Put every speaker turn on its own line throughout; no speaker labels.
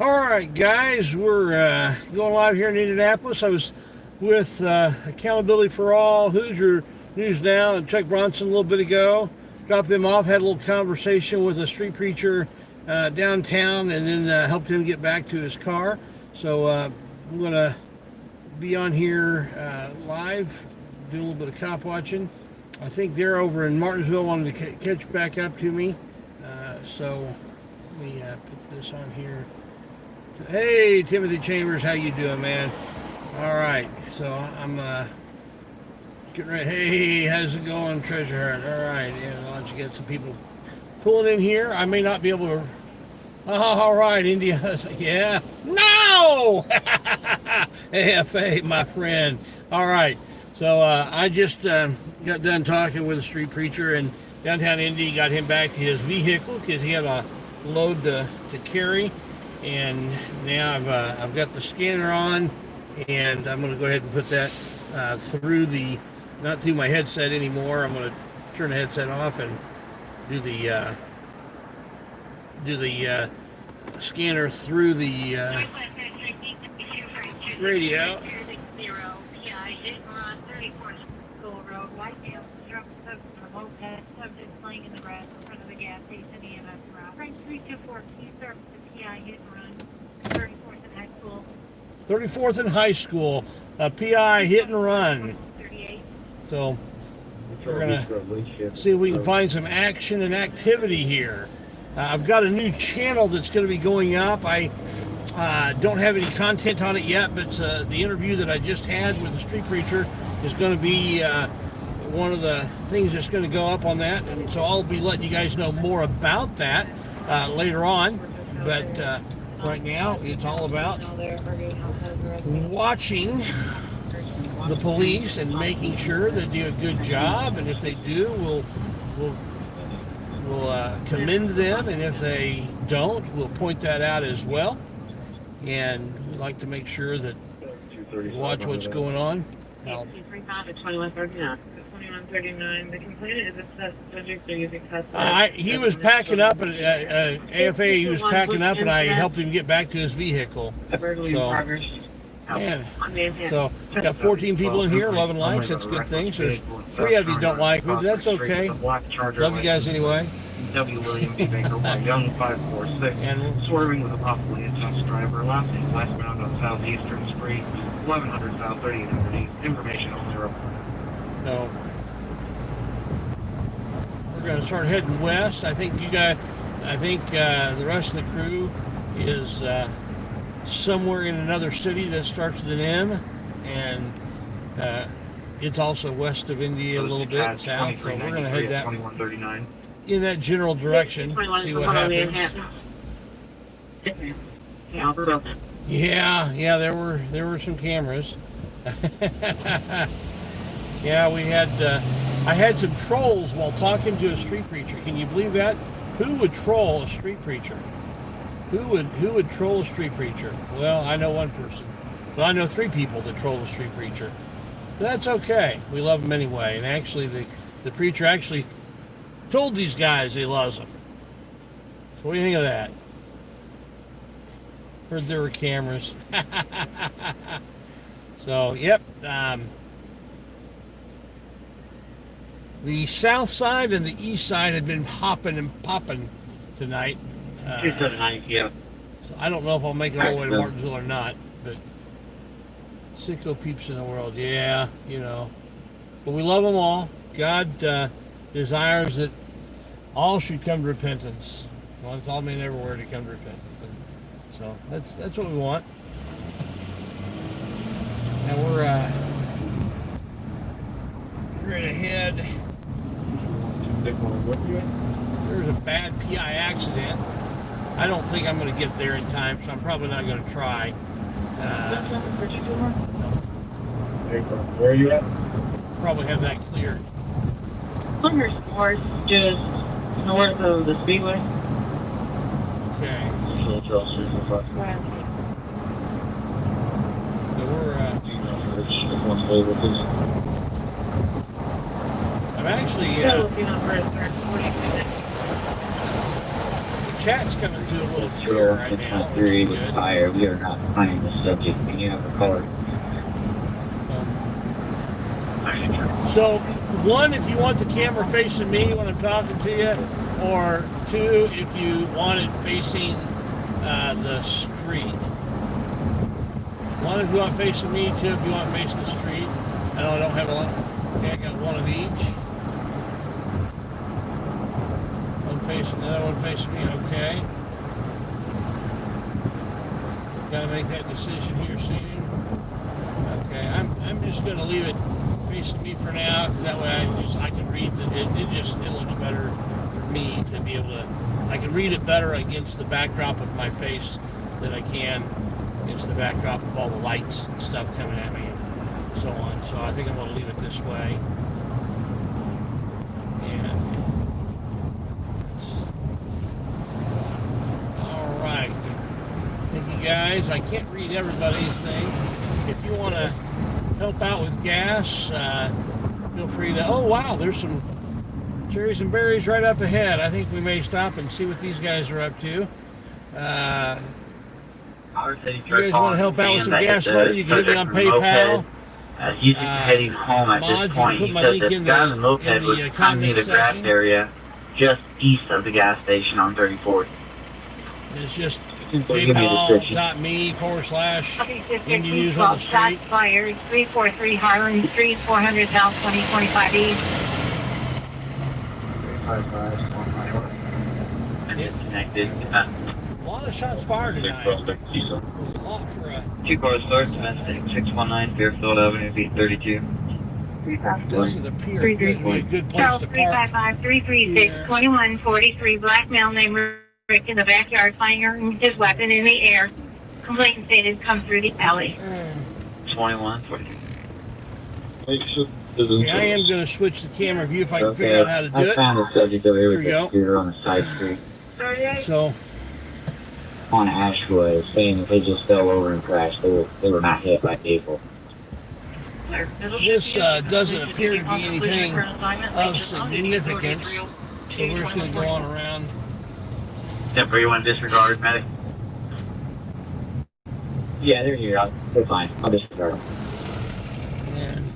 All right, guys, we're going live here in Indianapolis. I was with Accountability for All, Hoosier News Now, and Chuck Bronson a little bit ago. Dropped them off, had a little conversation with a street preacher downtown, and then helped him get back to his car. So I'm going to be on here live, do a little bit of cop watching. I think they're over in Martinsville, wanted to catch back up to me. So let me put this on here. Hey, Timothy Chambers, how you doing, man? All right, so I'm getting ready. Hey, how's it going, Treasure Hunt? All right, yeah, I'll let you get some people pulling in here. I may not be able to. Oh, all right, India. Yeah. No! AFA, my friend. All right, so I just got done talking with a street preacher in downtown Indy, got him back to his vehicle because he had a load to carry. And now I've got the scanner on, and I'm going to go ahead and put that through not through my headset anymore. I'm going to turn the headset off and do the scanner through the radio.
Subject playing in the grass in front of the gas station, EMS route. Frank 324, can you service the PI hit and run 34th and High School?
34th and High School, a PI hit and run.
38.
So we're going to see if we can find some action and activity here. I've got a new channel that's going to be going up. I don't have any content on it yet, but the interview that I just had with the street preacher is going to be one of the things that's going to go up on that, and so I'll be letting you guys know more about that later on. But right now, it's all about watching the police and making sure they do a good job. And if they do, we'll commend them, and if they don't, we'll point that out as well. And we like to make sure that we watch what's going on.
2139. 2139. The complainant is a subject they're using suspect.
He was packing up at AFA. He was packing up, and I helped him get back to his vehicle. Man. So got 14 people in here, 11 likes. That's a good thing. So there's 3 of you don't like me, but that's okay. Love you guys anyway.
W. William B. Baker, Young 546,
and
swerving with a possibly intense driver, last name westbound on Southeastern Street, 1100 South 3800 East. Information on 0.
So we're going to start heading west. I think the rest of the crew is somewhere in another city that starts with an M, and it's also west of Indy a little bit south. So we're going to head that
2139.
In that general direction, see what happens. Yeah, there were some cameras. Yeah, we had I had some trolls while talking to a street preacher. Can you believe that? Who would troll a street preacher? Who would troll a street preacher? Well, I know one person. Well, I know 3 people that troll a street preacher. But that's okay. We love them anyway. And actually, the preacher actually told these guys he loves them. So what do you think of that? Heard there were cameras. So, yep. The south side and the east side had been hopping and popping tonight.
279, yeah.
So I don't know if I'll make it all the way to Martinsville or not, but sicko peeps in the world, yeah, you know. But we love them all. God desires that all should come to repentance. He wants all men everywhere to come to repentance. And so that's what we want. And we're straight ahead. There's a bad PI accident. I don't think I'm going to get there in time, so I'm probably not going to try.
Where are you at?
Probably have that cleared.
Plymouth Sports, just north of the Speedway.
Okay. I'm actually chat's coming through a little clearer
Sure,
right now, which
613
is
with
good.
fire. We are not finding the subject. Can you have a color?
So, one, if you want the camera facing me when I'm talking to you, or two, if you want it facing the street. One, if you want facing me, two, if you want facing the street. I know I don't have a lot. Okay, I got one of each. One facing the other, one facing me. Okay. Got to make that decision here soon. Okay, I'm just going to leave it facing me for now, because that way I can read it looks better for me to be able to. I can read it better against the backdrop of my face than I can against the backdrop of all the lights and stuff coming at me and so on. So I think I'm going to leave it this way. And all right. Thank you guys. I can't read everybody's thing. If you want to help out with gas, feel free to. Oh wow, there's some cherries and berries right up ahead. I think we may stop and see what these guys are up to. If you guys want to help out with some gas money, you can hit me on PayPal.
He's heading home at
Mod,
this point.
you
He
can put my
said
link
that
in
guy on
the
the moped was coming near the grass
section.
area just east of the gas station on 34th.
It's just
Give me the description.
PayPal.me/Indy News on the
Shots
Street.
fired, 343 Harlan Street, 400 South 2025 East.
355. Disconnected.
A lot of shots fired tonight. There's a lot for a.
2 cars start, domestic, 619 Fairfield Avenue, B32.
Doesn't appear to be a good place
South
to park.
355-336, 2143, black male named Rick in the backyard firing his weapon in the air. Complainant stated come through the alley.
2143.
Okay, I am going to switch the camera view if I can figure out how to do
I
it.
found the subject over here with
Here we
the
go.
scooter on the side street
So,
on Ashwood, saying that they just fell over and crashed. They were not hit by vehicle.
this doesn't appear to be anything of significance. So we're just going to go on around.
Temporary one disregard, medic. Yeah, they're here. They're fine. I'll disregard them.
And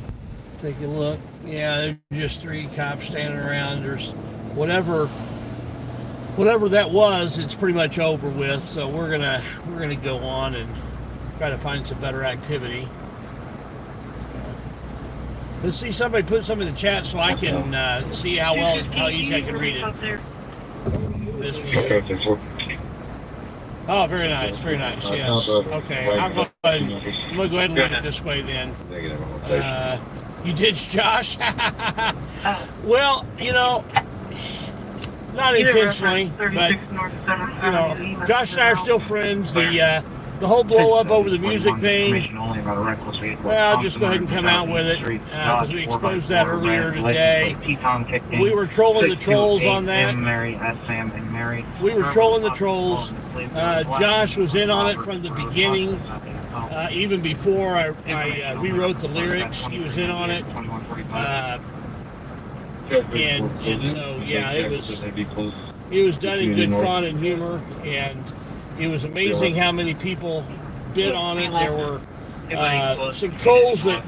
take a look. Yeah, there's just 3 cops standing around. There's whatever that was, it's pretty much over with. So we're gonna go on and try to find some better activity. Let's see, somebody put some in the chat so I can see how easy I can read it. This view. Oh, very nice, yes. Okay, I'm going to go ahead and look at it this way then. You did, Josh? Well, not intentionally, but, Josh and I are still friends. The whole blow up over the music thing, well, I'll just go ahead and come out with it, because we exposed that earlier today. We were trolling the trolls on that. We were trolling the trolls. Josh was in on it from the beginning, even before I rewrote the lyrics. He was in on it. And so, yeah, it was done in good fun and humor, and it was amazing how many people bid on it. There were some trolls that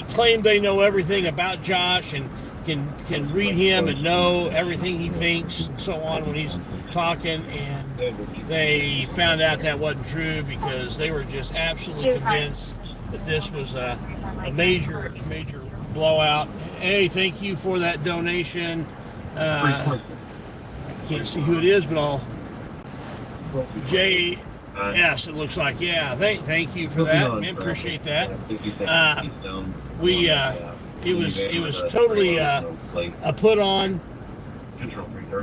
claim they know everything about Josh and can read him and know everything he thinks and so on when he's talking, and they found out that wasn't true because they were just absolutely convinced that this was a major blowout. Hey, thank you for that donation. I can't see who it is, but I'll JS, it looks like. Yeah, thank you for that. Man, appreciate that. It was totally a put on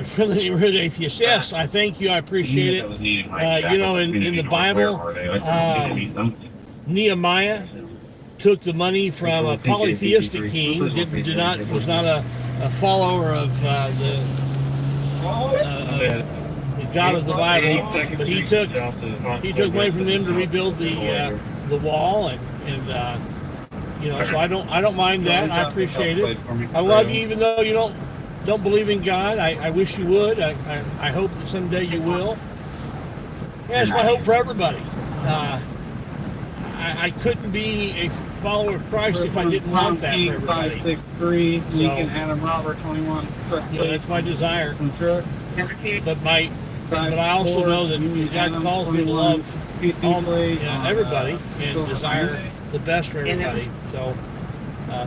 for the neighborhood atheist. Yes, I thank you. I appreciate it. In the Bible, Nehemiah took the money from a polytheistic king. Was not a follower of the God of the Bible, but he took money from them to rebuild the wall, and so I don't mind that. I appreciate it. I love you, even though you don't don't believe in God. I wish you would. I hope that someday you will. Yeah, it's my hope for everybody. I couldn't be a follower of Christ if I didn't want that for everybody.
563, Lincoln Adam Robert 21.
That's my desire.
Truck.
But I also know that God calls me to love everybody and desire the best for everybody. So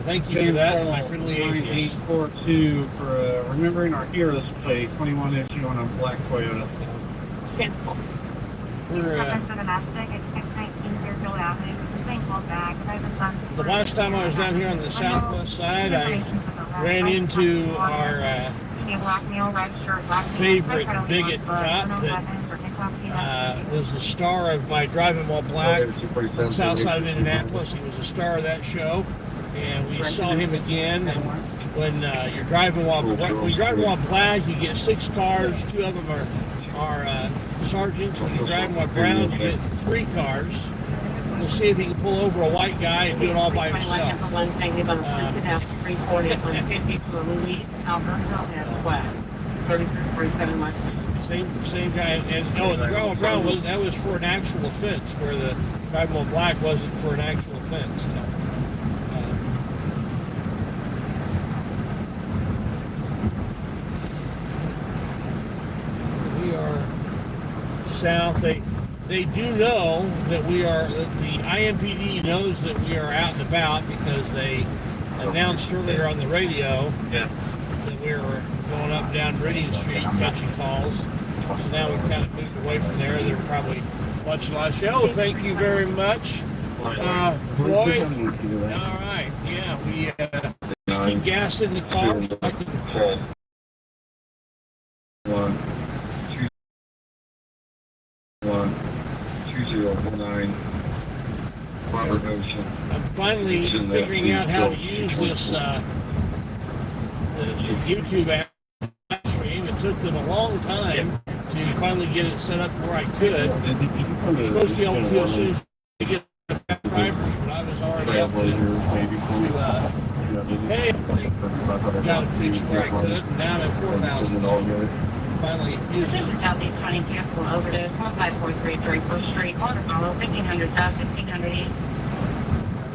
thank you for that, my friendly atheist.
842 for remembering our heroes play 21 issue on a black Toyota.
We're, the last time I was down here on the southwest side, I ran into our favorite bigot cop that was the star of my Driving While Black on the south side of Indianapolis. He was the star of that show, and we saw him again. And when you're driving while black, you get 6 cars. 2 of them are sergeants. When you're driving while brown, you get 3 cars. We'll see if he can pull over a white guy and do it all by himself. Same guy, and the Driving Brown was for an actual offense, where the Driving While Black wasn't for an actual offense. So, we are south. They do know that we are. The IMPD knows that we are out and about because they announced earlier on the radio that we were going up and down Meridian Street catching calls. So now we've kind of moved away from there. They're probably watching our show. Thank you very much, Floyd. All right, yeah, we just keep gas in the car. So I can,
2019 Robert Ocean.
I'm finally figuring out how to use this YouTube app stream. It took them a long time to finally get it set up where I could. We're supposed to be able to as soon as we get the subscribers, but I was already up to got it fixed where I could, and now I'm at 4,000. So finally using it.
Southeast 22 from overdose, 1543 31st Street, Waterfall, 1500 South, 1600 East.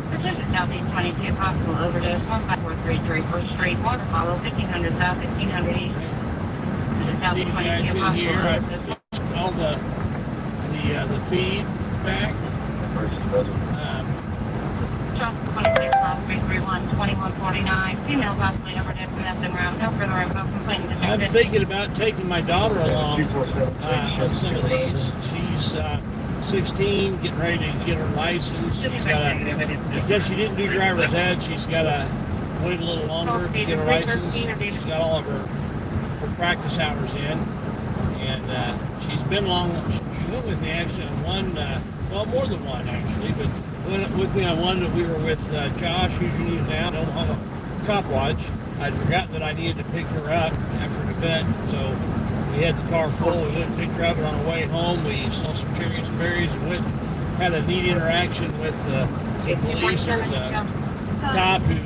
Pacific Southeast 22, possible overdose, 1543 31st Street, Waterfall, 1500 South, 1600 East. Pacific Southeast 22, possible overdose.
All the feed back.
Trump 26, 331, 2149, female possibly overdose, messing around, no further info, complaint
I'm
detected.
thinking about taking my daughter along on some of these. She's 16, getting ready to get her license. She's got because she didn't do driver's ed, she's got to wait a little longer to get her license. She's got all of her practice hours in, and she's been long. She went with me actually on one, well, more than one actually, but went with me on one that we were with Josh, who's your news now, on a cop watch. I'd forgotten that I needed to pick her up after an event, so we had the car full. We went and picked her up, and on the way home, we saw some cherries and berries and went had a neat interaction with some police. There was a cop who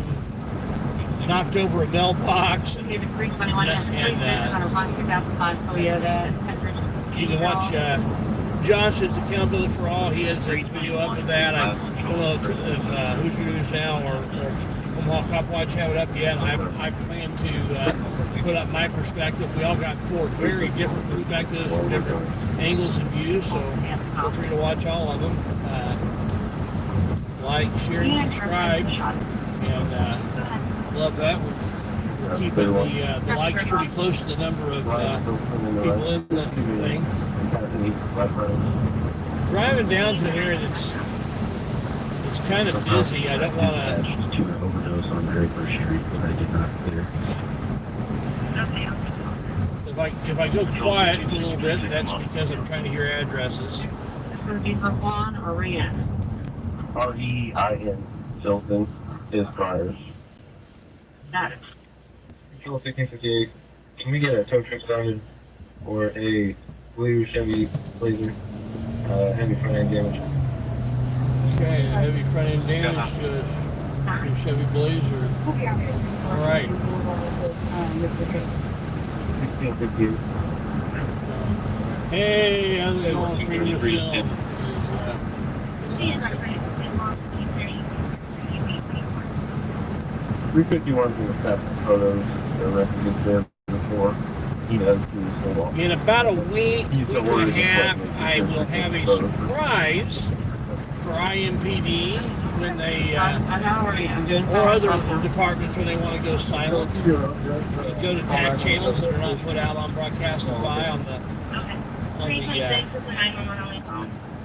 knocked over a mailbox, and you can watch Josh's Accountability for All. He has a video up of that. I don't know if Who's Your News Now or Omaha Cop Watch have it up yet. I plan to put up my perspective. We all got 4 very different perspectives from different angles and views, so feel free to watch all of them. Like, share, and subscribe, and love that. We're keeping the likes pretty close to the number of people in the thing. Driving down to an area that's kind of busy. I don't want to
overdose on Draper Street, but I did not clear.
If I go quiet for a little bit, that's because I'm trying to hear addresses.
It's going to be for Juan or Rian.
R-E-I-N, Silton, is Briars.
Got it.
Control 1658. Can we get a tow truck started or a blue Chevy Blazer? Heavy front end damage.
Okay, heavy front end damage to a Chevy Blazer. All right.
Thank you.
Hey, how's it going? Freedom of film.
We could do one with that photos. I recommend them before. He knows so long.
In about a week and a half, I will have a surprise for IMPD when they, or other departments when they want to go silent. Go to tag channels that are not put out on Broadcastify on the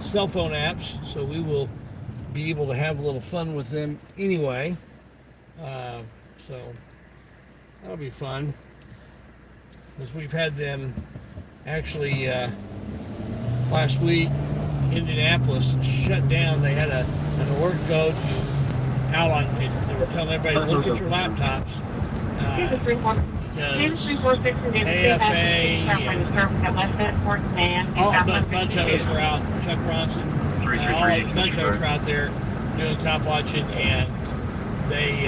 cell phone apps. So we will be able to have a little fun with them anyway. So that'll be fun. Because we've had them actually last week, Indianapolis shut down. They had an org go to out on. They were telling everybody look at your laptops. AFA, a bunch of us were out. Chuck Bronson, a bunch of us were out there doing cop watching, and they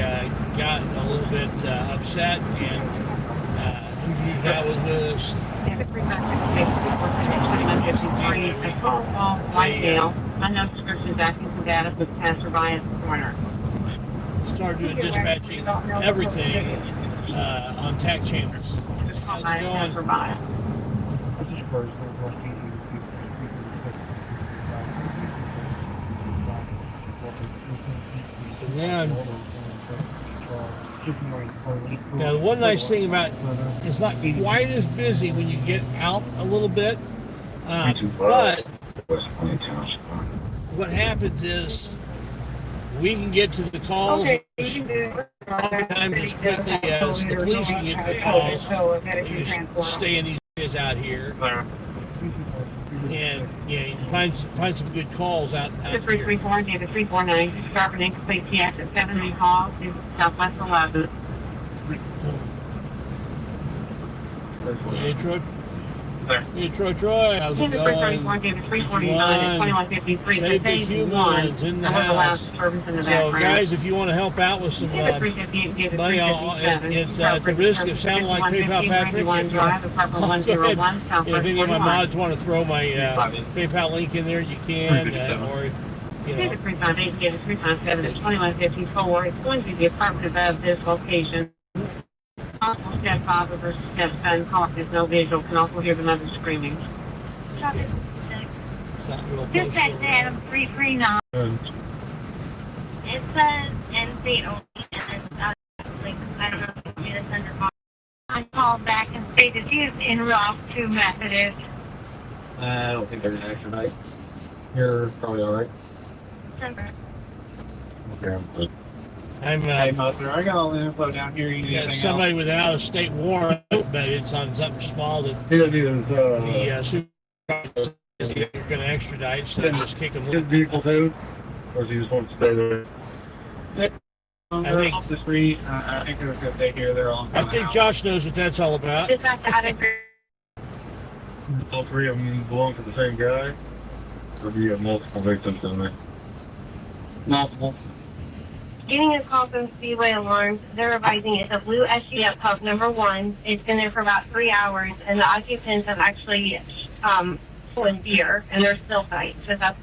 got a little bit upset. And who's used that was with us.
Unknown descriptions asking for data for the passerby at the corner.
Started doing dispatching everything on tag channels. How's it going? And then, now the one nice thing about it's not quite as busy when you get out a little bit, but what happens is we can get to the calls oftentimes as quickly as the police can get to the calls. You stay in these areas out here, and you can find some good calls out here.
334, David 349, sharp and incomplete TX at 7 calls to Southwest 11.
Hey, Troy. Hey, Troy, how's it going?
David 349 at 2153.
Save the humans in the house. So, guys, if you want to help out with some money, it's a risk of sounding like PayPal Patrick. If any of my mods want to throw my PayPal link in there, you can. Or, you know.
358, 357 at 2154. It's going to be the apartment above this location. Possible stepfather versus stepson. Caught is no visual. Can also hear the mother screaming.
Dispatch Adam 339. It says NC only, and it's I don't know if you this under call. I called back and stated he is en route to Methodist.
I don't think they're an extra night. You're probably alright. Okay.
I'm
Hey, Mother, I got all the info down here. You need
got
anything
somebody with an out-of-state warrant, but it's on something small that
else? His
supervisor says you're going to extradite, so just kick him.
his vehicle too? Or does he just want to stay there?
I think-
off the street. I think they're going to stay here. They're all
I think Josh knows what that's all about.
Dispatch Adam
all three of them belong to the same guy? Or do you have multiple victims in there? Multiple.
getting a call from Speedway Alarms. They're advising it's a blue SUV at pump number 1. It's been there for about 3 hours, and the occupants have actually stolen beer, and they're still fighting. So that's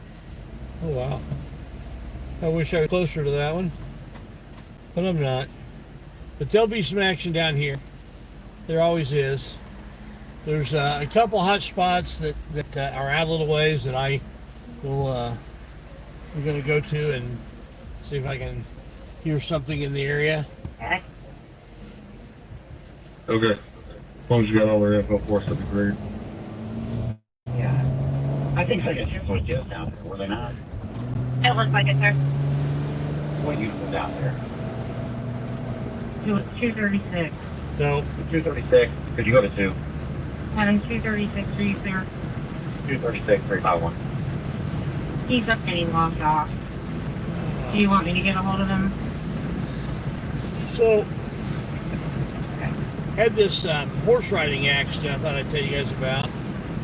Oh, wow. I wish I was closer to that one, but I'm not. But there'll be some action down here. There always is. There's a couple hot spots that are out a little ways that I will I'm going to go to and see if I can hear something in the area.
okay.
Okay. As long as you got all their info for us, that'd be great.
Yeah. I think they got usually just down there, were they not?
It looks like it, sir.
What unit was out there?
236.
No,
236. Could you go to 2?
Having 236 for you, sir.
236, 351.
He's up getting logged off. Do you want me to get a hold of him?
so had this horse riding accident I thought I'd tell you guys about.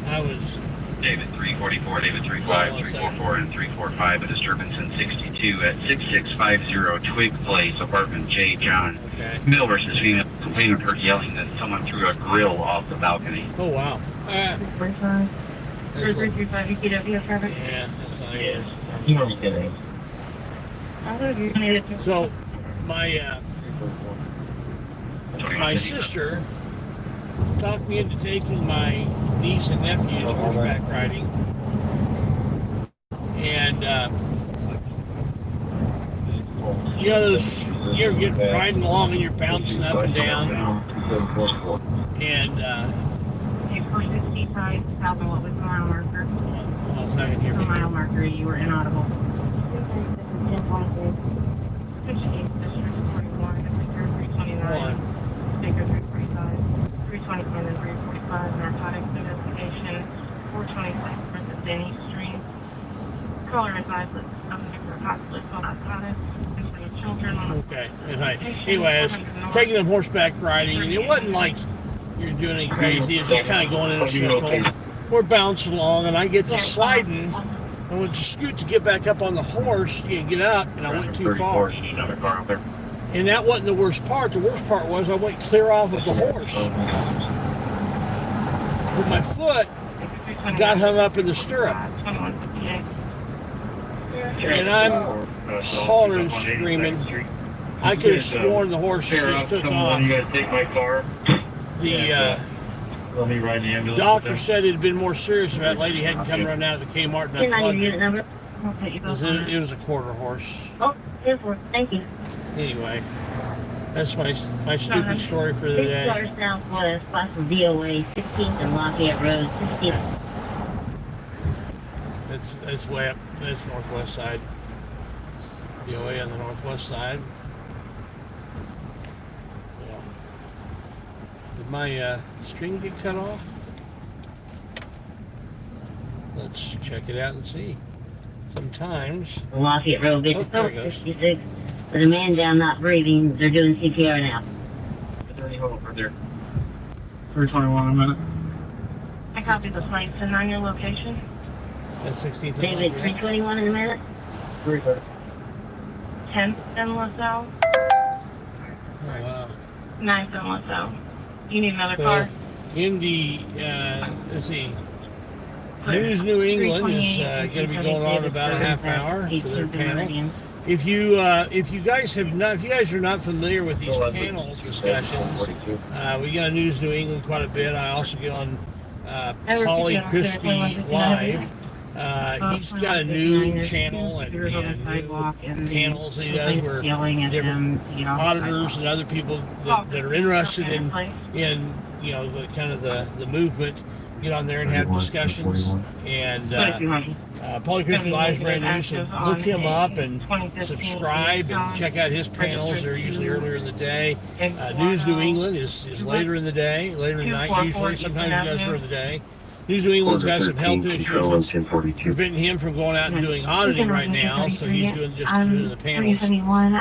I was
David 344, David 35, 344, and 345. A disturbance in 62 at 6650 Twig Place, apartment J. John.
Okay.
Male versus female. Complainant heard yelling that someone threw a grill off the balcony.
Oh, wow.
45.
That's
3335 EPW traffic.
yeah, that's not
Yes. You know me kidding.
So, my my sister talked me into taking my niece and nephew's horseback riding, and you know those you ever get riding along and you're bouncing up and down, and
465 south of what was the mile marker.
hold on a second here.
The mile marker, you were inaudible. 329, and 345, narcotics investigation, 426 versus Denny Street. Caller advised that subject for hot split on narcotics, and for your children on
Okay. Anyway, I was taking them horseback riding, and it wasn't like you're doing anything crazy. It's just kind of going in a circle. We're bouncing along, and I get to sliding. I went to scoot to get back up on the horse to get up, and I went too far.
Another car out there.
And that wasn't the worst part. The worst part was I went clear off of the horse. But my foot got hung up in the stirrup.
2158.
And I'm hollering and screaming. I could have sworn the horse just took off.
You guys take my car.
The
Let me ride the ambulance.
doctor said it had been more serious if that lady hadn't come running out of the Kmart and
Can I
unplugged
give you the
it.
number? I'll put you both on
It was a quarter horse.
Oh, therefore, thank you.
Anyway, that's my stupid story for the day.
6 cars southwest, class of DOA, 16th and Lafayette Road, 16th.
It's way up. It's northwest side. DOA on the northwest side. Yeah. Did my string get cut off? Let's check it out and see. Sometimes.
Lafayette Road,
Oh, there it goes.
66. There's a man down not breathing. They're doing CPR now.
Is there any hold for there?
321 a minute.
I copied the flight. Send on your location.
At 16th and
David,
Lafayette.
321 in a minute.
330.
10th and LaSalle.
Oh, wow.
9th and LaSalle. You need another
So,
car?
Indy, let's see. News New England is going to be going on in about a half hour for their panel. If you guys are not familiar with these panel discussions, we get on News New England quite a bit. I also get on Polly Christie Live. He's got a new channel and new panels that he does where different auditors and other people that are interested in the kind of the movement get on there and have discussions. And Polly Christie Live is brand new, so look him up and subscribe and check out his panels. They're usually earlier in the day. News New England is later in the day, later in the night usually. Sometimes he does during the day. News New England's got some health issues that's preventing him from going out and doing auditing right now, so he's doing the panels.
371,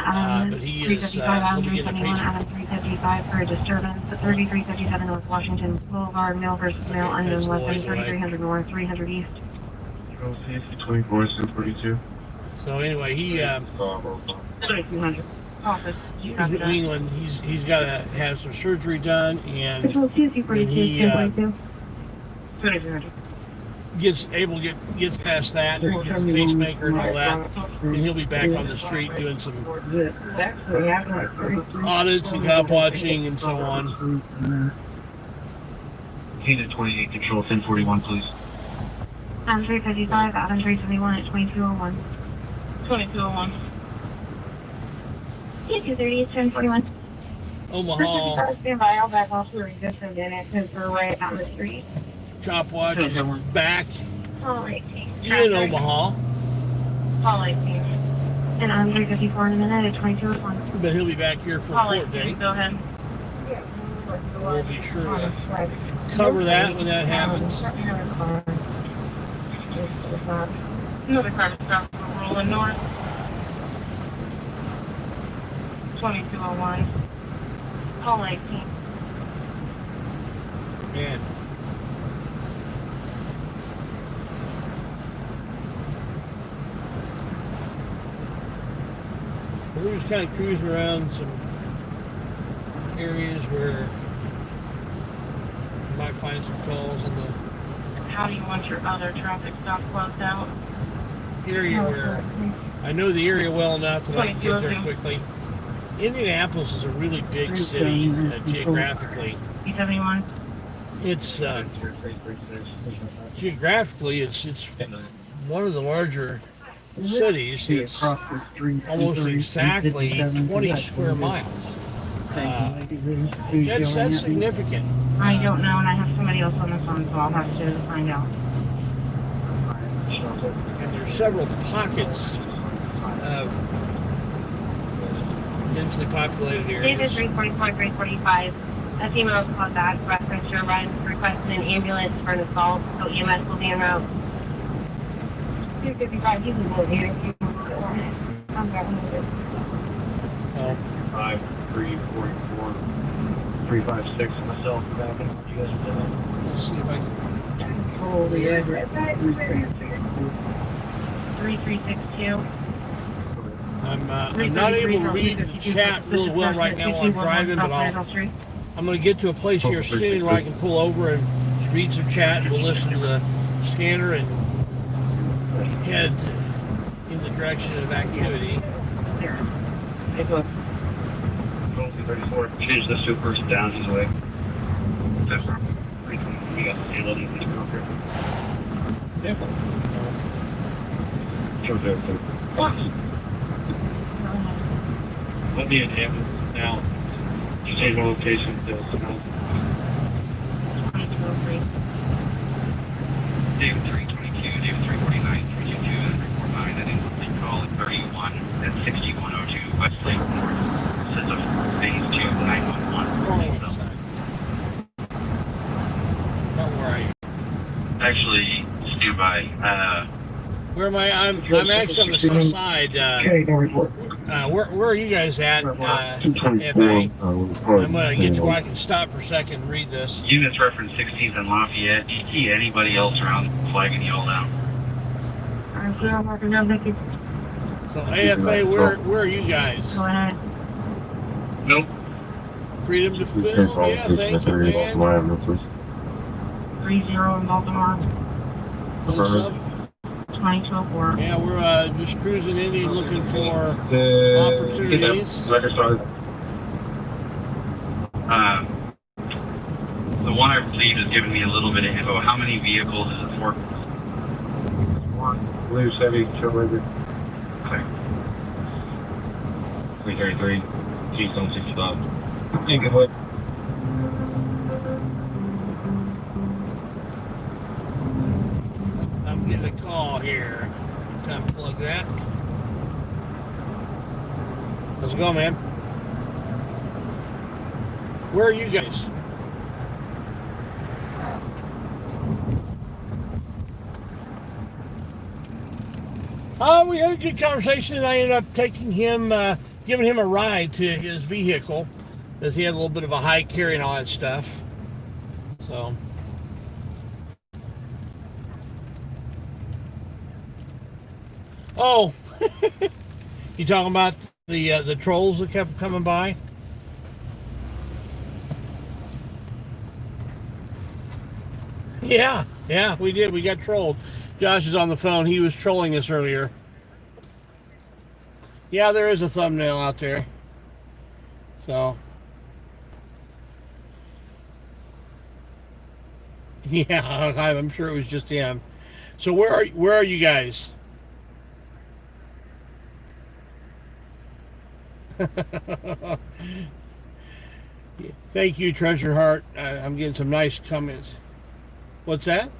But he is he'll be getting a pace.
355 for a disturbance. 3357 North Washington Boulevard, male versus male, unknown weapon, 3300 North, 300 East.
24, 642.
So anyway, he
3200. Office.
News New England. He's got to have some surgery done, and
Control 2,
when he
1042.
3200.
gets past that, gets a pacemaker and all that, and he'll be back on the street doing some audits and cop watching and so on.
Unit 28, control 1041, please.
Adam 355, Adam 371 at 2201.
2201.
Yeah, 230 is 1041.
Omaha
Stand by, I'll back off the resistance in it since we're right out the street.
cop watch is back
All 18.
in Omaha,
Call 18.
And I'm 354 in a minute at 2201.
but he'll be back here for a
Call
court
18.
date.
Go ahead.
We'll be sure to cover that when that happens.
Another car stop rolling north. 2201. Call 18.
Man, we're just kind of cruising around some areas where you might find some calls in the
How do you want your other traffic stop closed out?
area where I know the area well enough that I can get there quickly. Indianapolis is a really big city geographically.
E71.
It's geographically it's one of the larger cities. It's almost exactly 20 square miles. That's significant.
I don't know, and I have somebody else on the phone, so I'll have to find out.
And there's several pockets of densely populated
David
areas.
344, 345. A female was called back, reference your run, requesting an ambulance for an assault, so EMS will be en route. 255, you can go here if you want it. I'm grabbing it.
Oh,
5344 356 myself back in what you guys are doing.
let's see if I can.
Holy address. 3362.
I'm not able to read the chat really well right now while I'm driving, but I'm going to get to a place here soon where I can pull over and read some chat, and we'll listen to the scanner and head in the direction of activity.
34.
Change the supers down his way. That's right. You got the handle in this broker.
Yeah.
Sure, there, too. Let me in heaven now. You change the location to David 322, David 349, 322, and 349. That incomplete call at 31 at 6102 Westlake North. This is a phase 2 911.
Don't worry.
Actually, stand by.
Where am I? I'm actually on the south side. Where are you guys at? FA? I'm going to get to where I can stop for a second and read this.
Units reference 16th and Lafayette. Do you see anybody else around flagging you all down?
So AFA, where are you guys?
Go ahead.
Nope.
Freedom to film? Yeah, thank you, man.
30 in Baltimore.
What's up?
2204.
Yeah, we're just cruising Indy looking for opportunities.
The one I received is giving me a little bit of info. How many vehicles is it for?
One blue Chevy Trailblazer.
Okay. 333, Keystone 65.
Inglewood.
I'm getting a call here. Time to plug that. How's it going, man? Where are you guys? We had a good conversation, and I ended up taking him, giving him a ride to his vehicle, because he had a little bit of a hike carrying all that stuff. So. Oh, you talking about the trolls that kept coming by? Yeah, we did. We got trolled. Josh is on the phone. He was trolling us earlier. Yeah, there is a thumbnail out there. So. Yeah, I'm sure it was just him. So where are you guys? Thank you, Treasure Heart. I'm getting some nice comments. What's that?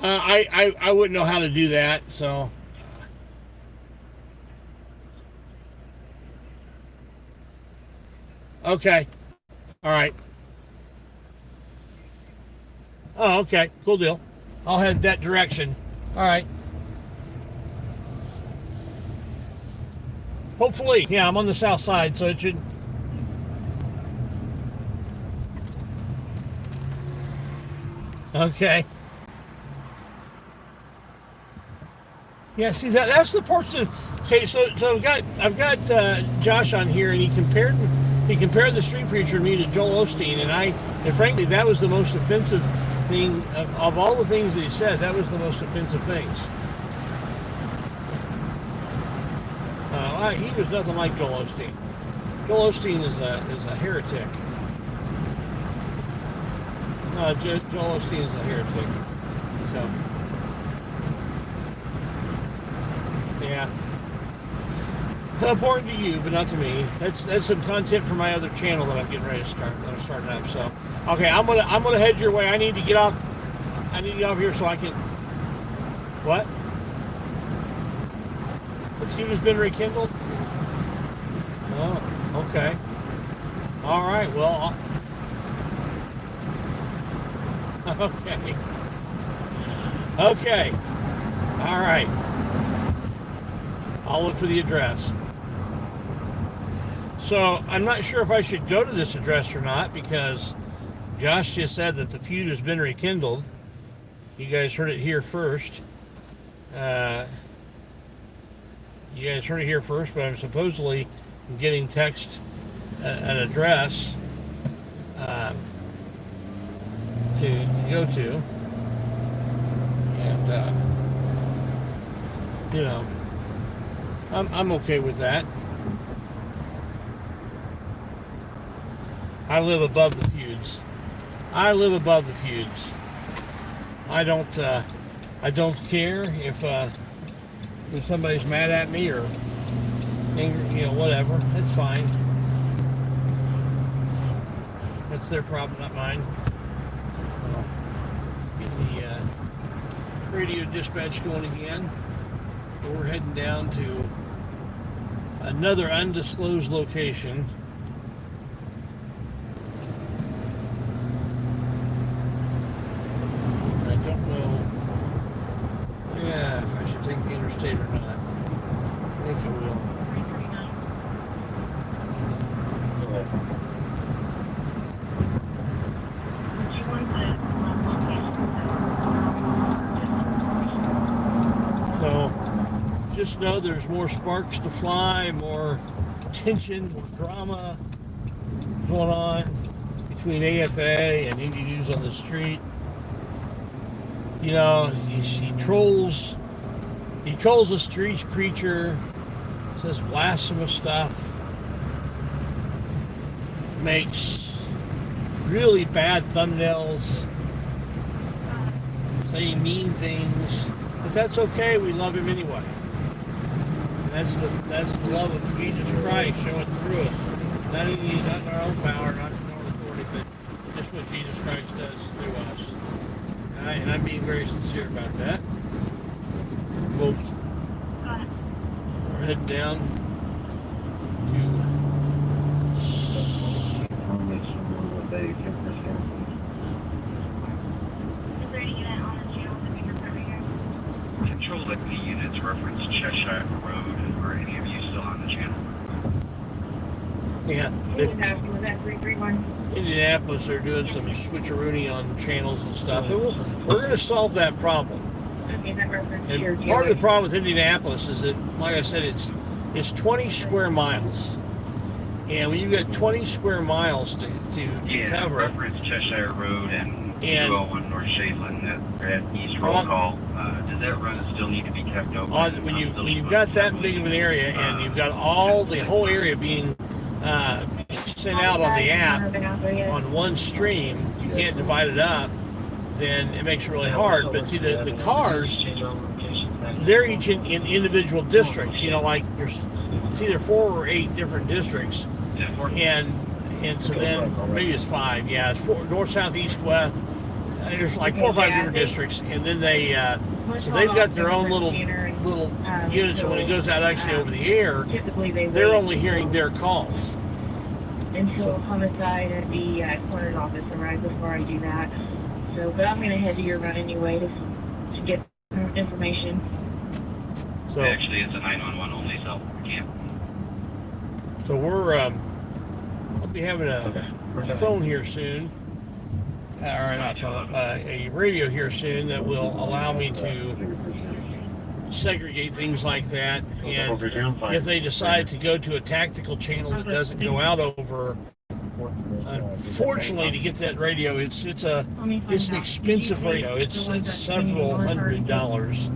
I wouldn't know how to do that, so. Okay. All right. Oh, okay. Cool deal. I'll head that direction. All right. Hopefully. Yeah, I'm on the south side, so it should. Okay. Yeah, see that's the portion. Okay, so I've got Josh on here, and he compared the street preacher and me to Joel Osteen, and frankly that was the most offensive thing of all the things that he said. That was the most offensive things. He was nothing like Joel Osteen. Joel Osteen is a heretic. No, Joel Osteen is a heretic. So. Yeah. Important to you, but not to me. That's some content for my other channel that I'm getting ready to start. That I'm starting up. So, okay, I'm gonna head your way. I need to get off here so I can. What? The feud has been rekindled. Oh, okay. All right. Well. Okay. Okay. All right. I'll look for the address. So I'm not sure if I should go to this address or not, because Josh just said that the feud has been rekindled. You guys heard it here first. But I'm supposedly getting text an address to go to. And, I'm okay with that. I live above the feuds. I don't care if somebody's mad at me or angry, whatever. It's fine. That's their problem, not mine. Get the radio dispatch going again. We're heading down to another undisclosed location. I don't know if I should take the interstate or not. I think I will. Just know there's more sparks to fly, more tension, more drama going on between AFA and Indy News on the Street. He trolls a street preacher, says blasphemous stuff, makes really bad thumbnails, saying mean things, but that's okay. We love him anyway. That's the love of Jesus Christ showing through us. Not in our own power, not in our authority, but just what Jesus Christ does through us. And I'm being very sincere about that. We're heading down
Control that the units reference Cheshire Road. Are any of you still on the channel?
Yeah.
Was that 331?
Indianapolis, they're doing some switcheroony on channels and stuff. And we're going to solve that problem.
Okay, that reference
And
here.
part of the problem with Indianapolis is that, like I said, it's 20 square miles. And when you've got 20 square miles to cover.
Reference Cheshire Road and 201 North Shadeland at East Roll Call. Does that run still need to be kept open?
When you've got that big of an area and you've got the whole area being sent out on the app on one stream, you can't divide it up, then it makes it really hard. But see, the cars, they're each in individual districts. Like it's either 4 or 8 different districts, and so then, or maybe it's 5. Yeah, it's 4, north, south, east, west. There's like 4 or 5 different districts, and then so they've got their own little units. So when it goes out actually over the air, they're only hearing their calls.
Until homicide and the coroner's office arrives before I do that. So, but I'm going to head to your run anyway to get information.
So
actually, it's a 911 only, so we can't.
So we'll be having a phone here soon. Or not phone, a radio here soon that will allow me to segregate things like that. And if they decide to go to a tactical channel that doesn't go out over, unfortunately, to get that radio, it's an expensive radio. It's several $100s.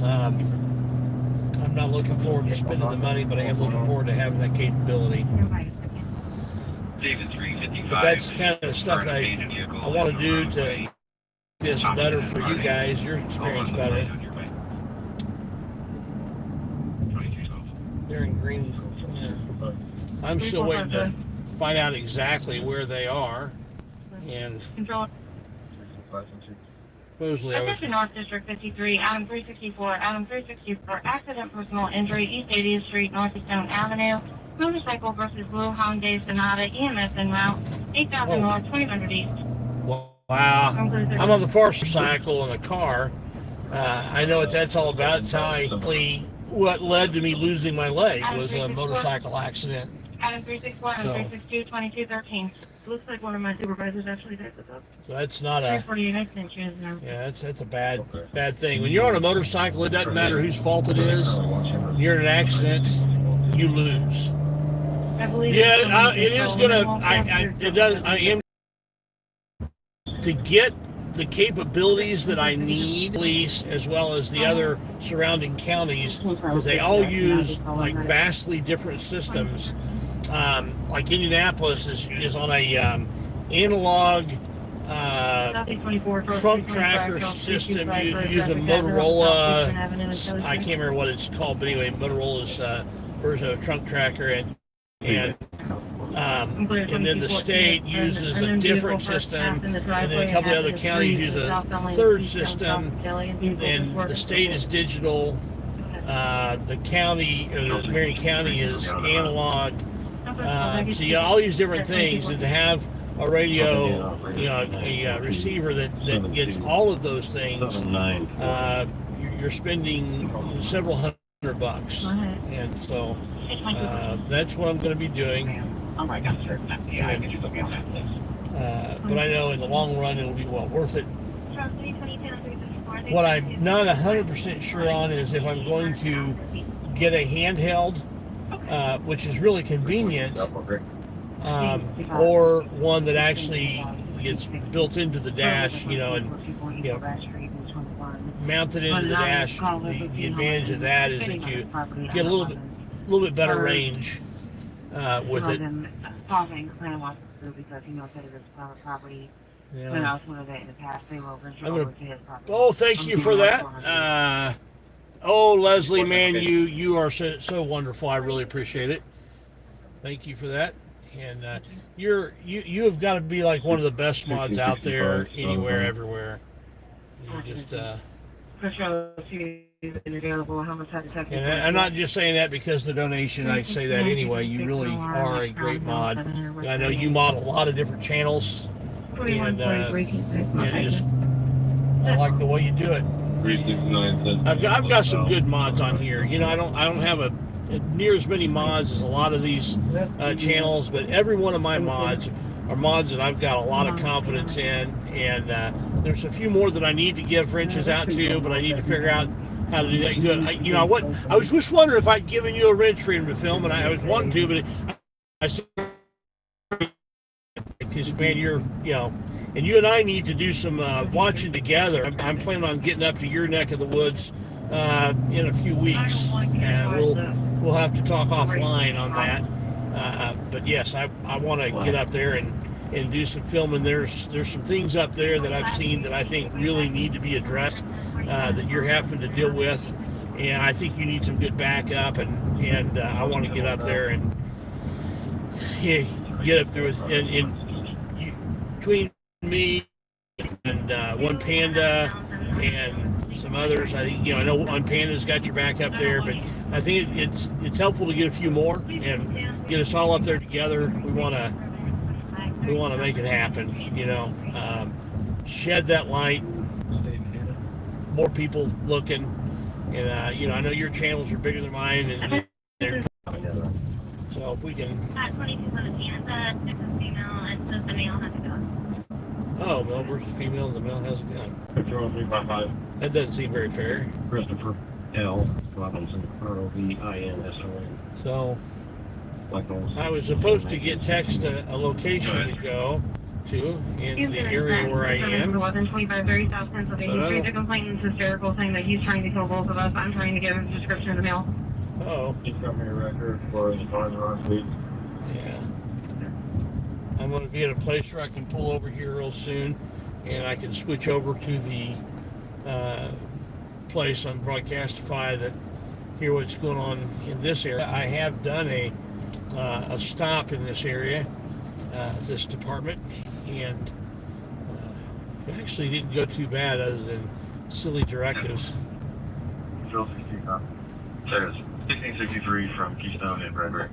I'm not looking forward to spending the money, but I am looking forward to having that capability.
David 355.
But that's kind of the stuff that I want to do to make this better for you guys, your experience better. They're in green. Yeah. I'm still waiting to find out exactly where they are, and supposedly I was.
Attention North District 53, Adam 364, Adam 364, accident personal injury, East 80th Street, Northeast Stone Avenue, motorcycle versus Blue Hyundai Sonata, EMS en route, 8000 North, 2000 East.
Wow, I'm on the motorcycle in a car. I know what that's all about. It's how what led to me losing my leg was a motorcycle accident.
Adam 364, Adam 362, 2213. Looks like one of my supervisors actually did this up.
So that's not a.
348 accident shoes now.
Yeah, that's a bad thing. When you're on a motorcycle, it doesn't matter whose fault it is. When you're in an accident, you lose.
I believe.
Yeah, it is gonna. It does. I am to get the capabilities that I need, police as well as the other surrounding counties, because they all use like vastly different systems. Like Indianapolis is on a analog trunk tracker system. You use a Motorola. I can't remember what it's called, but anyway, Motorola's version of trunk tracker, and then the state uses a different system, and then a couple of other counties use a third system, and the state is digital. The county, Marion County, is analog. So you got all these different things, and to have a radio, a receiver that gets all of those things, you're spending several $100, and so that's what I'm going to be doing.
Oh my God, sir. Yeah, I can just look at that.
But I know in the long run it'll be well worth it. What I'm not 100% sure on is if I'm going to get a handheld, which is really convenient, or one that actually gets built into the dash, and mounted into the dash. The advantage of that is that you get a little bit better range with it. Yeah. Thank you for that. Leslie, man, you are so wonderful. I really appreciate it. Thank you for that. And you have got to be like one of the best mods out there, anywhere, everywhere. You just. And I'm not just saying that because of the donation. I say that anyway. You really are a great mod. And I know you mod a lot of different channels, and just I like the way you do it. I've got some good mods on here. I don't have near as many mods as a lot of these channels, but every one of my mods are mods that I've got a lot of confidence in, and there's a few more that I need to give wrenches out to, but I need to figure out how to do that good. I was just wondering if I'd given you a wrench for him to film, and I was wanting to, but I said, because man, and you and I need to do some watching together. I'm planning on getting up to your neck of the woods in a few weeks, and we'll have to talk offline on that. But yes, I want to get up there and do some filming. There's some things up there that I've seen that I think really need to be addressed, that you're having to deal with, and I think you need some good backup, and I want to get up there and get up there with between me and One Panda and some others. I think I know One Panda's got your back up there, but I think it's helpful to get a few more and get us all up there together. We want to make it happen. Shed that light. More people looking, and I know your channels are bigger than mine, and so if we can. Oh, male versus female, and the male has a gun. That doesn't seem very fair.
Christopher. L Robinson, ROBINSON.
So
Michaels.
I was supposed to get text a location to go to in the area where I am.
1125 South Pennsylvania Street. The complainant is hysterical, saying that he's trying to kill both of us. I'm trying to get him a description of the mail.
Oh.
He's got me a record for his car last week.
Yeah. I'm going to be at a place where I can pull over here real soon, and I can switch over to the place on Broadcastify that hear what's going on in this area. I have done a stop in this area, this department, and it actually didn't go too bad other than silly directives.
Drill 16, There's 1663 from Keystone and Red Brick.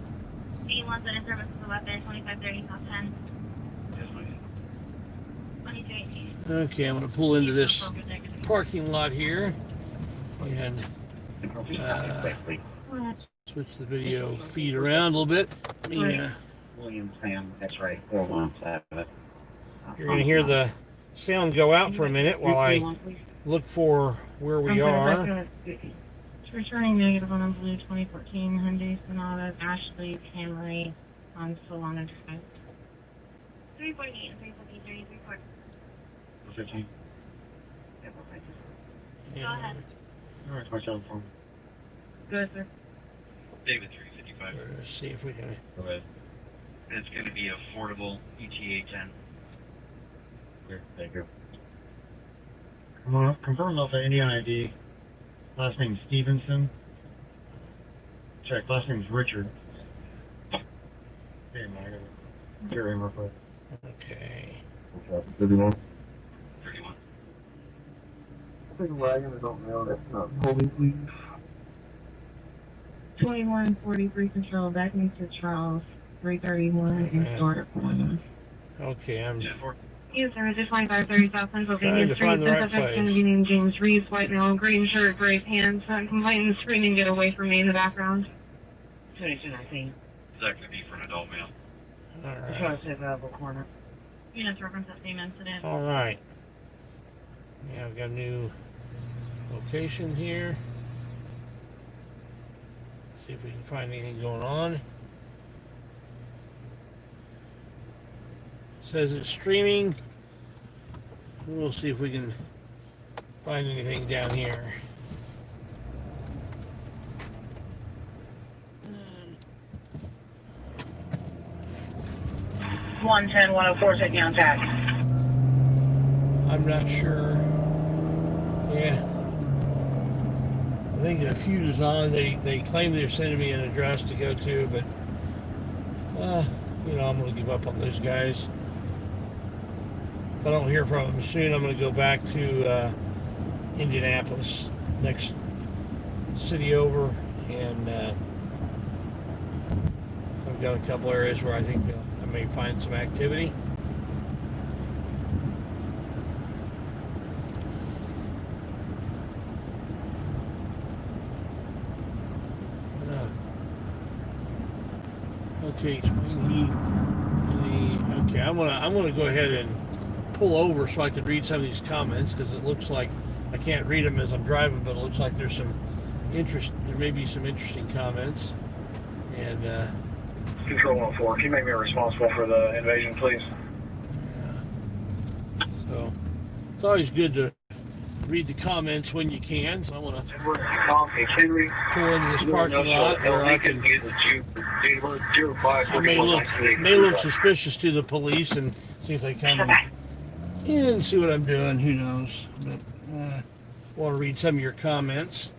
He wants an in-service to the weapon, 2530 South 10.
Yes, please.
2218.
Okay, I'm going to pull into this parking lot here and switch the video feed around a little bit.
William Sam, that's right. 417.
You're going to hear the sound go out for a minute while I look for where we are.
It's returning negative on blue 2014 Hyundai Sonata, Ashley Camry on Solana Drive.
348 and 353, 34.
15.
Go ahead.
Alright, my cell phone.
Good, sir.
David 355.
Let's see if we can.
Go ahead.
It's going to be affordable ETA 10.
Clear. Thank you. Confirm off the Indian ID. Last name Stevenson. Check. Last name's Richard. Hey, man, I gotta hear him real quick.
Okay.
31.
31.
Big wagon, I don't know. That's not holy, please.
2143 Control, back into Charles, 331 in Florida.
Okay, I'm.
Yeah,
Yes, sir. It's 2530 South Pennsylvania
Trying to
Street.
find the right
Subject
place.
Indian James Reeves, white male, green shirt, gray pants. Complainant screaming, "Get away from me!" in the background. 2219.
Is that going to be for an adult male?
All right.
Trust available corner. Units reference that same incident.
All right. Yeah, I've got a new location here. See if we can find anything going on. It says it's streaming. We'll see if we can find anything down here.
110, 104, taking on tag.
I'm not sure. Yeah. I think the feud is on. They claim they're sending me an address to go to, but I'm going to give up on those guys. If I don't hear from them soon, I'm going to go back to Indianapolis, next city over, and I've got a couple areas where I think I may find some activity. Okay, explain okay, I'm gonna go ahead and pull over so I could read some of these comments, because it looks like I can't read them as I'm driving, but it looks like there's some interest. There may be some interesting comments. And
Control 104, can you make me responsible for the invasion, please?
so it's always good to read the comments when you can. So I want to pull into this parking lot where I can. I may look suspicious to the police and see if they come in and see what I'm doing. Who knows? But want to read some of your comments.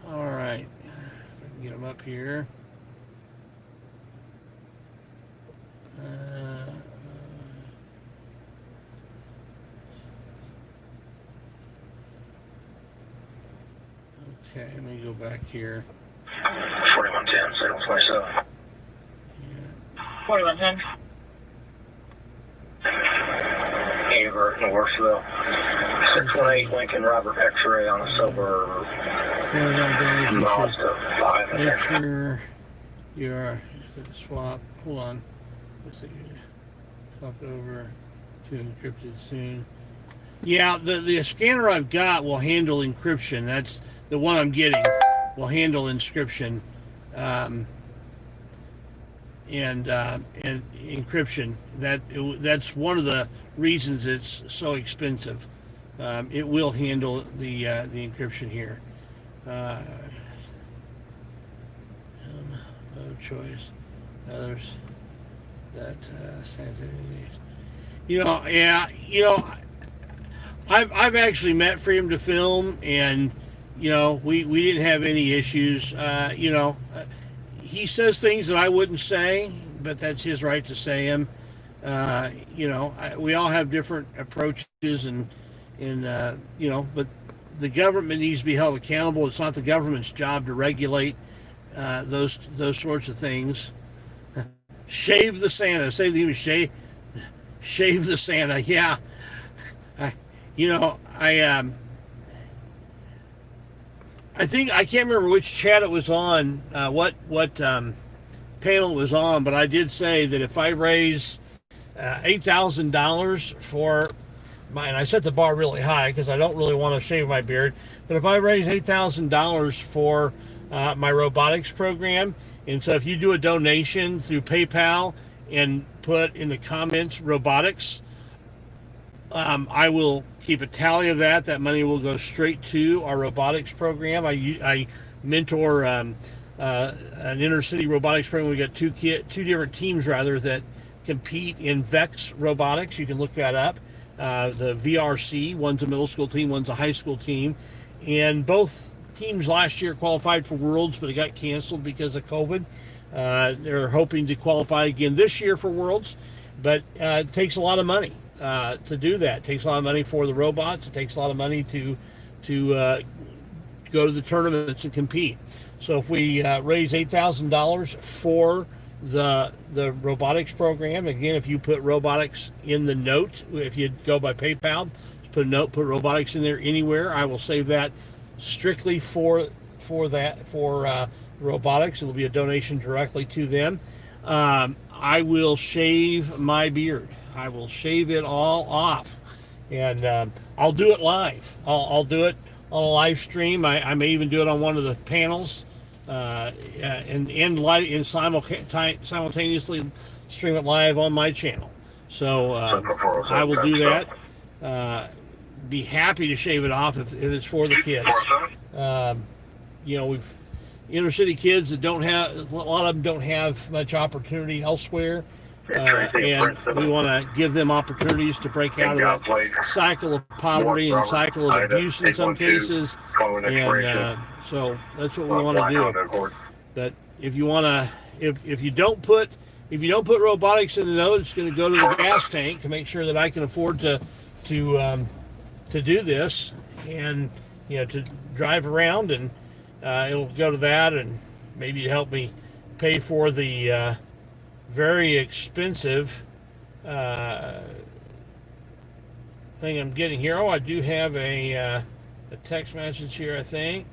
All right, if I can get them up here. Okay, let me go back here.
4110, 727.
Yeah.
4110.
Eiher, Northville. 618 Lincoln Robert X-ray on a silver
Guys, you
Mazda
should make sure you are swap. Hold on. Let's see. Swap over to encrypted soon. Yeah, the scanner I've got will handle encryption. That's the one I'm getting will handle encryption, um, and encryption. That's one of the reasons it's so expensive. It will handle the encryption here. Uh, no choice. Others that yeah, I've actually met Freedom to Film, and we didn't have any issues. He says things that I wouldn't say, but that's his right to say them. We all have different approaches, but the government needs to be held accountable. It's not the government's job to regulate those sorts of things. Shave the Santa. Save the shave the Santa. Yeah. I think I can't remember which chat it was on, what panel it was on, but I did say that if I raise $8,000 for mine, I set the bar really high because I don't really want to shave my beard, but if I raise $8,000 for my robotics program, and so if you do a donation through PayPal and put in the comments robotics, I will keep a tally of that. That money will go straight to our robotics program. I mentor an inner city robotics program. We got two different teams that compete in VEX robotics. You can look that up. The VRC, one's a middle school team, one's a high school team, and both teams last year qualified for Worlds, but it got canceled because of COVID. They're hoping to qualify again this year for Worlds, but it takes a lot of money to do that. It takes a lot of money for the robots. It takes a lot of money to go to the tournaments and compete. So if we raise $8,000 for the robotics program, again, if you put robotics in the note, if you go by PayPal, just put a note, put robotics in there anywhere. I will save that strictly for robotics. It'll be a donation directly to them. I will shave my beard. I will shave it all off, and I'll do it live. I'll do it on a live stream. I may even do it on one of the panels, and simultaneously stream it live on my channel. So I will do that. Be happy to shave it off if it's for the kids. We've inner city kids that don't have, a lot of them don't have much opportunity elsewhere. And we want to give them opportunities to break out of that cycle of poverty and cycle of abuse in some cases. And so that's what we want to do. But if you want to, if you don't put robotics in the note, it's going to go to the gas tank to make sure that I can afford to do this, and to drive around, and it'll go to that, and maybe help me pay for the very expensive thing I'm getting here. Oh, I do have a text message here, I think.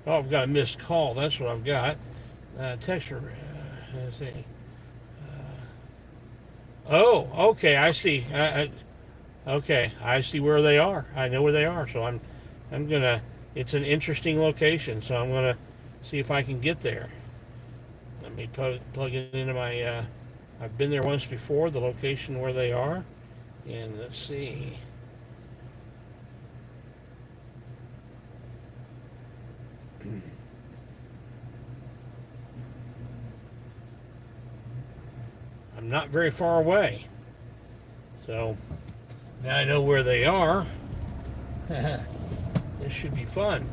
I've got a missed call. That's what I've got. Text from, let's see. Okay, I see. Okay, I see where they are. I know where they are, so I'm gonna. It's an interesting location, so I'm gonna see if I can get there. Let me plug it into my. I've been there once before. The location where they are, and let's see. I'm not very far away, so now I know where they are. This should be fun.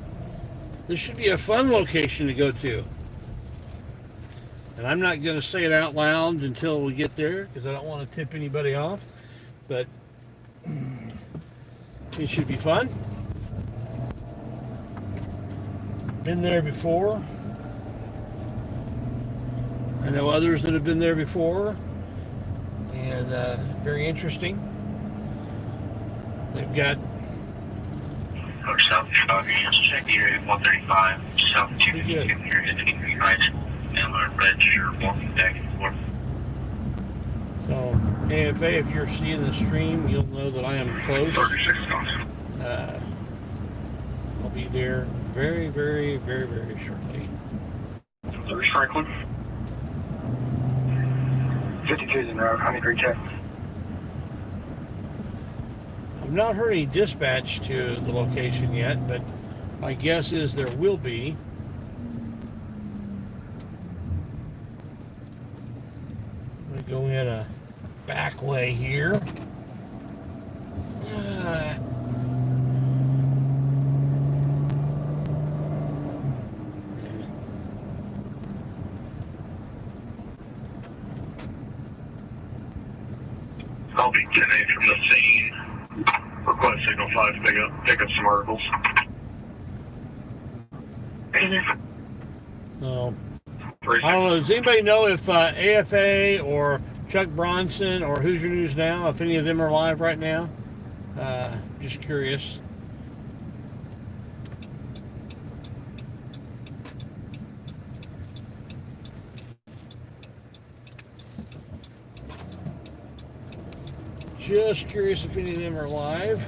This should be a fun location to go to. And I'm not going to say it out loud until we get there, because I don't want to tip anybody off, but it should be fun. Been there before. I know others that have been there before, and very interesting. They've got
South check area 135, South 252 here, Indy right, and our red shirt walking back and forth.
So, AFA, if you're seeing the stream, you'll know that I am close.
36 knots.
I'll be there very, very, very, very shortly.
There's Franklin. 52's in route. I need recheck.
I've not heard any dispatch to the location yet, but my guess is there will be. I'm going to go in a back way here.
I'll be 10-8 from the scene. Request signal 5 pick up some articles.
I don't know. Does anybody know if AFA or Chuck Bronson or Hoosier News Now, if any of them are live right now? Just curious. Just curious if any of them are live.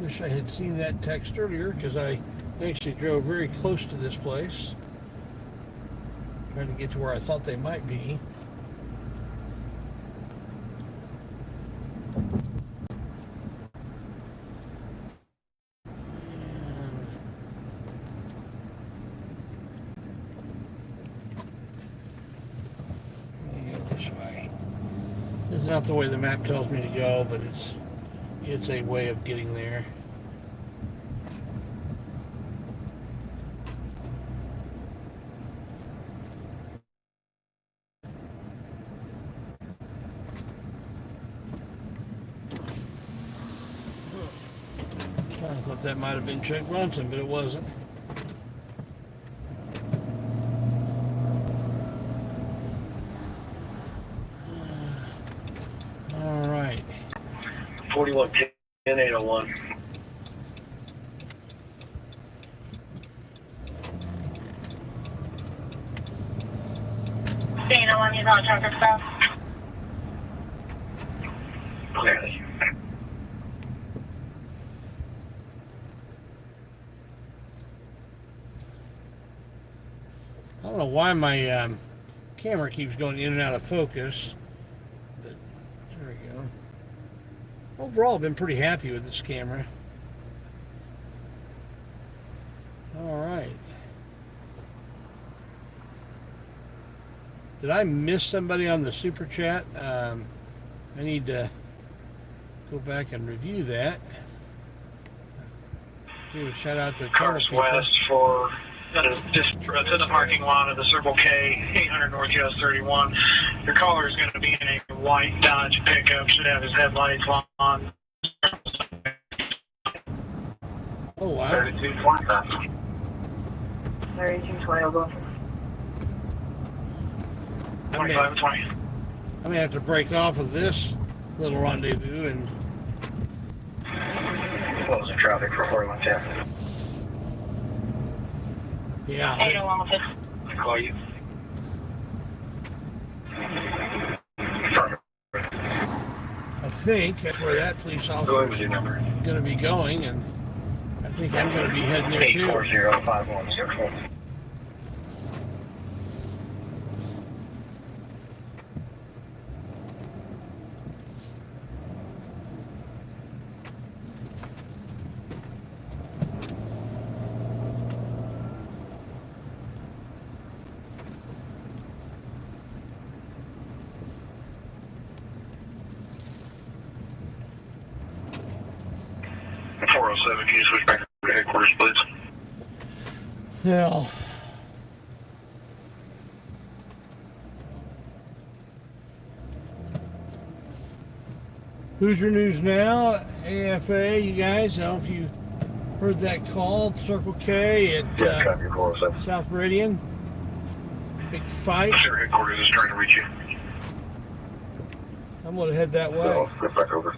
Wish I had seen that text earlier because I actually drove very close to this place. Trying to get to where I thought they might be. This is not the way the map tells me to go, but it's a way of getting there. I thought that might have been Chuck Bronson, but it wasn't. All right.
41 10 801.
Dana, when you don't talk stuff.
Clearly.
I don't know why my camera keeps going in and out of focus, but there we go. Overall, I've been pretty happy with this camera. All right. Did I miss somebody on the super chat? I need to go back and review that. Give a shout out to a couple
Cars
people.
west for just to the parking lot of the Circle K, 800 North US 31. Your caller is going to be in a white Dodge pickup, should have his headlights on.
Oh, wow.
3220.
3220, go.
25 and 20.
I'm going to have to break off of this little rendezvous and
Closing traffic for 4110.
yeah.
801 with it.
I call you.
I think that's where that police
Go ahead
officer
with
is
your number.
going to be going, and I think I'm going to be heading there too.
840-5164. Can you switch back to headquarters, please?
Well, Hoosier News Now, AFA, you guys, I don't know if you heard that call, Circle K at
Traffic 407.
South Meridian. Big fight.
Sure, headquarters is trying to reach you.
I'm going to head that way.
So, get back over.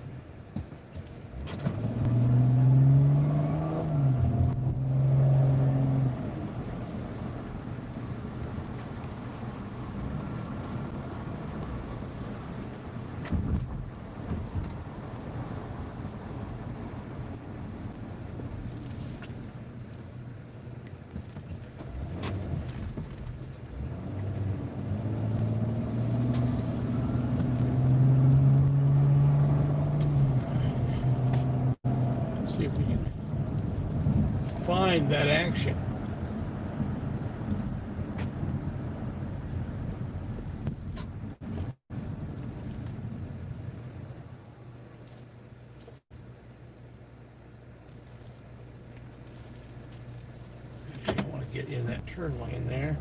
behind that action. Actually, I want to get in that turn lane there.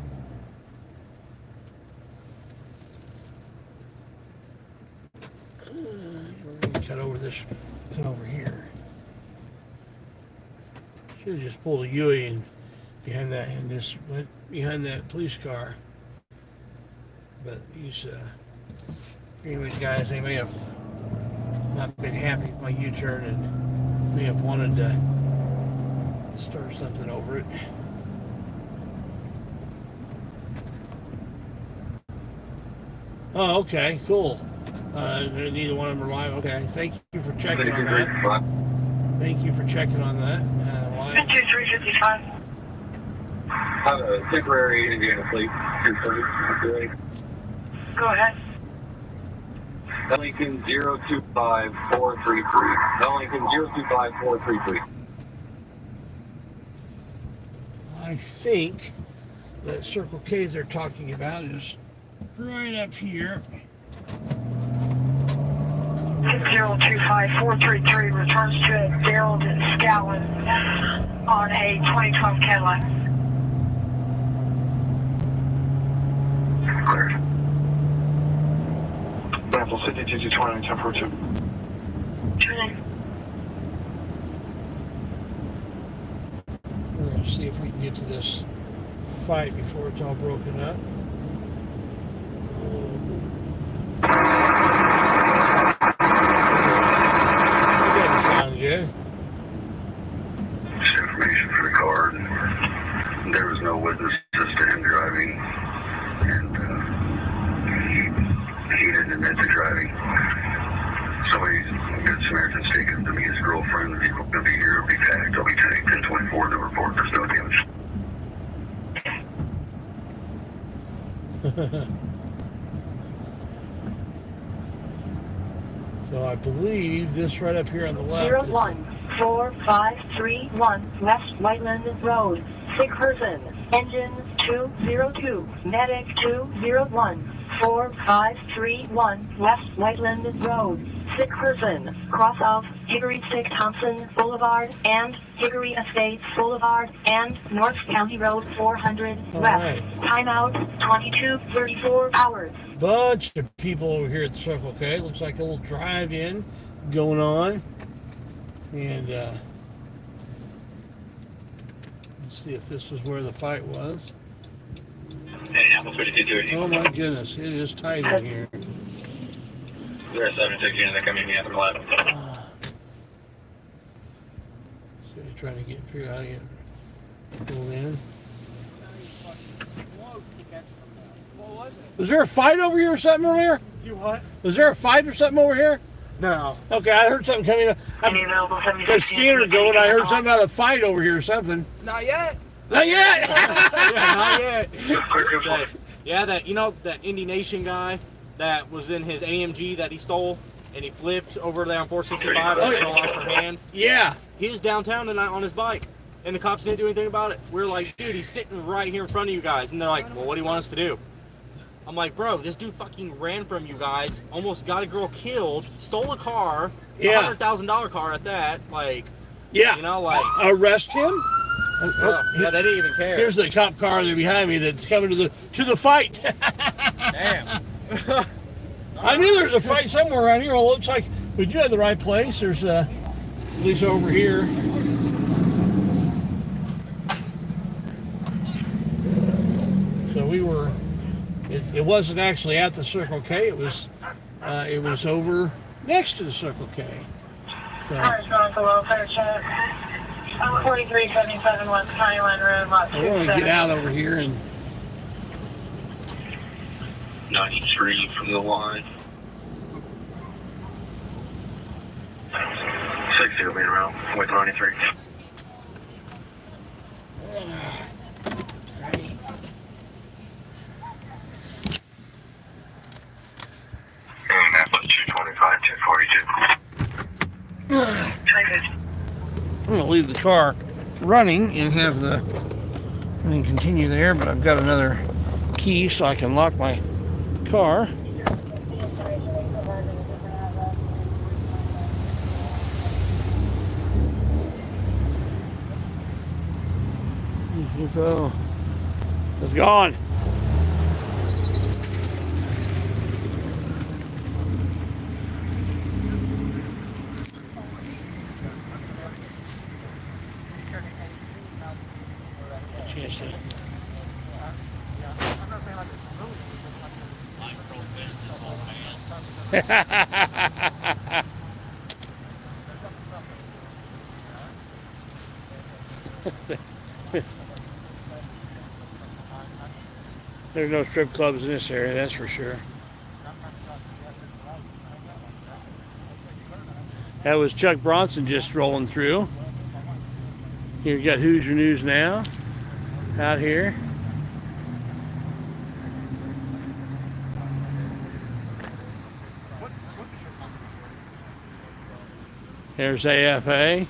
We're going to cut over here. Should have just pulled a Yui and behind that and just went behind that police car. But these, anyways, guys, they may have not been happy with my U-turn and may have wanted to start something over it. Oh, okay, cool. Neither one of them are live. Okay, thank you for checking on that. Thank you for checking on that. Live.
2355.
Have a temporary Indiana fleet. 230.
Go ahead.
Lincoln 025433. Lincoln 025433.
I think that Circle K they're talking about is right up here.
025433 returns to Gerald Scallon on a 2012 Cadillac.
Cleared.
Sample 5229, 1042.
We're going to see if we can get to this fight before it's all broken up. That doesn't sound good.
Information for the car. There was no witnesses to him driving, and he didn't admit to driving. Somebody's good Samaritan's taken to me, his girlfriend. The vehicle will be here, will be tagged. I'll be tagged 1024 to report. There's no damage.
So I believe this right up here on the left is
014-531 West Whiteland Road, sick person, engines 202, medic 201-4531 West Whiteland Road, sick person, cross of Hickory Stick Thompson Boulevard and Hickory Estates Boulevard and North County Road 400
All
West.
right.
Timeout 22:34 hours.
bunch of people over here at the Circle K. It looks like a little drive-in going on. And let's see if this is where the fight was. Oh my goodness, it is tight in here.
They're 76 units coming in at the left.
So you're trying to figure out how to get pulled in. Was there a fight over here or something earlier?
You what?
Was there a fight or something over here?
No.
Okay, I heard something coming up. The scanner going, I heard something about a fight over here or something.
Not yet.
Not yet!
Not yet. That Indy Nation guy that was in his AMG that he stole and he flipped over there on 465 and girl lost her hand.
Yeah.
He was downtown tonight on his bike and the cops didn't do anything about it. We're like, dude, he's sitting right here in front of you guys. And they're like, well, what do you want us to do? I'm like, bro, this dude fucking ran from you guys, almost got a girl killed, stole a car,
Yeah.
$100,000 car at that, like,
Yeah.
you know, like,
Arrest him?
yeah, they didn't even care.
Here's the cop car there behind me that's coming to the fight.
Damn.
I knew there's a fight somewhere around here. Well, it looks like we do have the right place. There's at least over here. So we were. It wasn't actually at the Circle K. It was over next to the Circle K. So.
Response to welfare check. 4377 West County Line Road, lot
I want to get out over here and
93 from the line. 60 will be around with 93. Indianapolis 225, 242.
I'm gonna leave the car running and have the thing continue there, but I've got another key so I can lock my car. Info is gone. Chance to. There's no strip clubs in this area, that's for sure. That was Chuck Bronson just rolling through. Here you got Hoosier News Now out here. There's AFA.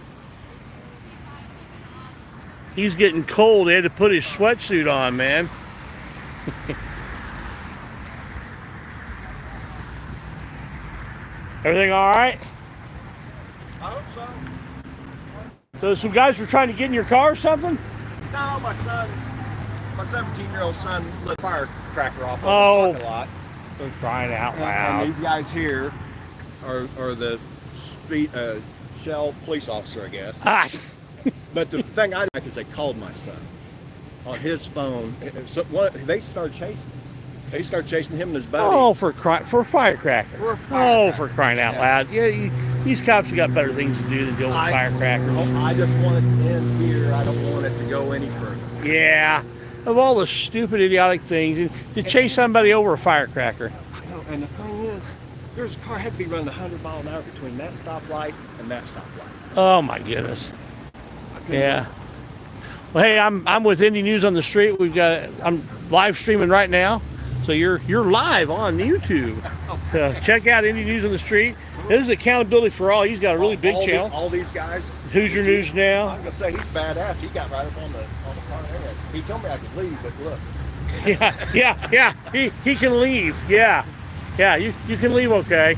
He's getting cold. He had to put his sweatsuit on, man. Everything all right?
I hope so.
So some guys were trying to get in your car or something?
No, my 17-year-old son lit a firecracker off of
Oh.
the parking lot.
They're crying out
And
loud.
these guys here are the Shell police officer, I guess.
Ah.
But the thing I like is they called my son on his phone. So they started chasing. They started chasing him and his buddy.
Oh, for a firecracker. Oh, for crying out loud. Yeah, these cops have got better things to do than deal with firecrackers.
I just want it to end here. I don't want it to go any further.
Yeah. Of all the stupid, idiotic things, to chase somebody over a firecracker.
I know, and the thing is, there's a car had to be running 100 miles an hour between that stoplight and that stoplight.
Oh my goodness. Yeah. Well, hey, I'm with Indy News on the Street. I'm live streaming right now, so you're live on YouTube. So check out Indy News on the Street. This is Accountability for All. He's got a really big channel.
All these guys.
Hoosier News Now.
I'm gonna say he's badass. He got right up on the front end. He told me I could leave, but look.
Yeah. He can leave. Yeah. You can leave. Okay.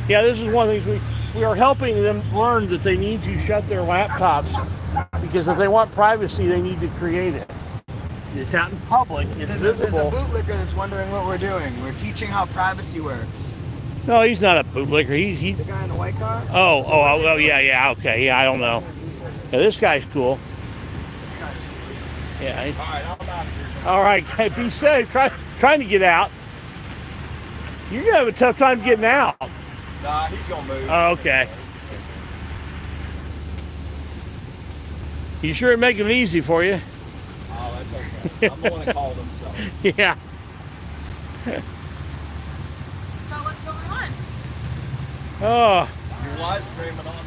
Yeah, this is one of the things we are helping them learn that they need to shut their laptops, because if they want privacy, they need to create it. It's out in public. It's visible.
There's a bootlicker that's wondering what we're doing. We're teaching how privacy works.
No, he's not a bootlicker. He
The guy in the white car?
Oh, yeah, okay. Yeah, I don't know. Yeah, this guy's cool. Yeah.
All right, I'm out of here.
All right, be safe. Trying to get out. You're gonna have a tough time getting out.
Nah, he's gonna move.
Oh, okay. You sure making it easy for you?
Oh, that's okay. I'm the one that called him, so.
Yeah.
So what's going on?
Oh.
You're live streaming on.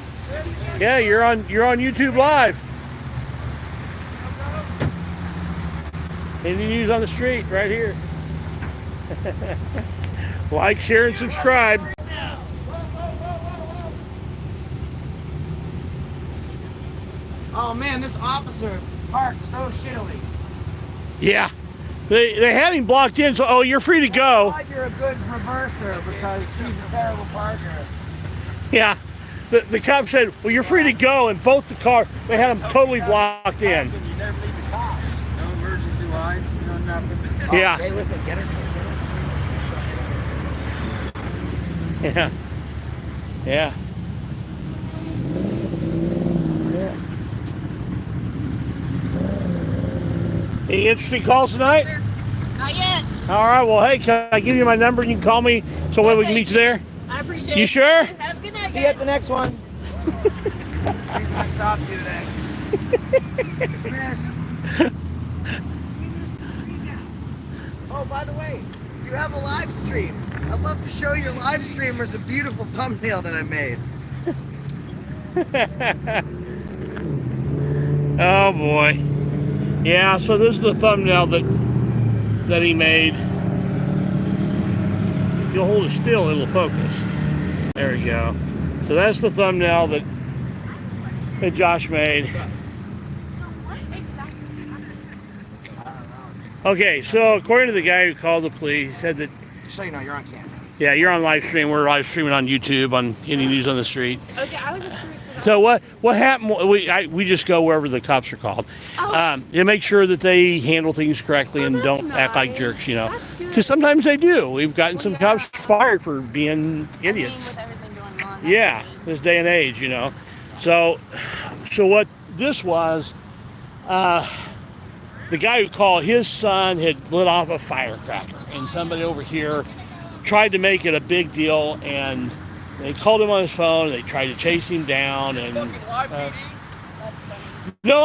Yeah, you're on YouTube Live. Indy News on the Street, right here. Like, share, and subscribe.
Oh man, this officer parked so shittily.
Yeah. They had him blocked in, so you're free to go.
I thought you're a good reverser because she's a terrible parker.
Yeah. The cop said, well, you're free to go, and both the car, they had them totally blocked in.
You never leave the cops.
No emergency lights, no nothing.
Yeah.
Hey, listen, get her.
Yeah. Yeah. Any interesting calls tonight?
Not yet.
All right. Well, hey, can I give you my number and you can call me so we can meet you there?
I appreciate it.
You sure?
Have a good night.
See you at the next one. Reason I stopped you today. Dismissed. Oh, by the way, you have a live stream. I'd love to show your live streamers a beautiful thumbnail that I made.
Oh boy. Yeah, so this is the thumbnail that he made. If you'll hold it still, it'll focus. There we go. So that's the thumbnail that Josh made.
So what exactly happened?
Okay, so according to the guy who called the police, he said that,
So you know, you're on camera.
yeah, you're on live stream. We're live streaming on YouTube on Indy News on the Street.
Okay, I was just curious.
So what happened? We just go wherever the cops are called.
Oh.
And make sure that they handle things correctly and don't act like jerks, you know. Because sometimes they do. We've gotten some cops fired for being idiots.
With everything going on.
Yeah, this day and age, you know. So what this was, the guy who called, his son had lit off a firecracker, and somebody over here tried to make it a big deal, and they called him on his phone. They tried to chase him down, and no,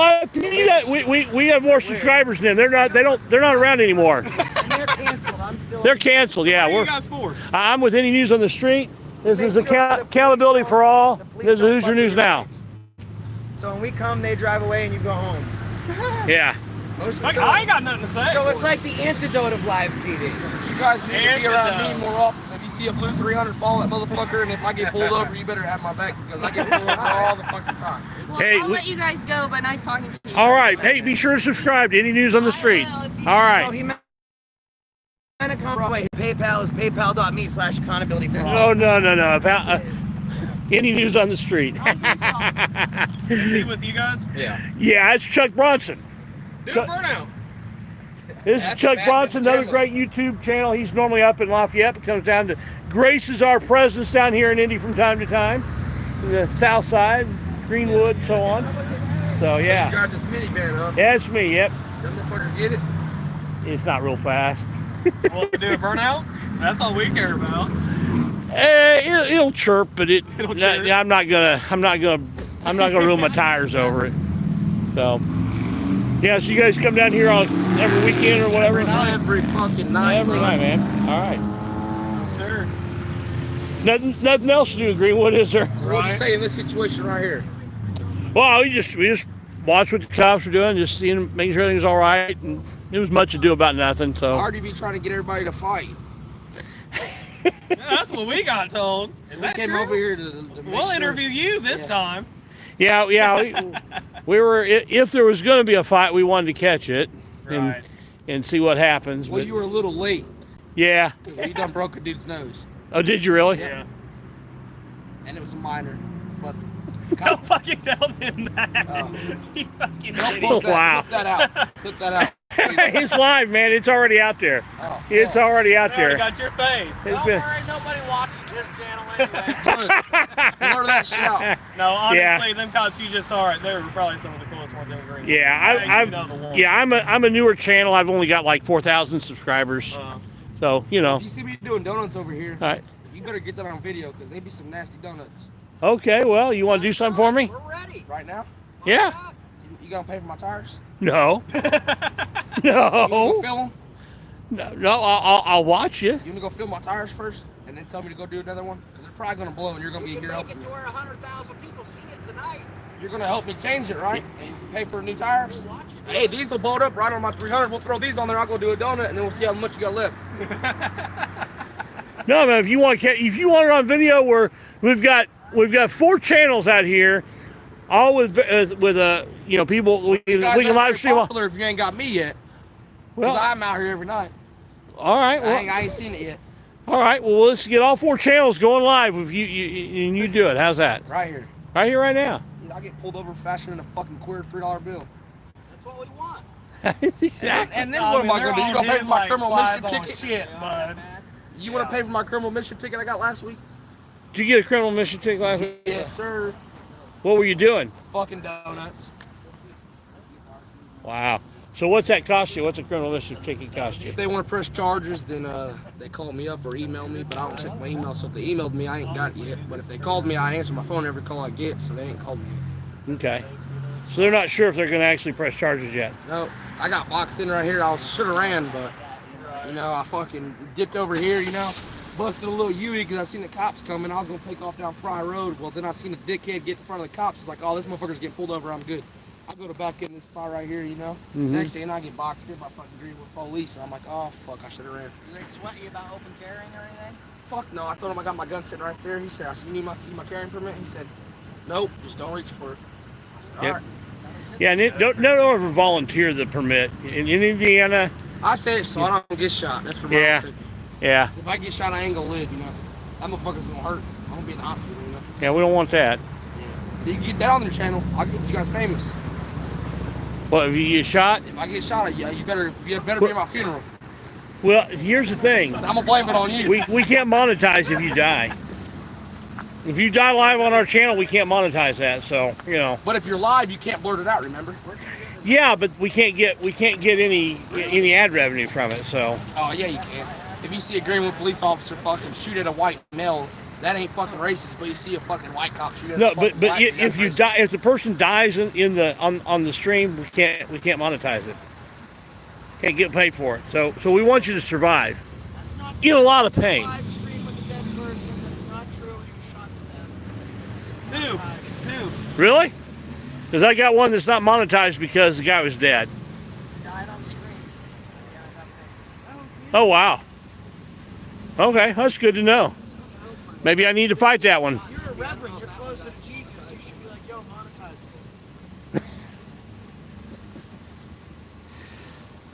we have more subscribers than them. They're not around anymore.
And they're canceled.
They're canceled. Yeah,
What are you guys for?
I'm with Indy News on the Street. This is accountability for all. This is Who's Your News Now.
So when we come, they drive away and you go home.
Yeah.
I ain't got nothing to say.
So it's like the antidote of live PD.
You guys need to be around me more often. So if you see a blue 300, follow that motherfucker, and if I get pulled over, you better have my back because I get pulled over all the fucking time.
Well,
Hey,
I'll let you guys go, but nice talking to you.
All right. Hey, be sure to subscribe to Indy News on the Street. All right.
Wait, PayPal is paypal.me/accountability for all.
No. About Indy News on the Street.
Is he with you guys?
Yeah.
Yeah, it's Chuck Bronson.
Do a burnout.
This is
That's
Chuck
Batman
Bronson, another
Pajama.
great YouTube channel. He's normally up in Lafayette, but comes down to graces our presence down here in Indy from time to time. The South Side, Greenwood, so on. So,
You
yeah.
drive this minivan, huh?
Yeah, it's me, yep.
That motherfucker get it?
It's not real fast.
Want to do a burnout? That's all we care about.
It'll chirp, but
It'll chirp.
I'm not gonna ruin my tires over it. So, yeah. So you guys come down here on every weekend or whatever.
Every fucking night.
Every
bro.
night, man. All right.
Yes, sir.
Nothing else to do in Greenwood, is there?
So what do you say in this situation right here?
Well, we just watched what the cops were doing, just seeing, making sure everything's all right, and it was much ado about nothing.
I
So
already be trying to get everybody to fight.
Yeah, that's what we got told. Is
We
that
came
true?
over here to make
We'll
sure-
interview you this time.
yeah. We were, if there was going to be a fight, we wanted to catch it
Right.
and see what happens.
Well,
But
you were a little late
yeah.
because you done broke a dude's nose,
Oh, did you really?
Yeah.
and it was minor. But
Don't fucking tell them that.
Oh.
You fucking
don't
idiot.
post that.
Wow.
Clip that out. Clip that out.
It's live, man. It's already out there.
Oh,
It's already out
I already
there.
got your face.
It's been-
nobody watches his channel anyway.
Blur that shit out.
No, honestly,
Yeah.
them cops you just saw, they were probably some of the coolest ones in Green.
Yeah, I'm a newer channel. I've only got like 4,000 subscribers. So, you know.
If you see me doing donuts over here,
All right.
you better get that on video because they be some nasty donuts.
Okay, well, you want to do something for me?
We're ready.
Right now,
Yeah.
you gonna pay for my tires?
No.
You wanna
No.
go fill them?
No, I'll watch you.
You wanna go fill my tires first, and then tell me to go do another one? Because they're probably gonna blow, and you're gonna be here helping.
to where 100,000 people see it tonight.
You're gonna help me change it, right? And pay for new tires. Hey, these will bolt up right on my 300. We'll throw these on there. I'll go do a donut, and then we'll see how much you got left.
No, man, if you want it on video, we've got 4 channels out here, all with people we
You guys
can
aren't
live
very
stream.
popular if you ain't got me yet. Because
Well,
I'm out here every night.
all right. Well,
I ain't seen it yet.
all right. Well, let's get all 4 channels going live if you do it. How's that?
Right here.
Right here, right now.
Dude, I get pulled over faster than a fucking queer $3 bill.
That's what we want.
And then what am I gonna do? You gonna pay for my criminal mission ticket?
Shit, bud.
You wanna pay for my criminal mission ticket I got last week?
Did you get a criminal mission ticket last week?
Yes, sir.
What were you doing?
Fucking donuts.
Wow. So what's that cost you? What's a criminal mission ticket cost you?
If they want to press charges, then they call me up or email me, but I don't check my email, so if they emailed me, I ain't got it yet. But if they called me, I answer my phone every call I get, so they ain't called me yet.
Okay. So they're not sure if they're going to actually press charges yet.
No, I got boxed in right here. I should have ran, but, I fucking dipped over here, busted a little U-turn because I seen the cops coming. I was going to take off down Fry Road. Well, then I seen a dickhead get in front of the cops. It's like, oh, this motherfucker's getting pulled over. I'm good. I go to back in this spot right here, Next thing I get boxed in by fucking Greenwood police. And I'm like, oh, fuck, I should have ran.
Do they sweat you about open carrying or anything?
Fuck no, I told him I got my gun sitting right there. He said, I said, you need my carrying permit? He said, nope, just don't reach for it.
Yep. Yeah, and don't ever volunteer the permit. In Indiana.
I say it so I don't get shot. That's for my own safety.
Yeah.
If I get shot, I ain't gonna live, you know. That motherfucker's gonna hurt. I'm gonna be in the hospital, you know.
Yeah, we don't want that.
You can get that on their channel. I'll get you guys famous.
Well, if you get shot?
If I get shot, yeah, you better be at my funeral.
Well, here's the thing.
I'm gonna blame it on you.
We can't monetize if you die. If you die live on our channel, we can't monetize that. So you know.
But if you're live, you can't blurt it out. Remember?
Yeah, but we can't get any ad revenue from it. So.
Oh yeah, you can. If you see a Greenwood police officer fucking shoot at a white male, that ain't fucking racist. But you see a fucking white cop shoot at a fucking black,
if you die, if the person dies on the stream, we can't monetize it. Can't get paid for it. So we want you to survive. In a lot of pain.
Who?
Really? Because I got one that's not monetized because the guy was dead.
Died on the screen.
Oh wow. Okay, that's good to know. Maybe I need to fight that one.
You're a reverend. You're closer to Jesus. You should be like, yo, monetize it.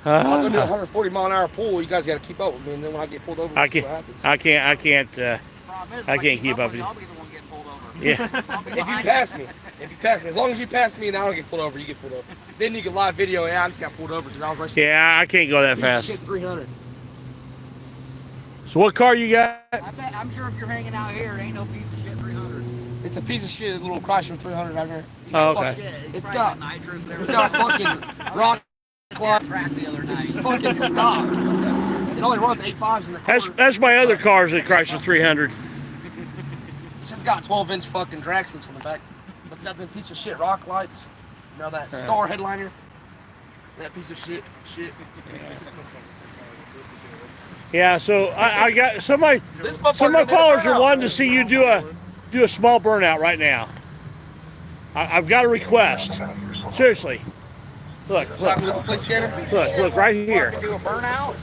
I'll go do a 140-mile-an-hour pool. You guys got to keep up with me, and then when I get pulled over, we'll see what happens.
I can't keep up with you.
I'll be the one getting pulled over.
Yeah.
If you pass me, as long as you pass me and I don't get pulled over, you get pulled over. Then you can live video. Yeah, I just got pulled over because I was like,
yeah, I can't go that fast.
Shit, 300.
So what car you got?
I'm sure if you're hanging out here, it ain't no piece of shit 300.
It's a piece of shit, little Chrysler 300 out here.
Oh, okay.
It's got nitrous and
It's
everything.
got fucking rock clock.
Track the other night.
It's fucking stock. It only runs 8.5s in the car.
That's my other car's a Chrysler 300.
It's just got 12-inch fucking drag slicks on the back. But it's got the piece of shit rock lights. You know that star headliner? That piece of shit.
Yeah, so I got some of my followers are wanting to see you do a small burnout right now. I've got a request. Seriously. Look right here.
Do a burnout?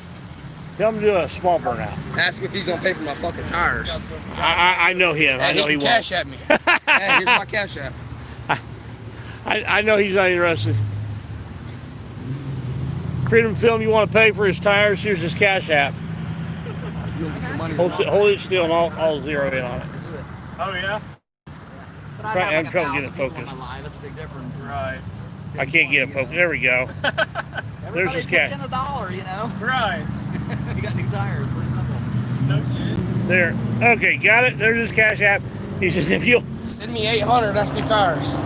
Tell him to do a small burnout.
Ask him if he's gonna pay for my fucking tires.
I know him. I know he won't.
Cash at me. Hey, here's my cash app.
I know he's not interested. Freedom Film, you want to pay for his tires? Here's his cash app. Hold it still and I'll zero in on it.
Oh yeah.
I'm trying to get it focused.
That's a big difference.
Right.
I can't get it focused. There we go. There's his cash.
$10 $1, you know?
Right.
You got new tires. Pretty simple.
No shit.
There. Okay, got it. There's his cash app. He says, if you'll
send me 800, that's new tires.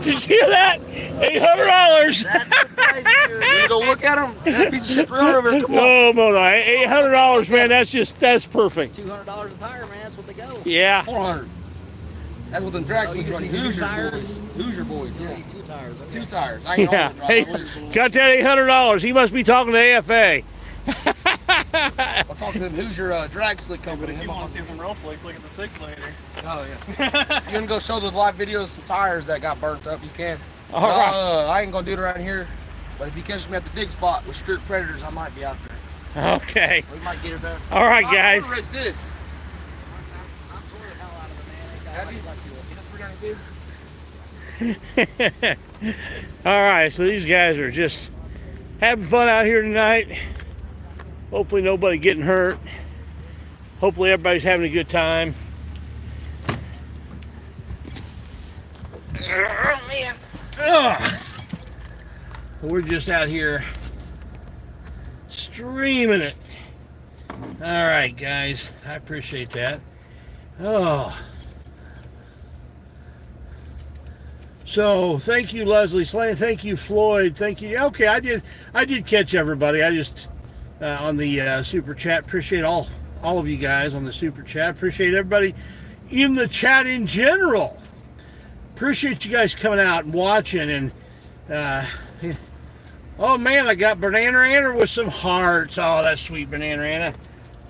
Did you hear that? $800.
That's the price, dude.
You go look at him. That piece of shit 300 over there. Come on.
Oh, Mona, $800, man. That's perfect.
$200 a tire, man. That's what they go.
Yeah.
400. That's what them drag slicks run. Hoosier
tires?
boys. Hoosier boys. Yeah.
Two tires. Okay.
2 tires. I ain't on the
Hey,
drive.
got that $800. He must be talking to AFA.
I'll talk to them Hoosier drag slick company.
If you want to see some real slicks, look at the 6-liter.
Oh yeah. You wanna go show the live videos some tires that got burnt up? You can.
All right.
I ain't gonna do it around here. But if you catch me at the dig spot with strict predators, I might be out there.
Okay.
So we might get her done.
All right, guys.
What race this?
All right, so these guys are just having fun out here tonight. Hopefully nobody getting hurt. Hopefully everybody's having a good time. Oh, man. Ugh. We're just out here streaming it. All right, guys. I appreciate that. Oh. So thank you, Leslie Slane. Thank you, Floyd. Thank you. Okay, I did catch everybody. I just on the super chat. Appreciate all of you guys on the super chat. Appreciate everybody in the chat in general. Appreciate you guys coming out and watching. And oh man, I got Banana Anna with some hearts. Oh, that's sweet, Banana Anna.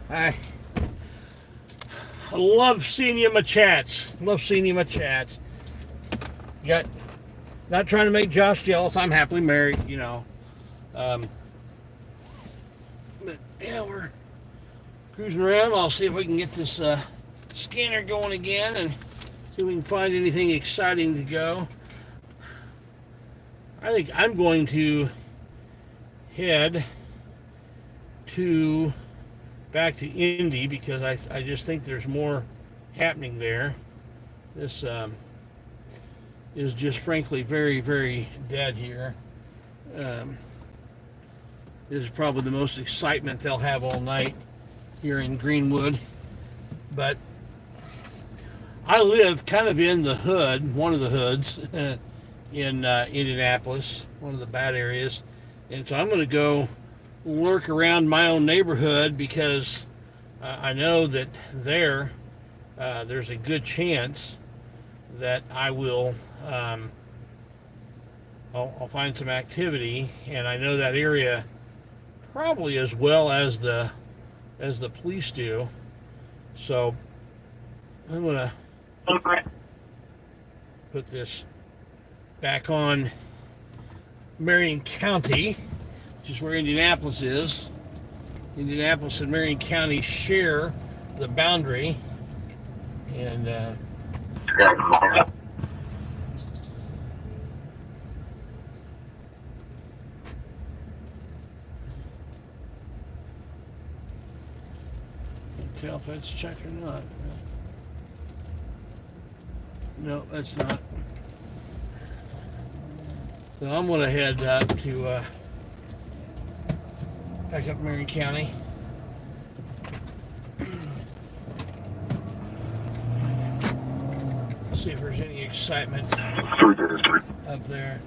I love seeing you in my chats. Love seeing you in my chats. Got not trying to make Josh jealous. I'm happily married, you know. But yeah, we're cruising around. I'll see if we can get this scanner going again and see if we can find anything exciting to go. I think I'm going to head back to Indy because I just think there's more happening there. This is just frankly very, very dead here. This is probably the most excitement they'll have all night here in Greenwood. But I live kind of in the hood, one of the hoods in Indianapolis, one of the bad areas. And so I'm going to go lurk around my own neighborhood because I know that there's a good chance that I will I'll find some activity, and I know that area probably as well as the police do. So I'm gonna put this back on Marion County, which is where Indianapolis is. Indianapolis and Marion County share the boundary, and can't tell if that's checked or not. No, that's not. So I'm going to head up to back up Marion County. See if there's any excitement up there.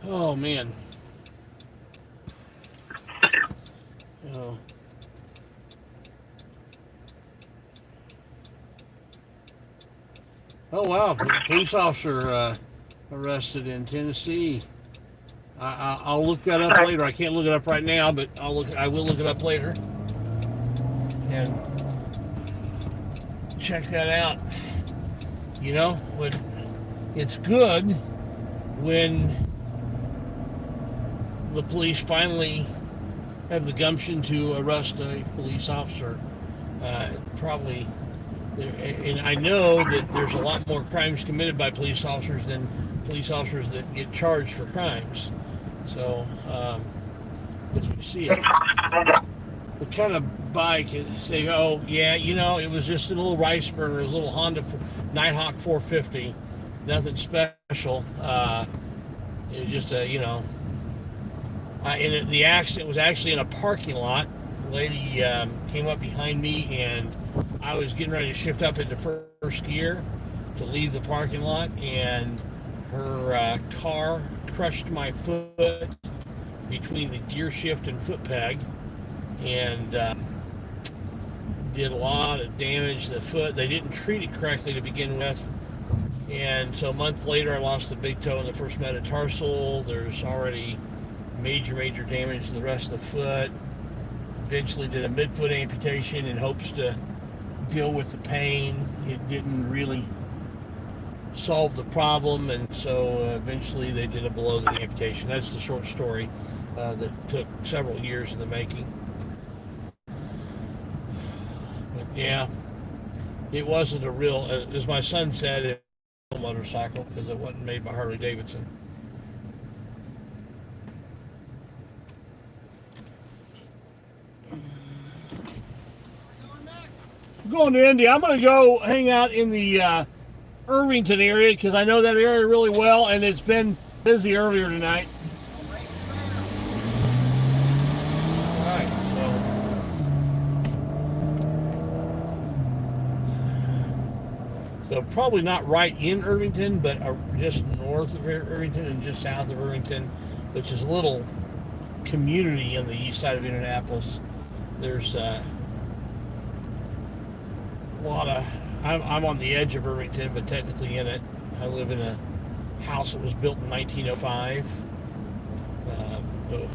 Oh man. Oh. Oh wow, police officer arrested in Tennessee. I'll look that up later. I can't look it up right now, but I will look it up later and check that out. You know, it's good when the police finally have the gumption to arrest a police officer. Probably, and I know that there's a lot more crimes committed by police officers than police officers that get charged for crimes. So, as we see it, what kind of bike? Say, oh yeah, you know, it was just a little rice burner, it was a little Honda Nighthawk 450, nothing special. It was just a, you know. And the accident was actually in a parking lot. The lady came up behind me, and I was getting ready to shift up into first gear to leave the parking lot, and her car crushed my foot between the gear shift and foot peg, and did a lot of damage to the foot. They didn't treat it correctly to begin with, and so a month later I lost the big toe and the first metatarsal. There's already major damage to the rest of the foot. Eventually did a midfoot amputation in hopes to deal with the pain. It didn't really solve the problem, and so eventually they did a below the knee amputation. That's the short story that took several years in the making. But yeah, it wasn't a real, as my son said, it was a motorcycle because it wasn't made by Harley Davidson. Going to Indy. I'm going to go hang out in the Irvington area because I know that area really well, and it's been busy earlier tonight. All right, so probably not right in Irvington, but just north of Irvington and just south of Irvington, which is a little community on the east side of Indianapolis. There's a lot of, I'm on the edge of Irvington, but technically in it. I live in a house that was built in 1905,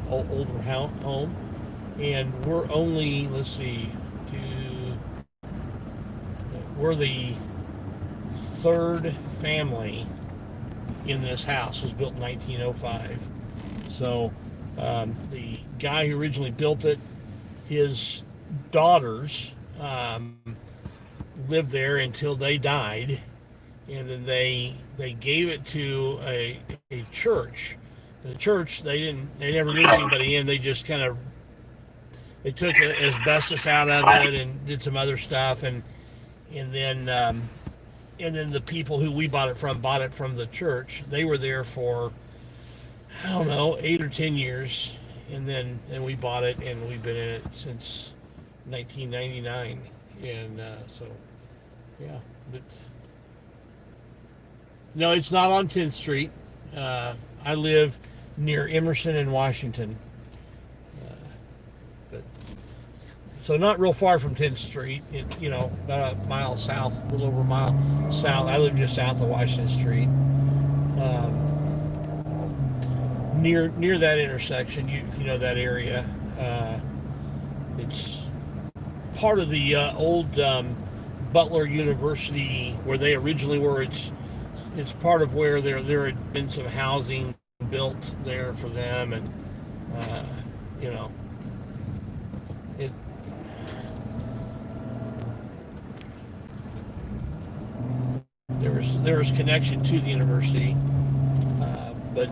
older home, and we're only, we're the third family in this house. It was built in 1905. So the guy who originally built it, his daughters lived there until they died, and then they gave it to a church. The church, they never moved anybody in. They just kind of, they took asbestos out of it and did some other stuff, and then the people who we bought it from the church. They were there for, I don't know, 8 or 10 years, and we bought it, and we've been in it since 1999, and so yeah. But no, it's not on 10th Street. I live near Emerson and Washington, but so not real far from 10th Street. About a mile south, a little over a mile south. I live just south of Washington Street, near that intersection. If you know that area, it's part of the old Butler University where they originally were. It's part of where there had been some housing built there for them, and it. There was connection to the university, but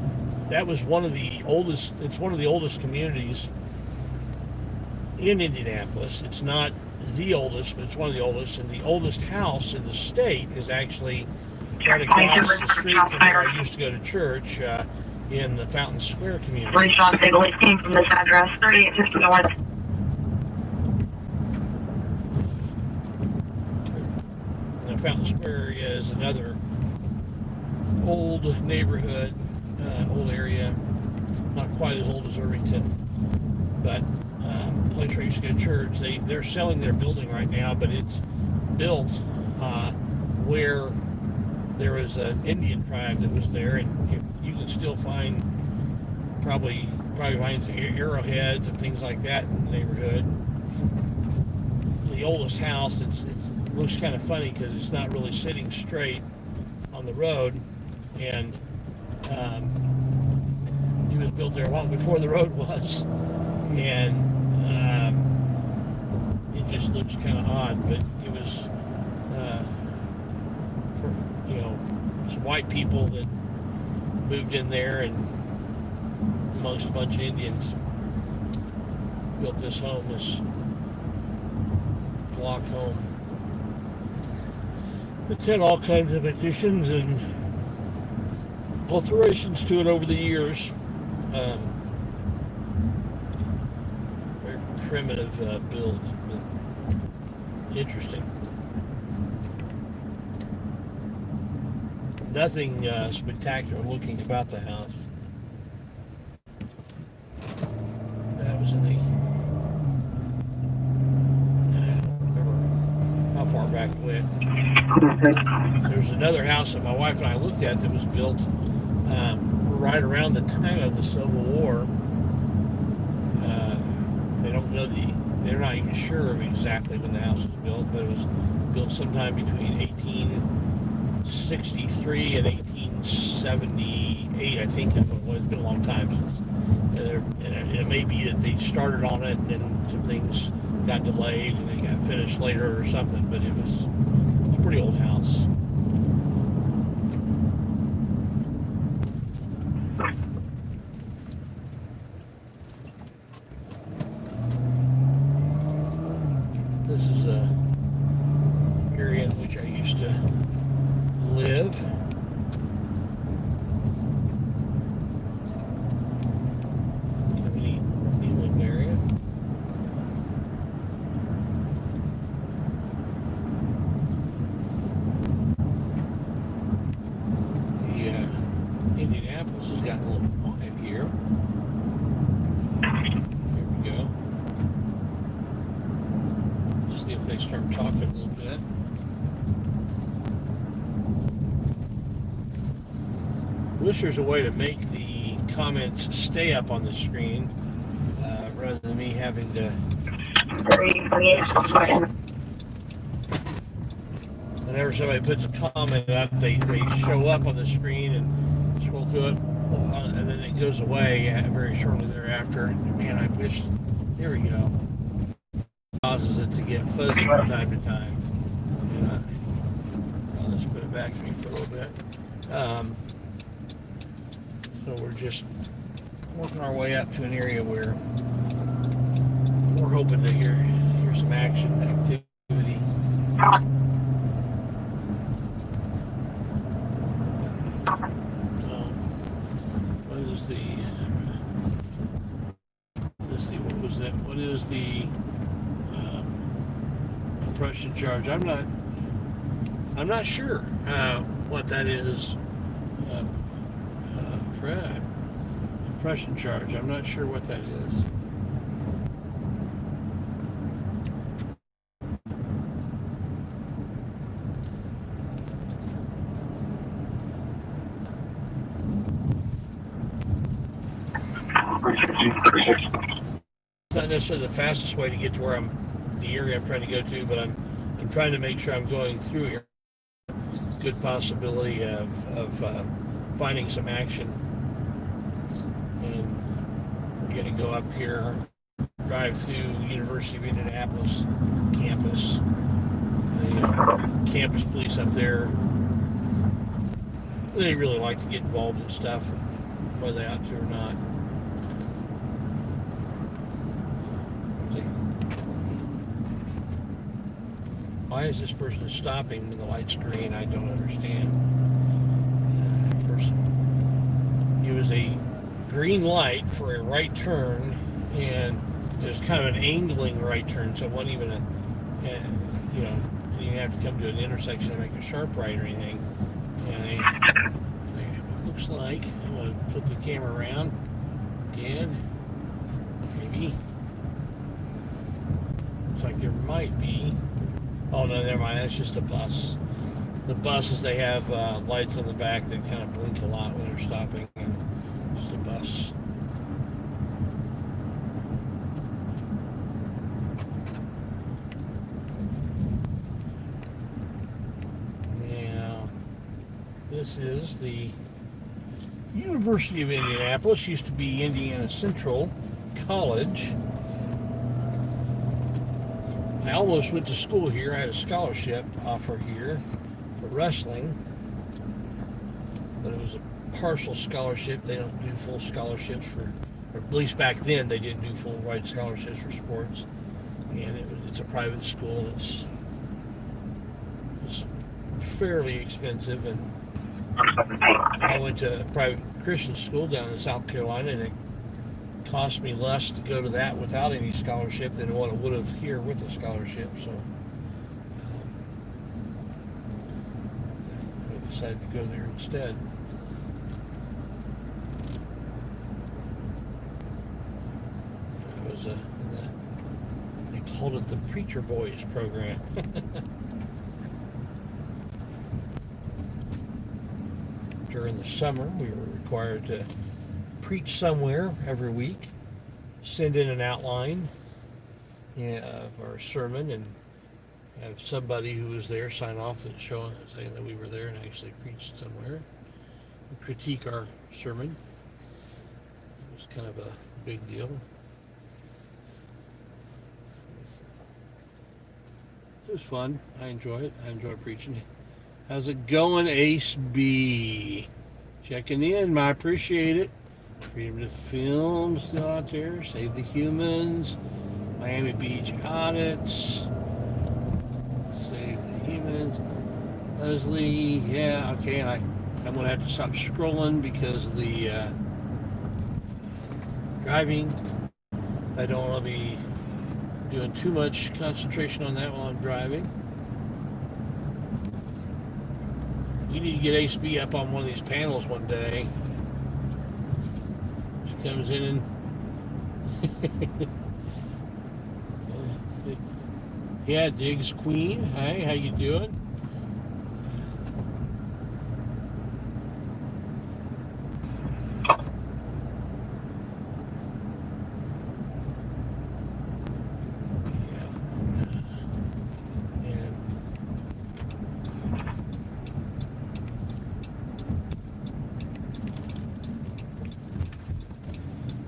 that was one of the oldest. It's one of the oldest communities in Indianapolis. It's not the oldest, but it's one of the oldest, and the oldest house in the state is actually right across the street from where I used to go to church, in the Fountain Square community.
Police on Signal came from this address, 3850 North.
Now, Fountain Square area is another old neighborhood, old area, not quite as old as Irvington, but a place where I used to go to church. They're selling their building right now, but it's built where there was an Indian tribe that was there, and you can still find probably find arrowheads and things like that in the neighborhood. The oldest house, it looks kind of funny because it's not really sitting straight on the road, and it was built there long before the road was, and it just looks kind of odd, but it was some white people that moved in there, and amongst a bunch of Indians built this home, this block home. It's had all kinds of additions and alterations to it over the years. Very primitive build, but interesting. Nothing spectacular looking about the house. That was in the, I don't remember how far back it went. There's another house that my wife and I looked at that was built right around the time of the Civil War. They don't know they're not even sure of exactly when the house was built, but it was built sometime between 1863 and 1878, I think is what it was. It's been a long time since. And it may be that they started on it and then some things got delayed and they got finished later or something, but it was a pretty old house. This is a area in which I used to live. Neat little area. The Indianapolis has gotten a little quiet here. There we go. See if they start talking a little bit. Wish there's a way to make the comments stay up on the screen rather than me having to. Whenever somebody puts a comment up, they show up on the screen and scroll through it, and then it goes away very shortly thereafter. Man, I wish. There we go. Causes it to get fuzzy from time to time. back of me for a little bit. So we're just working our way up to an area where we're hoping to hear some action activity. What was that? What is the oppression charge? I'm not sure what that is. Oppression charge. I'm not sure what that is. It's not necessarily the fastest way to get to where the area I'm trying to go to, but I'm trying to make sure I'm going through here. Good possibility of finding some action. And we're going to go up here, drive through University of Indianapolis campus. The campus police up there, they really like to get involved in stuff, whether they ought to or not. Why is this person stopping when the light's green? I don't understand. It was a green light for a right turn, and it was kind of an angling right turn, so it wasn't even you didn't have to come to an intersection and make a sharp right or anything. And it looks like, I'm going to flip the camera around again, maybe. Looks like there might be. Oh no, never mind. That's just a bus. The buses, they have lights on the back that kind of blink a lot when they're stopping. Just a bus. Now, this is the University of Indianapolis. Used to be Indiana Central College. I almost went to school here. I had a scholarship offer here for wrestling, but it was a partial scholarship. They don't do full scholarships or at least back then they didn't do full ride scholarships for sports. And it's a private school. It's fairly expensive, and I went to a private Christian school down in South Carolina, and it cost me less to go to that without any scholarship than what it would have here with a scholarship. So I decided to go there instead. It was they called it the Preacher Boys program. During the summer, we were required to preach somewhere every week, send in an outline of our sermon, and have somebody who was there sign off and saying that we were there and actually preached somewhere, and critique our sermon. It was kind of a big deal. It was fun. I enjoy it. I enjoy preaching. How's it going, Ace B? Checking in. I appreciate it. Freedom to film still out there. Save the Humans. Miami Beach Audits. Save the Humans. Leslie. Yeah, okay. And I'm going to have to stop scrolling because of the driving. I don't want to be doing too much concentration on that while I'm driving. We need to get HB up on one of these panels one day. She comes in and yeah, Diggs Queen. Hey, how you doing?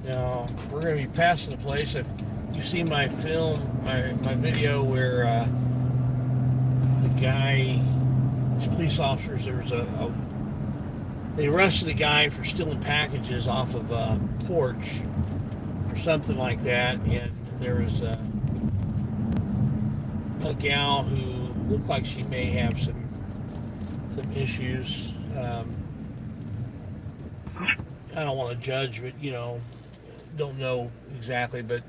Now, we're going to be passing the place. If you've seen my film, my video where the guy these police officers. There was they arrested a guy for stealing packages off of a porch or something like that, and there was a gal who looked like she may have some issues. I don't want to judge, but don't know exactly, but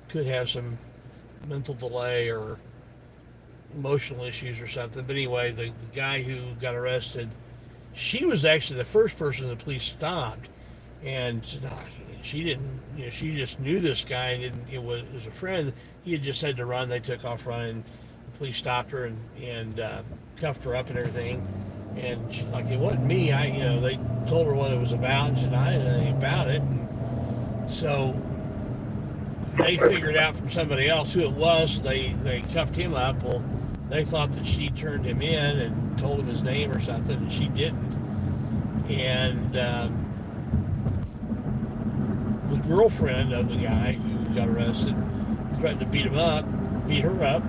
could have some mental delay or emotional issues or something. But anyway, the guy who got arrested, she was actually the first person the police stopped, and she didn't, she just knew this guy and didn't. It was a friend. He had just said to run. They took off running. The police stopped her and cuffed her up and everything. And she's like, it wasn't me. They told her what it was about, and she said, I didn't know anything about it. And so they figured out from somebody else who it was. They cuffed him up. Well, they thought that she turned him in and told him his name or something, and she didn't. And the girlfriend of the guy who got arrested threatened to beat her up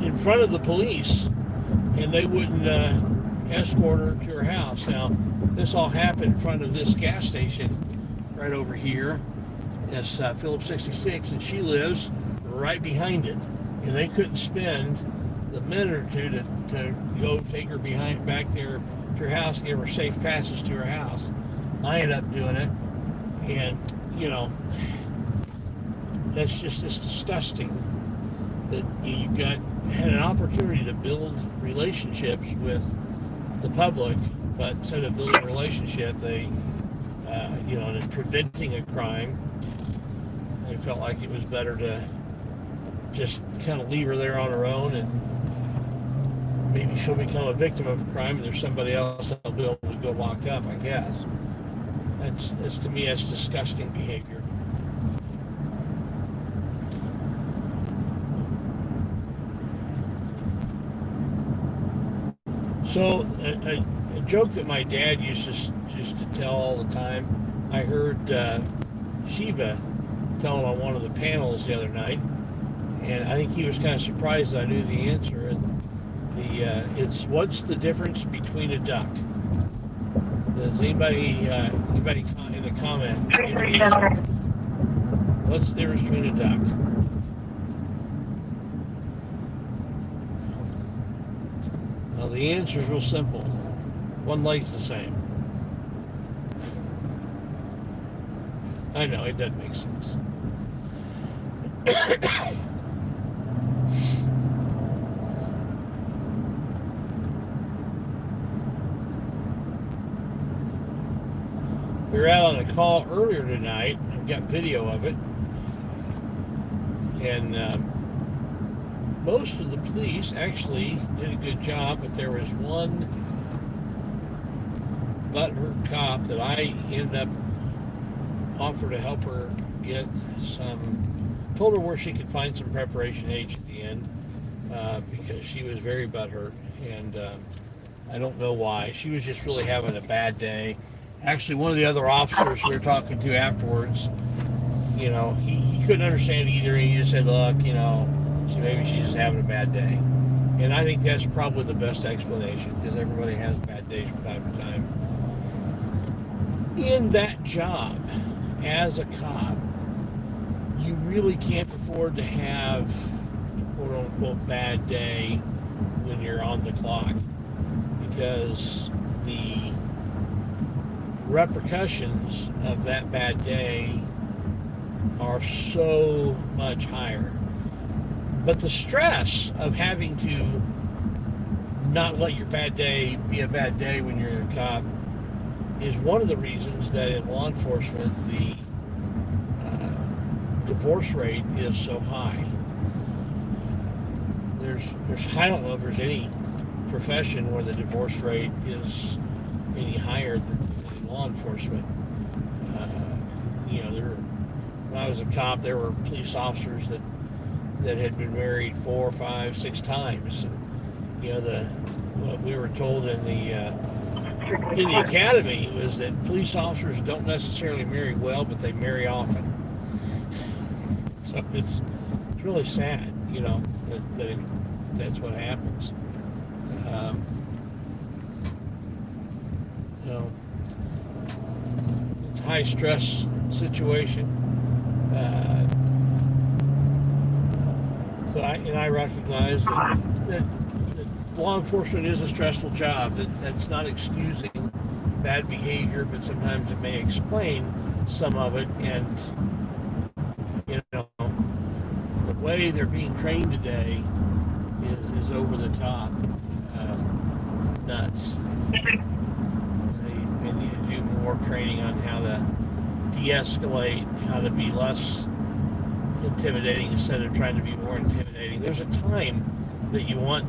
in front of the police, and they wouldn't escort her to her house. Now, this all happened in front of this gas station right over here. That's Phillips 66, and she lives right behind it. And they couldn't spend the minute or two to go take her back there to her house and give her safe passage to her house. I ended up doing it, and it's disgusting that you've had an opportunity to build relationships with the public, but instead of building a relationship, they and preventing a crime, they felt like it was better to just kind of leave her there on her own, and maybe she'll become a victim of a crime, and there's somebody else that'll be able to go lock up, I guess. That's to me, that's disgusting behavior. So a joke that my dad used to tell all the time, I heard Shiva tell it on one of the panels the other night, and I think he was kind of surprised that I knew the answer. And it's, what's the difference between a duck? Does anybody in the comment give me the answer? What's the difference between a duck? Well, the answer is real simple. One leg's the same. I know, it doesn't make sense. We were out on a call earlier tonight. I've got video of it. And most of the police actually did a good job, but there was one butthurt cop that I ended up offered to help her get told her where she could find some preparation H at the end, because she was very butthurt, and I don't know why. She was just really having a bad day. Actually, one of the other officers we were talking to afterwards, he couldn't understand it either, and he just said, look, maybe she's just having a bad day. And I think that's probably the best explanation, because everybody has bad days from time to time. In that job, as a cop, you really can't afford to have quote-unquote bad day when you're on the clock, because the repercussions of that bad day are so much higher. But the stress of having to not let your bad day be a bad day when you're a cop is one of the reasons that in law enforcement the divorce rate is so high. I don't know if there's any profession where the divorce rate is any higher than law enforcement. When I was a cop, there were police officers that had been married 4, 5, 6 times, and what we were told in the academy was that police officers don't necessarily marry well, but they marry often. So it's really sad, that's what happens. You know, it's a high stress situation. So I recognize that law enforcement is a stressful job. That's not excusing bad behavior, but sometimes it may explain some of it. And you know, the way they're being trained today is over the top, nuts. They need to do more training on how to de-escalate, how to be less intimidating instead of trying to be more intimidating. There's a time that you want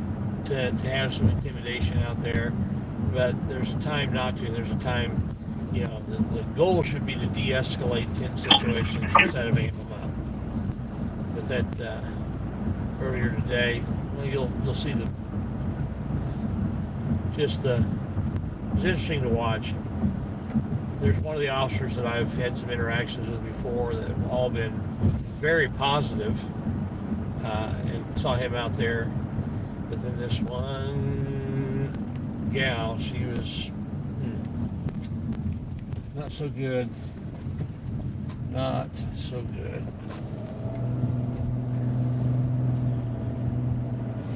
to have some intimidation out there, but there's a time not to. There's a time, you know, the goal should be to de-escalate tense situations instead of amp them up. But that earlier today, well, you'll see it's interesting to watch. There's one of the officers that I've had some interactions with before that have all been very positive, and saw him out there. But then this one gal, she was not so good. Not so good.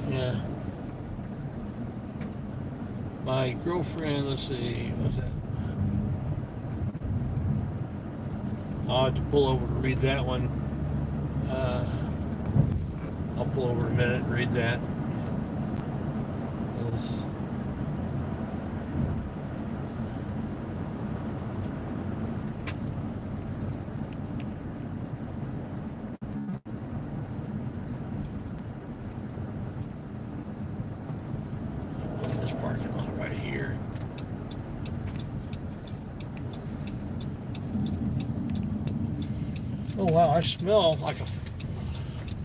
Yeah. My girlfriend, let's see, what was that? I'll have to pull over to read that one. I'll pull over in a minute and read that. This parking lot right here. Oh wow, I smell like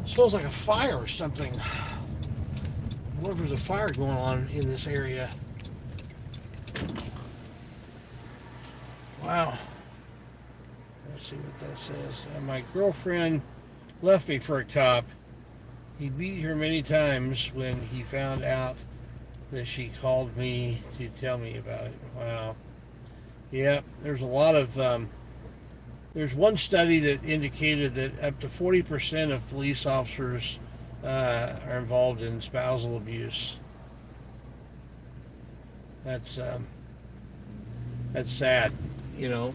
smells like a fire or something. I wonder if there's a fire going on in this area. Wow. Let's see what that says. My girlfriend left me for a cop. He beat her many times when he found out that she called me to tell me about it. Wow. Yep, there's a lot of there's one study that indicated that up to 40% of police officers are involved in spousal abuse. That's sad, you know.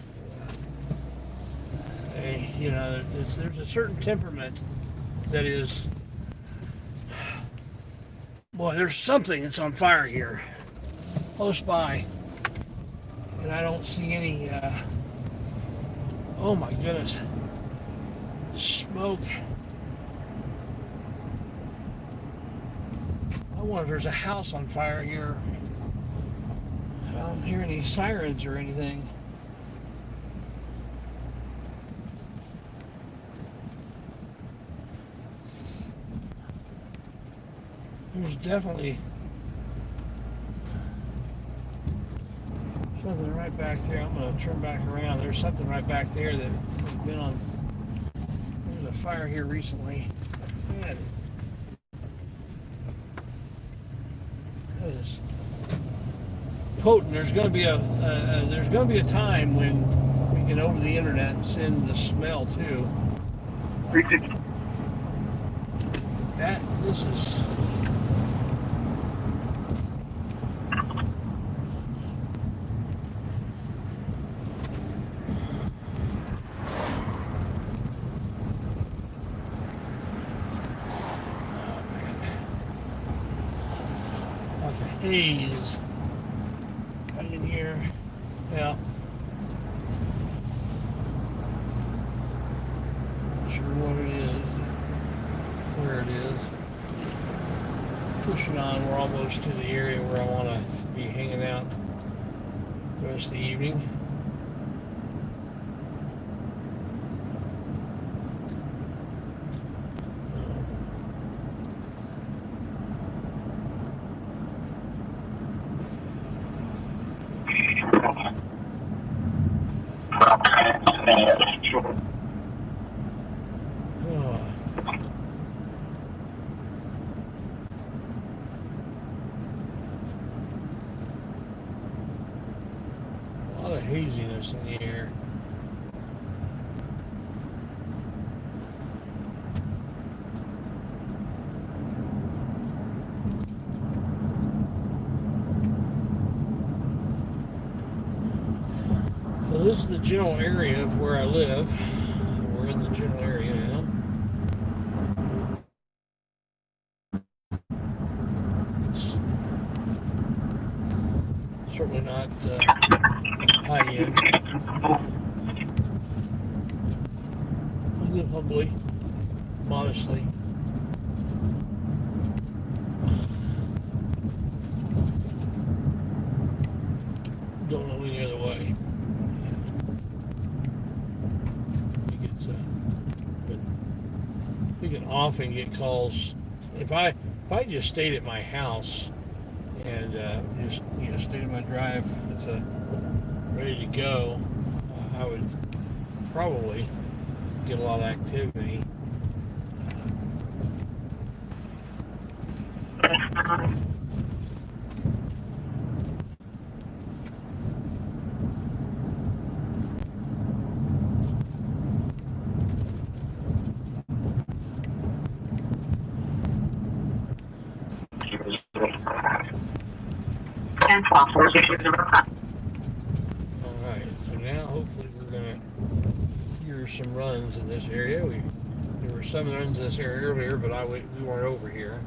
There's a certain temperament that is. Boy, there's something that's on fire here, close by, and I don't see any. Oh my goodness, smoke. I wonder if there's a house on fire here. I don't hear any sirens or anything. There's definitely something right back there. I'm going to turn back around. There's something right back there that has been on. There's a fire here recently. Man. That is potent. There's going to be a time when we can over the internet send the smell too. This is. Haze right in here. Yeah. Not sure what it is, where it is. Pushing on, we're almost to the area where I want to be hanging out the rest of the evening. uneasiness in the air. So this is the general area of where I live. We're in the general area now. It's certainly not high end. I live humbly, modestly. Don't know any other way. We can often get calls. If I just stayed at my house and just stayed in my drive with ready to go, I would probably get a lot of activity. Alright, so now hopefully we're going to hear some runs in this area. There were some runs in this area earlier, but we weren't over here.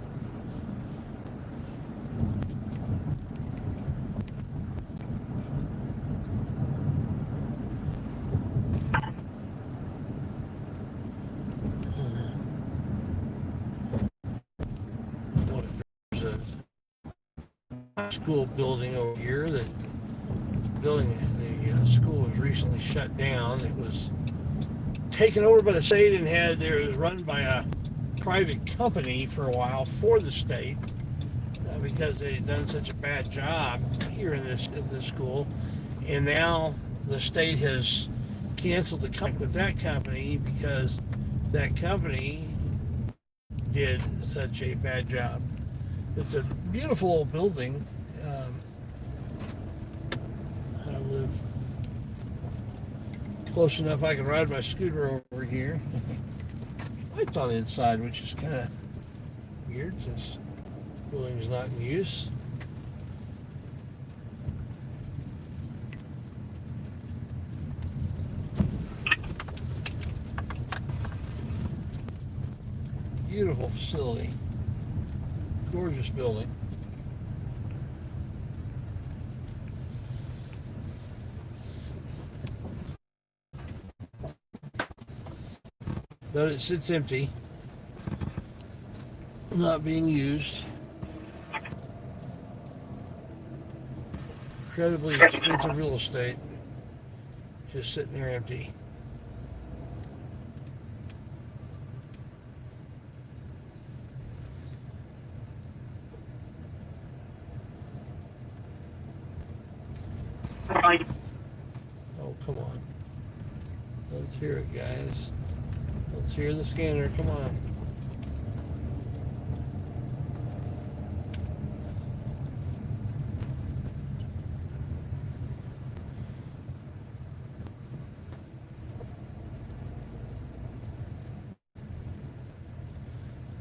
There's a school building over here the school was recently shut down. It was taken over by the state and it was run by a private company for a while for the state because they had done such a bad job here in this school, and now the state has canceled the contract with that company because that company did such a bad job. It's a beautiful old building. I live close enough I can ride my scooter over here. Lights on the inside, which is kind of weird since the building's not in use. Beautiful facility. Gorgeous building. But it sits empty, not being used. Incredibly expensive real estate, just sitting there empty. Oh, come on. Let's hear it, guys. Let's hear the scanner. Come on.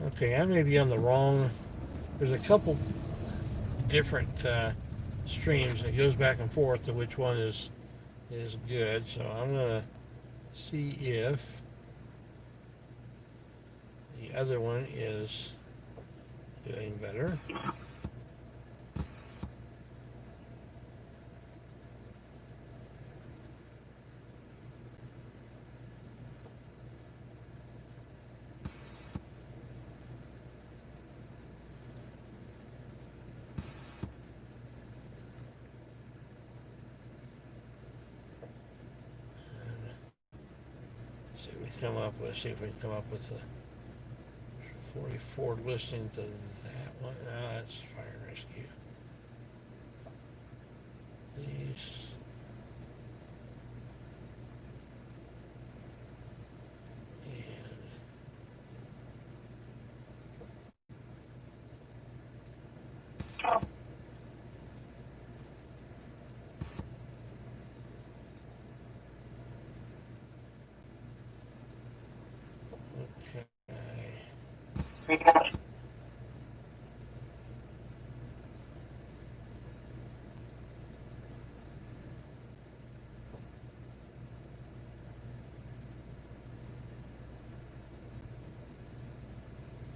Okay, I may be on the wrong. There's a couple different streams that goes back and forth to which one is good. So I'm gonna see if the other one is doing better. See if we can come up with a 44 listing to that one. No, that's fire and rescue. These.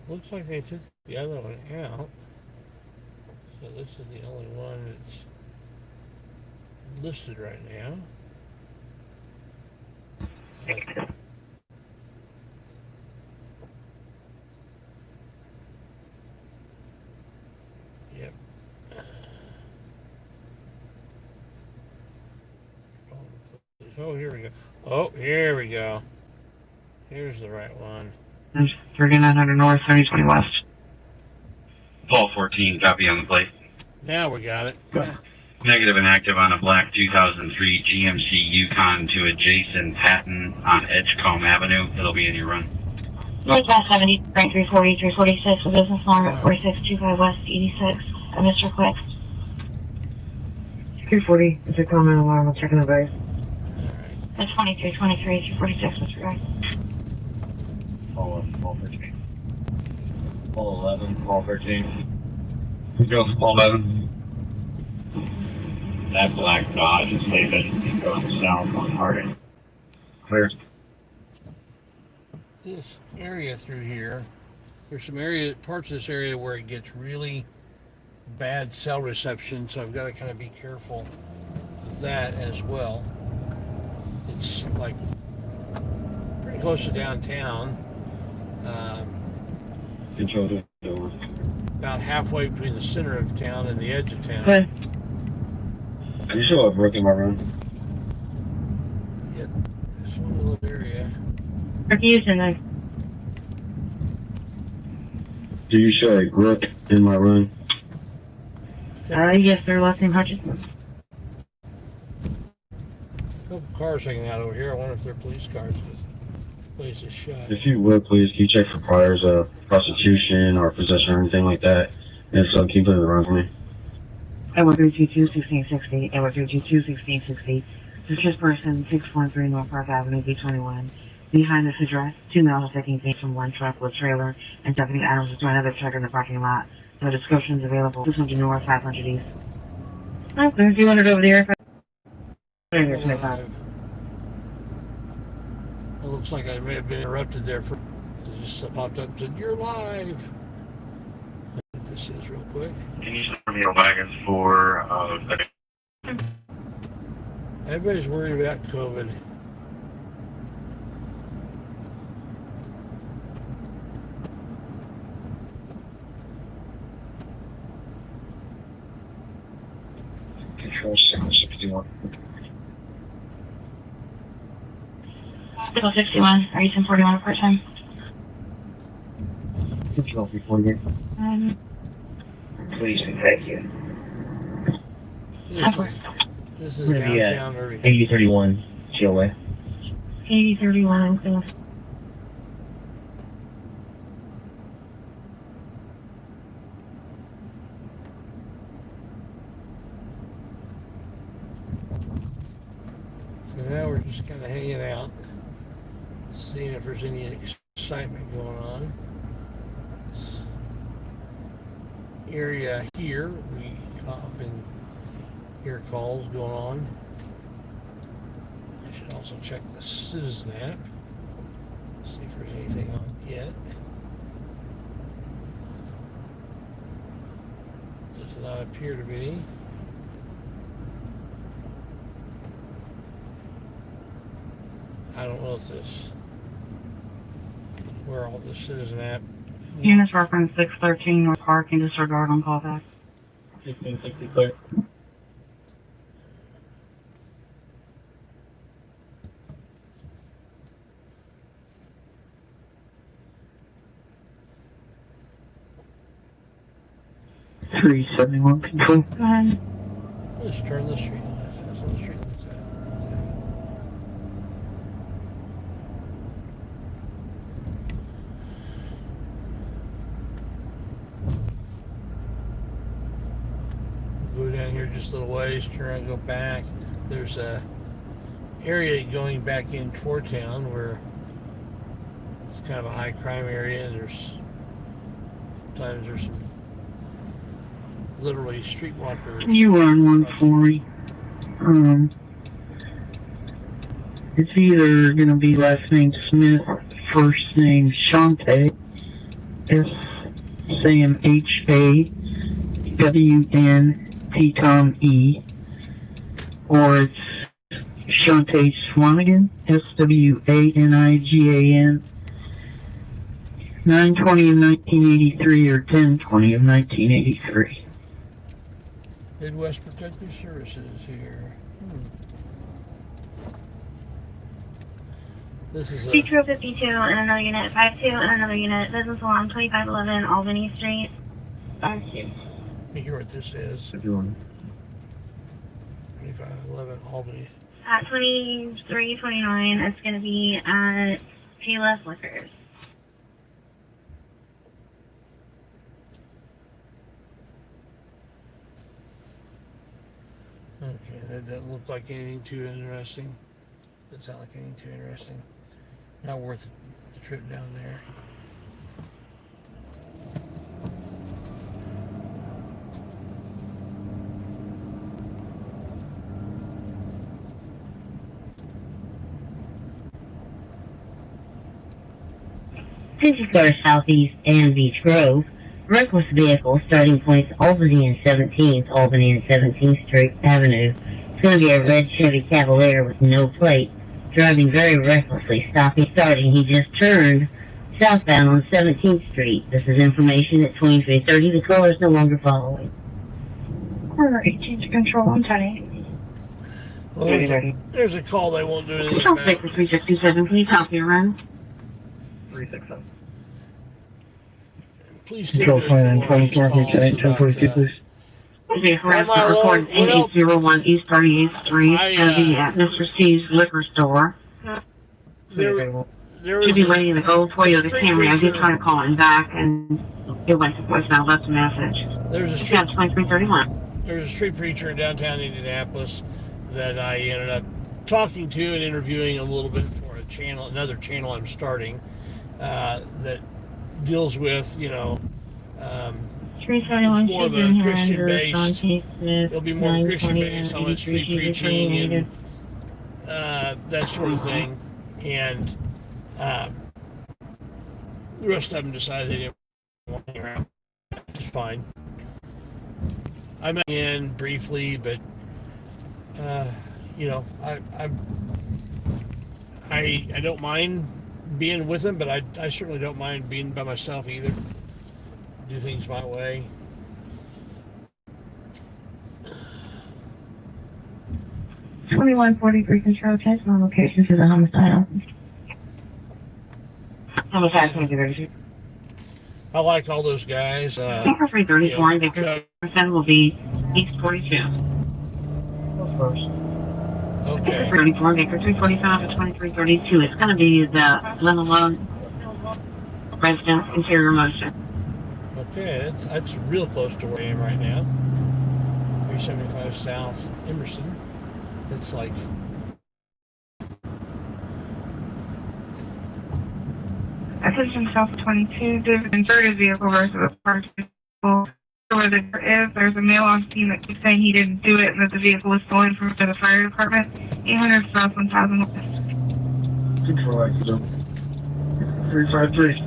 Looks like they took the other one out. So this is the only one that's listed right now. Yep. Oh, here we go. Oh, here we go. Here's the right one.
3900 North, 3020 West.
Paul 14, copy on the plate.
Now we got it.
Negative and active on a black 2003 GMC Yukon to adjacent Patton on Edgecombe Avenue. It'll be in your run.
Northwest 70, rank 340, 346, a business number 4625 West 86. Mr. Quick. 340, is a common alarm, I'm checking the base. That's 2323, 346, Mr. Guy.
Paul 13. Paul 11, Paul 13. Go Paul 11. That black Dodge is leaving, going south on Harding. Clear.
This area through here, there's some parts of this area where it gets really bad cell reception, so I've got to kind of be careful of that as well. It's like pretty close to downtown.
Control the door.
About halfway between the center of town and the edge of town.
Okay.
Can you show up Rook in my room?
Yep, this one little area.
Refusing there.
Do you show a Rook in my room?
Yes, sir, last name Hutchinson.
A couple cars hanging out over here. I wonder if they're police cars. This place is shut.
If you would, please, can you check for priors of prostitution or possession or anything like that? And if so, can you put it in the run for me?
Edward 322-1660, Edward 322-1660. Suspicious person, 613 North Park Avenue, B21. Behind this address, 2 males are taking things from one truck with trailer, and Deputy Adams is to another truck in the parking lot. No descriptions available. 600 North, 500 East. Okay, 200 over there.
Live. It looks like I may have been interrupted there for. It just popped up and said, "You're live." What this is real quick.
Can you send me a wagon for
Everybody's worried about COVID.
Control 661.
61, are you 1041 part time?
Control 348. Please and thank you.
This is downtown Irving.
8031, GLA.
8031, so.
So now we're just kind of hanging out, seeing if there's any excitement going on. This area here, we often hear calls going on. I should also check the citizen app, see if there's anything on it. Does not appear to be. I don't know if this, where all the citizen app.
Units reference 613 North Park and disregard on callback.
1660 clear. $371 control.
Go ahead.
Let's turn the street lights out. So the street lights out. Go down here just a little ways, turn around, go back. There's a area going back in toward town where it's kind of a high crime area. There's sometimes there's some literally streetwalkers.
You were on 140. It's either going to be last name Smith, first name Shante, SAMHAWN, Tom E, or it's Shante Swanigan, SWANIGAN, 9/20 of 1983 or 10/20 of 1983.
Midwest Protective Services here. This is a
Petro 52 and another unit, 52 and another unit, business along 2511 Albany Street. 52.
let me hear what this is. 2511 Albany.
At 2329, it's going to be at Payless Liquors.
Okay, that doesn't look like anything too interesting. Doesn't sound like anything too interesting. Not worth the trip down there.
Fifty-four Southeast and Beach Grove. Reckless vehicle starting points Albany and 17th, Albany and 17th Street Avenue. It's going to be a red Chevy Cavalier with no plate, driving very recklessly, stopping, starting. He just turned southbound on 17th Street. This is information at 2330. The caller is no longer following.
Alright, change control on 10.
Well, there's a call they won't do anything
South
about.
Baker 367, can you copy your run?
367.
Please
Control
take
24, 1042, please. Okay, harassment report 8801 East 38th Street. It's going to be at Mr. Steve's liquor store.
There
Should
was
be
a,
waiting the gold Toyota
street
Camry. I did
preacher.
try to call him back, and it went to voicemail. Left a message.
there's a
It's
street
at 2331.
there's a street preacher in downtown Indianapolis that I ended up talking to and interviewing a little bit for another channel I'm starting that deals with, it's more of a Christian based. It'll be more Christian based on street preaching and that sort of thing. And the rest of them decided they didn't want to hang around. It's fine. I met in briefly, but I don't mind being with them, but I certainly don't mind being by myself either. Do things my way.
$21.43 control test on location for the homicide. Homicide 2032.
I like all those guys.
Baker 334, Baker 7 will be East 42.
Okay.
34, Baker 345 to 2332. It's going to be the Lemelone residence interior motion.
Okay, that's real close to where I am right now. 375 South Emerson. It's like
Attention South 22, David and third vehicle versus a parked vehicle. Where there's a male on scene that keeps saying he didn't do it and that the vehicle was stolen from the fire department. 800 South 1000 West.
Control accident. 353.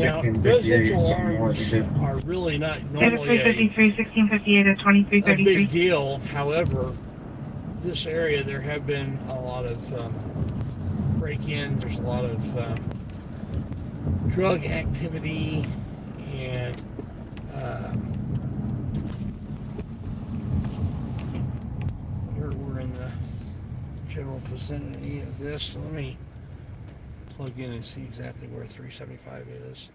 now residential alarms are really not
David
normally
353, 1658 to
a
2333.
big deal. However, this area there have been a lot of break-ins. There's a lot of drug activity, and we're in the general vicinity of this. So let me plug in and see exactly where 375 is.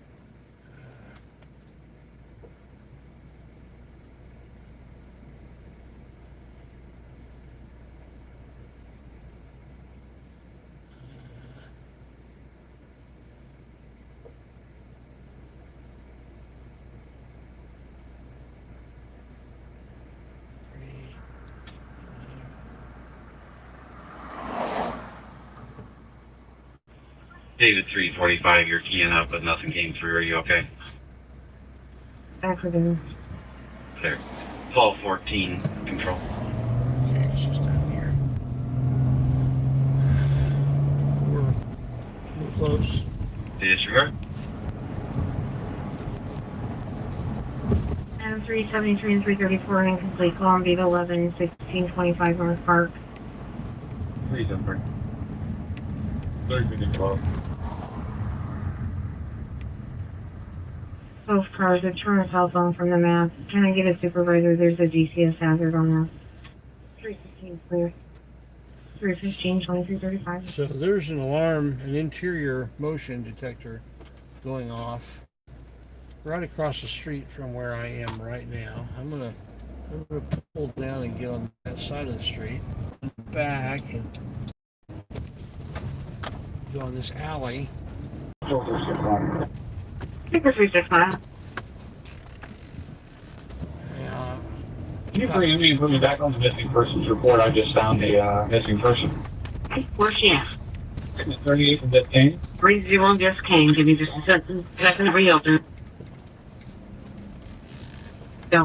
David 345, you're keying up, but nothing came through. Are you okay?
Afternoon.
Clear. 1214, control.
Okay, it's just down here. We're close.
Disregard.
Adam 373 and 334 incomplete. Call on Viva 11 1625 North Park.
Please don't break. 30
Both cars have turned a cell phone from the map. Can I get a supervisor? There's a GCS hazard on that. 315 clear. 315, 2335.
So there's an alarm, an interior motion detector going off right across the street from where I am right now. I'm gonna pull down and get on that side of the street, back and go on this alley.
Speaker 365.
Yeah.
Can you bring me and put me back on the missing persons report? I just found a missing person.
Where's she at?
38 from that came.
30 just came. Give me just a second to reopen. Go.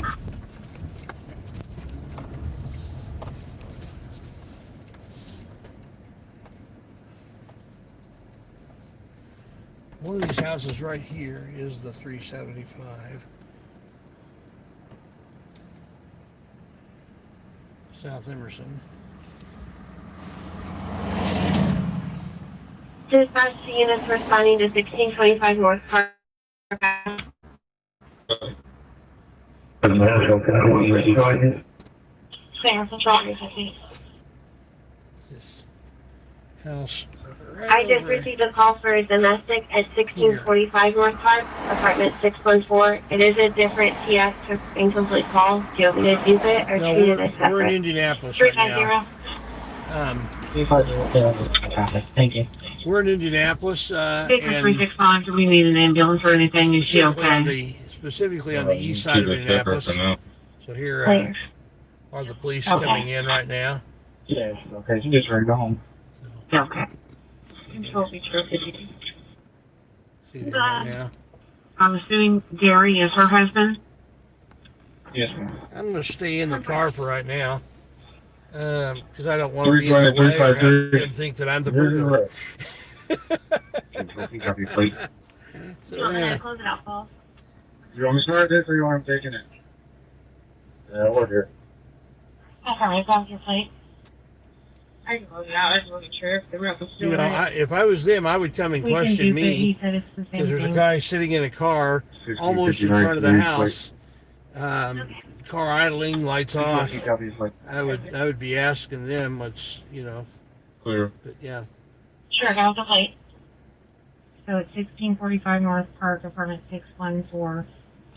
One of these houses right here is the 375. South Emerson.
Dispatch to units responding to 1625 North Park. Clear, control agency.
This house.
I just received a call for a domestic at 1645 North Park, apartment 614. It is a different TX incomplete call. Do you want me to use it or
No,
treat it as separate?
we're in Indianapolis right now.
350. Thank you.
We're in Indianapolis,
Speaker
and
365, do we need an ambulance or anything? Is she okay?
Specifically on the east side of Indianapolis. So here are the police coming in right now.
Yeah, okay. She's just ready to go home.
Okay. Control feature 52.
See them right now.
I'm assuming Gary is her husband?
Yes, ma'am.
I'm going to stay in the car for right now. Because I don't want to be in the way or have them think that I'm the burglar.
Copy, please.
So,
You want me to close it out, Paul?
You want me to start this or you want me taking it? Yeah, we're here.
Alright, got your plate. I can close it out. I just wasn't sure if the rep was still
you know, if I was them, I would come and question me. Because there's a guy sitting in a car almost in front of the house. Car idling, lights off. I would be asking them what's, you know.
Clear.
But yeah.
Sure, got the plate. So it's 1645 North Park, apartment 614.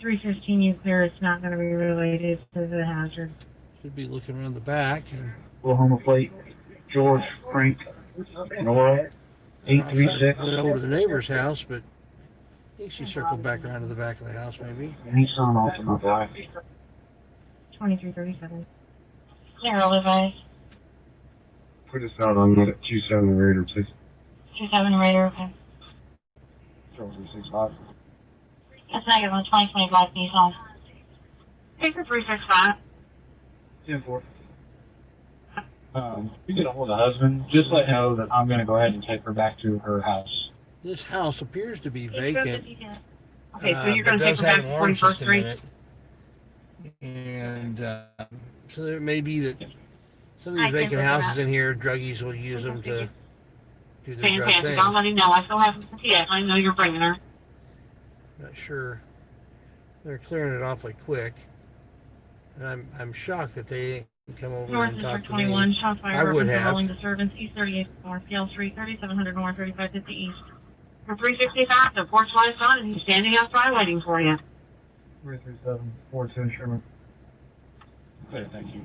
315 you clear. It's not going to be related to the hazard.
Should be looking around the back. And
Oklahoma plate. George, Frank, Nora, 836.
Went over to the neighbor's house, but I think she circled back around to the back of the house, maybe.
Nissan Altima Drive.
2337. Clear, Levi.
Put us out on the 27 Raider, please.
27 Raider, okay.
0365.
That's negative on 2025 Nissan. Paper 365.
10-4. You get a hold of the husband. Just let him know that I'm going to go ahead and take her back to her house.
This house appears to be vacant.
Okay, so you're going to take her back to 41st Street?
And so there may be that some of these vacant houses in here, druggies will use them to do their drug
Fantastic.
thing.
I'll let him know. I still have some TS. I know you're bringing her.
Not sure. They're clearing it awfully quick. And I'm shocked that they didn't come over
North
and talk
District
to me.
21, shot
I
fire,
would
weapons
have.
rolling disturbance, East 38th North, Gale Street, 3700 North, 3550 East. For 365, the porch light's on, and he's standing outside waiting for you.
337, 42 Sherman. Okay, thank you.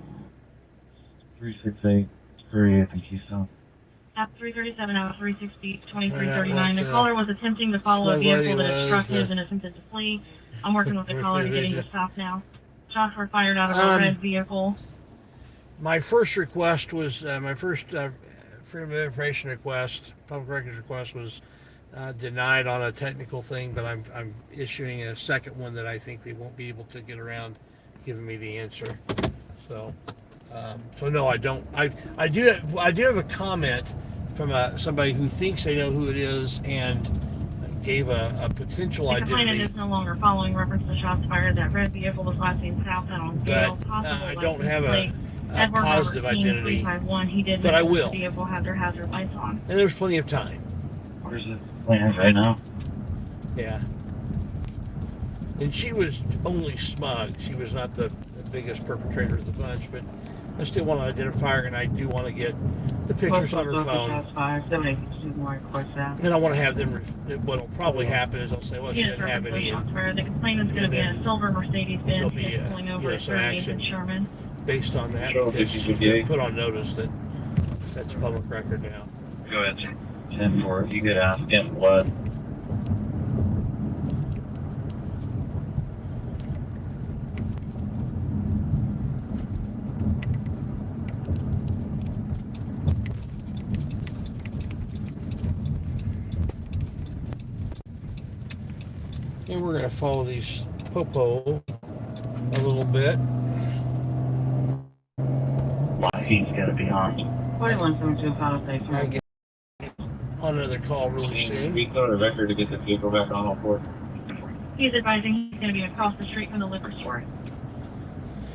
368, 38, thank you, so.
At 337 out of 360, 2339. The caller was attempting to follow a vehicle that obstructed his and attempted to flee. I'm working with the caller to get him to stop now. Shots were fired out of a red vehicle.
My first request was, my first Freedom of Information request, public records request was denied on a technical thing, but I'm issuing a second one that I think they won't be able to get around giving me the answer. So, so no, I don't. I do have a comment from somebody who thinks they know who it is and gave a potential
The
identity.
complainant is no longer following reference to shots fired. That red vehicle was last seen southbound on Gale.
But I don't have a positive identity.
He did
but I
mention
will.
The vehicle had their hazard lights on.
And there's plenty of time.
Where's the plan right now?
Yeah. And she was only smug. She was not the biggest perpetrator of the bunch, but I still want to identify her, and I do want to get the pictures on her phone. And I want to have them. What'll probably happen is I'll say, well, she didn't have any.
The complainant's going to be in a silver Mercedes-Benz pulling over at
some
38th
action
and Sherman.
based on that, because she's put on notice that that's public record now.
Go ahead, sir. 10-4. If you could ask him what.
And we're going to follow these popo a little bit.
He's going to be on.
4172 Palisades.
I get on another call really soon.
We go to record to get the vehicle back on all four.
He's advising he's going to be across the street from the liquor store.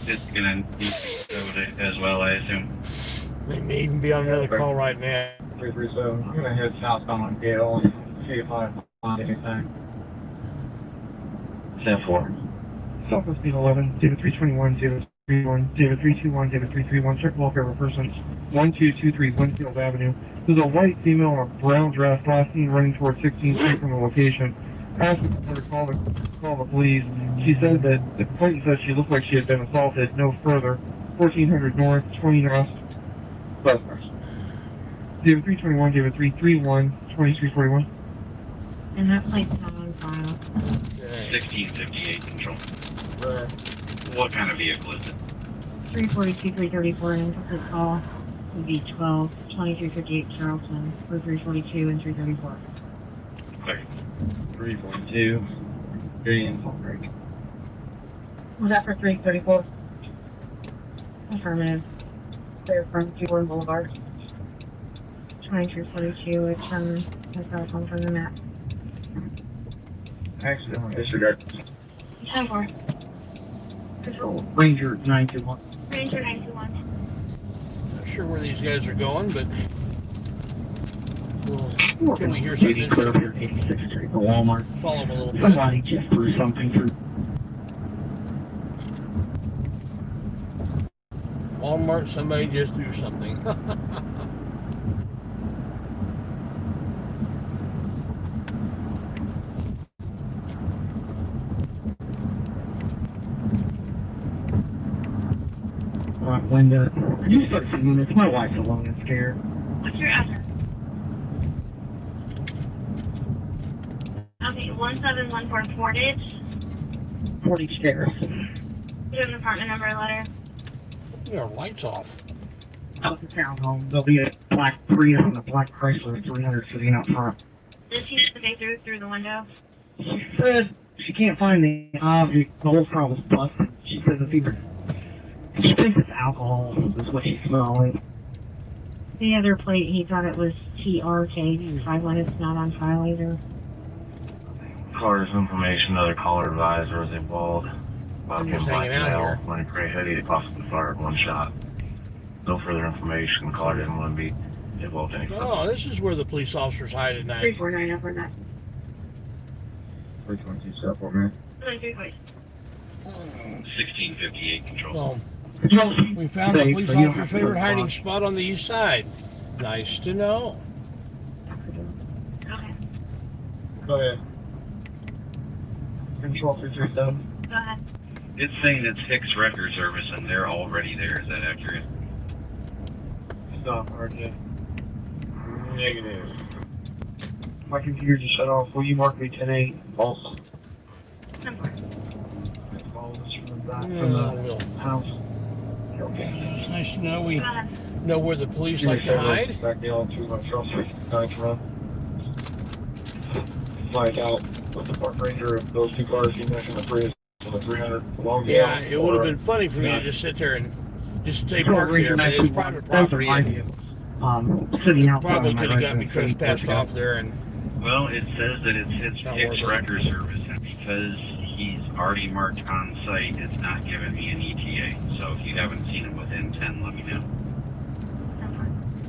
It's gonna be soda as well, I assume.
They may even be on another call right now.
337. I'm going to head southbound on Gale and see if I find anything. 10-4.
Southwest Speed 11, David 321, David 31, David 321, David 331, check welfare of persons, 1223 Winfield Avenue. There's a white female in a brown dress last seen running towards 16th Street from the location. Asked her to call the police. She said that the complainant said she looked like she had been assaulted. No further. 1400 North, 20 West, Westwest. David 321, David 331, 2341.
And that plate's not on file.
1658 control. What kind of vehicle is it?
342, 334, and incomplete call would be 12, 2358 Charleston, for 342 and 334.
Clear.
342. Very info break.
Was that for 334? Affirmative. Clear from Keyboard Boulevard. 2342 at Sherman. That's our phone from the map.
Actually, I'm going to disregard.
10-4.
Control. Ranger 921.
Ranger 921.
Not sure where these guys are going, but can we hear something?
86th Street, the Walmart.
Follow them a little bit.
Somebody just threw something through.
Walmart, somebody just threw something.
Right, Linda. You start seeing this. My wife's alone and scared.
What's your address? Okay, 1714 Portage.
Portage Terrace.
Do you have an apartment number or letter?
Yeah, our lights off.
Out the townhome. There'll be a black Prius and a black Chrysler 300 sitting out front.
Did she say through the window?
She said she can't find the object. The whole car was busted. She says it's either. She thinks it's alcohol. Is what she's smelling.
The other plate, he thought it was TRK. 51. It's not on file either.
Caller's information, other caller advised was involved.
I'm just hanging out here.
When a gray hoodie possibly fired one shot. No further information. Caller didn't want to be involved in anything.
Oh, this is where the police officers hide at night.
349 over that.
322 South Fort Man.
1658 control.
Well, we found the police officer's favorite hiding spot on the east side. Nice to know.
Okay.
Go ahead. Control 337.
Go ahead.
It's saying it's fixed record service and they're already there. Is that accurate?
Stop, RJ. Negative. My computer just shut off. Will you mark me 10-8? False. Follow this from the back from the house. Okay.
It's nice to know we know where the police like to hide.
Back down through my truck. Nice run.
find out with the fundraiser if those two cars you mentioned, the Prius and the 300, belong to
Yeah,
them,
it would have
or-
been funny for me
Yeah.
to just sit there and just stay
So
parked
Ranger
there, but it's
921,
private
that's
property.
remind you. Sitting outside
Probably
on my
could have got me
residence,
trespassed off there, and
Well, it says that it's
Not
his
worth it.
record service, and because he's already marked on site, it's not giving me an ETA. So if you haven't seen him within 10, let me know.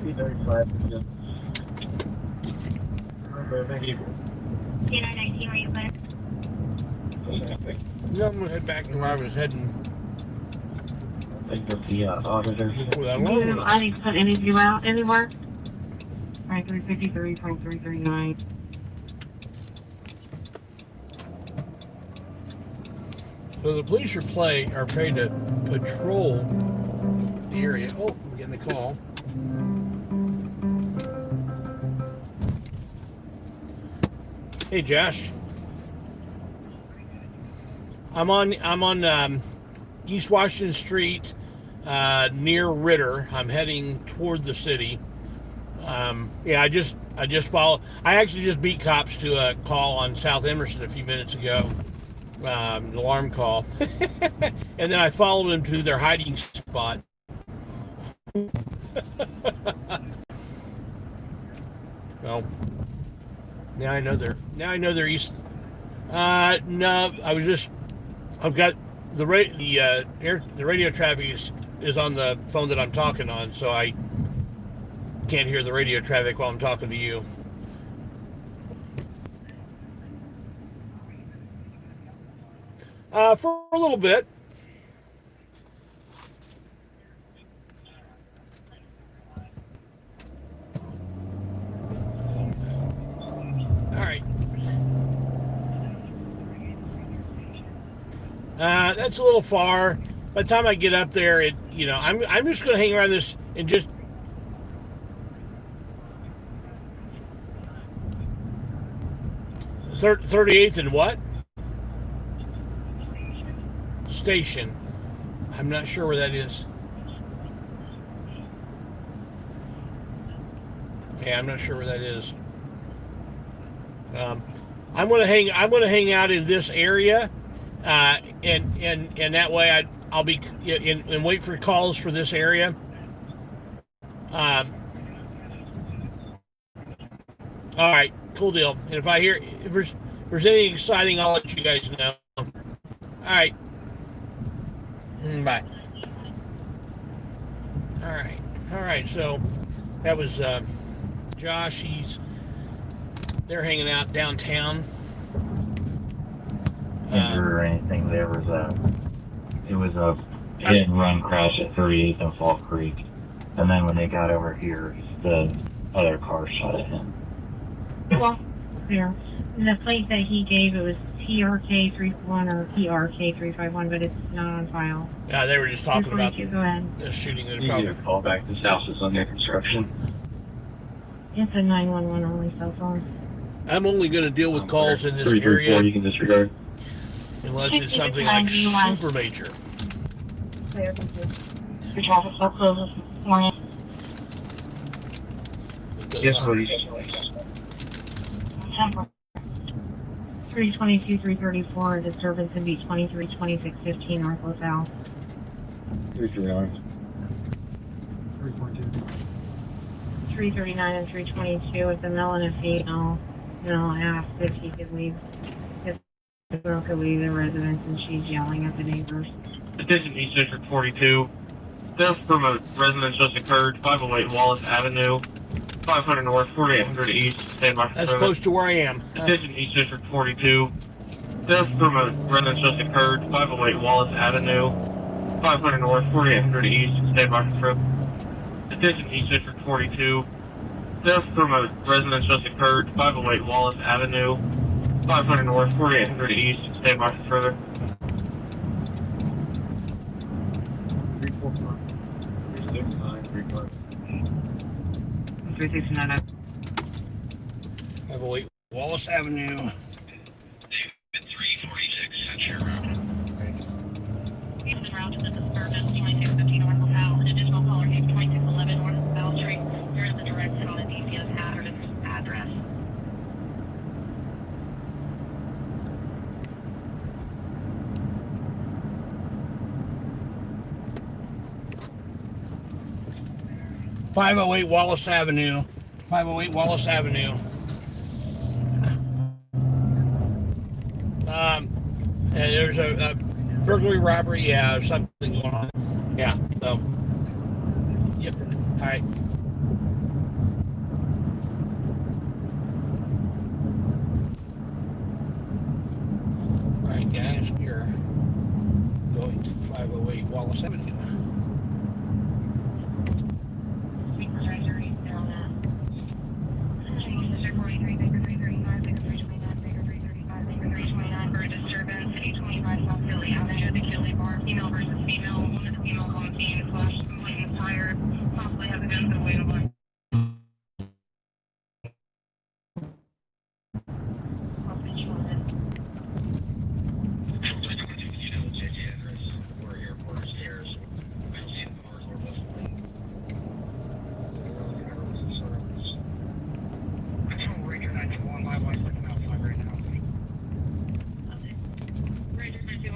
335. Okay, thank you.
K919, where you put?
yeah, I'm gonna head back to where I was heading
I think that's the auditor.
before that
Do
long.
I need to put any of you out anywhere? Alright, 353.339.
So the police are paid to patrol the area. Oh, we're getting a call. Hey, Josh. I'm on East Washington Street near Ritter. I'm heading toward the city. Yeah, I just follow. I actually just beat cops to a call on South Emerson a few minutes ago. An alarm call, and then I followed them to their hiding spot. Well, now I know they're east. No, I've got the radio traffic is on the phone that I'm talking on, so I can't hear the radio traffic while I'm talking to you. For a little bit. All right. That's a little far. By the time I get up there, I'm just going to hang around this and just. 38th and what? Station. I'm not sure where that is. Yeah, I'm not sure where that is. I'm gonna hang out in this area, and that way I'll be and wait for calls for this area. All right, cool deal. And if there's anything exciting, I'll let you guys know. All right. Bye. All right. So that was Josh. They're hanging out downtown.
Or anything. It was a hit and run crash at 38th and Fall Creek, and then when they got over here, the other car shot at him.
Well, there. The plate that he gave, it was TRK351 or TRK351, but it's not on file.
Yeah, they were just talking about
go ahead.
the shooting.
You need to call back. This house is under construction.
It's a 911 only cell phone.
I'm only going to deal with calls in this
334,
area
you can disregard.
unless it's something like super major.
Clear, thank you. Your traffic so closes this morning.
Yes, please.
322, 334, disturbance in beat 23, 26, 15, Northwest South.
339.
339 and 322 with the male and a female. Male asked if he could leave, if the girl could leave the residence, and she's yelling at the neighbors.
Attention East District 42. Death from a residence just occurred, 508 Wallace Avenue, 500 North, 4800 East, stand by for
That's
service.
close to where I am.
Attention East District 42. Death from a residence just occurred, 508 Wallace Avenue, 500 North, 4800 East, stand by for service. Attention East District 42. Death from a residence just occurred, 508 Wallace Avenue, 500 North, 4800 East, stand by for further.
369.
508 Wallace Avenue.
346, that's your route.
Eastern route to the disturbance, 2615 North LaSalle. An additional caller named 2611 North LaSalle Street. There is a direct hit on a DCS hazardous address.
508 Wallace Avenue. 508 Wallace Avenue. And there's a burglary, robbery, yeah, or something going on. Yeah, so. Yep. All right. All right, guys, we're going to 508 Wallace Avenue.
Female versus female, one of the females on the team slash complaint is tired, possibly has a gun to wait on.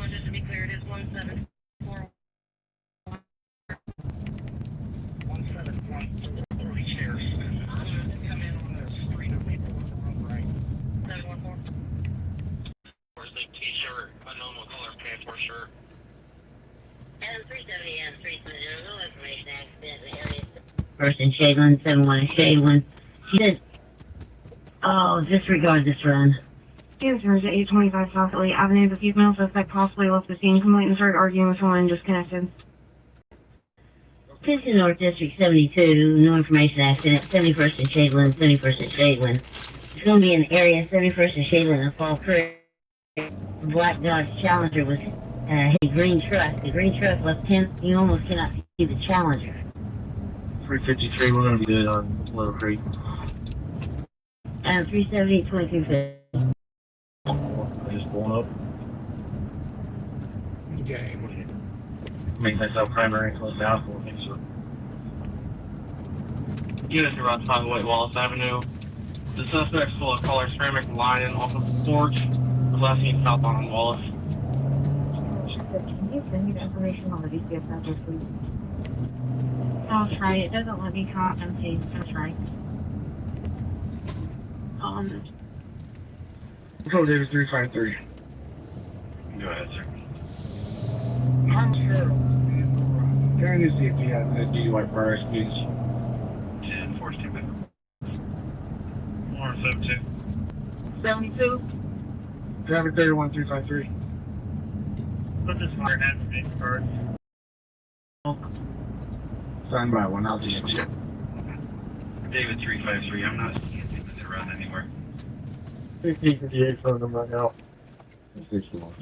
To be clear, it is 174. 171 chairs. Come in on the street of people on the road, right? 714. Where's the t-shirt? Unknown what color pants for shirt.
Adam 370 and 320, no information accident in the area. Person Shaylin, 71 Shaylin. She said, oh, disregard this run.
Answers at 825 South Elliott Avenue. The female suspect possibly left the scene. Complainant started arguing with someone and disconnected.
This is North District 72, no information accident, 71st and Shaylin, 71st and Shaylin. It's going to be an area, 71st and Shaylin and Fall Creek. The black Dodge Challenger was a green truck. The green truck left 10, you almost cannot see the Challenger.
353, we're going to be good on Little Creek.
370, 2250.
I just pulling up.
Okay.
Make myself primary and close down for things.
Units around 508 Wallace Avenue. The suspect's full of color ceramic lining off of the porch. The last seen southbound on Wallace.
Can you send me the information on the DCF address, please? I'll try. It doesn't let me count empty. I'll try.
Control David 353.
Go ahead, sir.
I'm sure. Trying to see if you have the DUI prior speech.
1042. 472.
72.
Traffic 31 353.
Put this fire net for me first.
Signed by one, I'll just check.
David 353. I'm not seeing anything around anywhere.
1558 phone number right now. 61.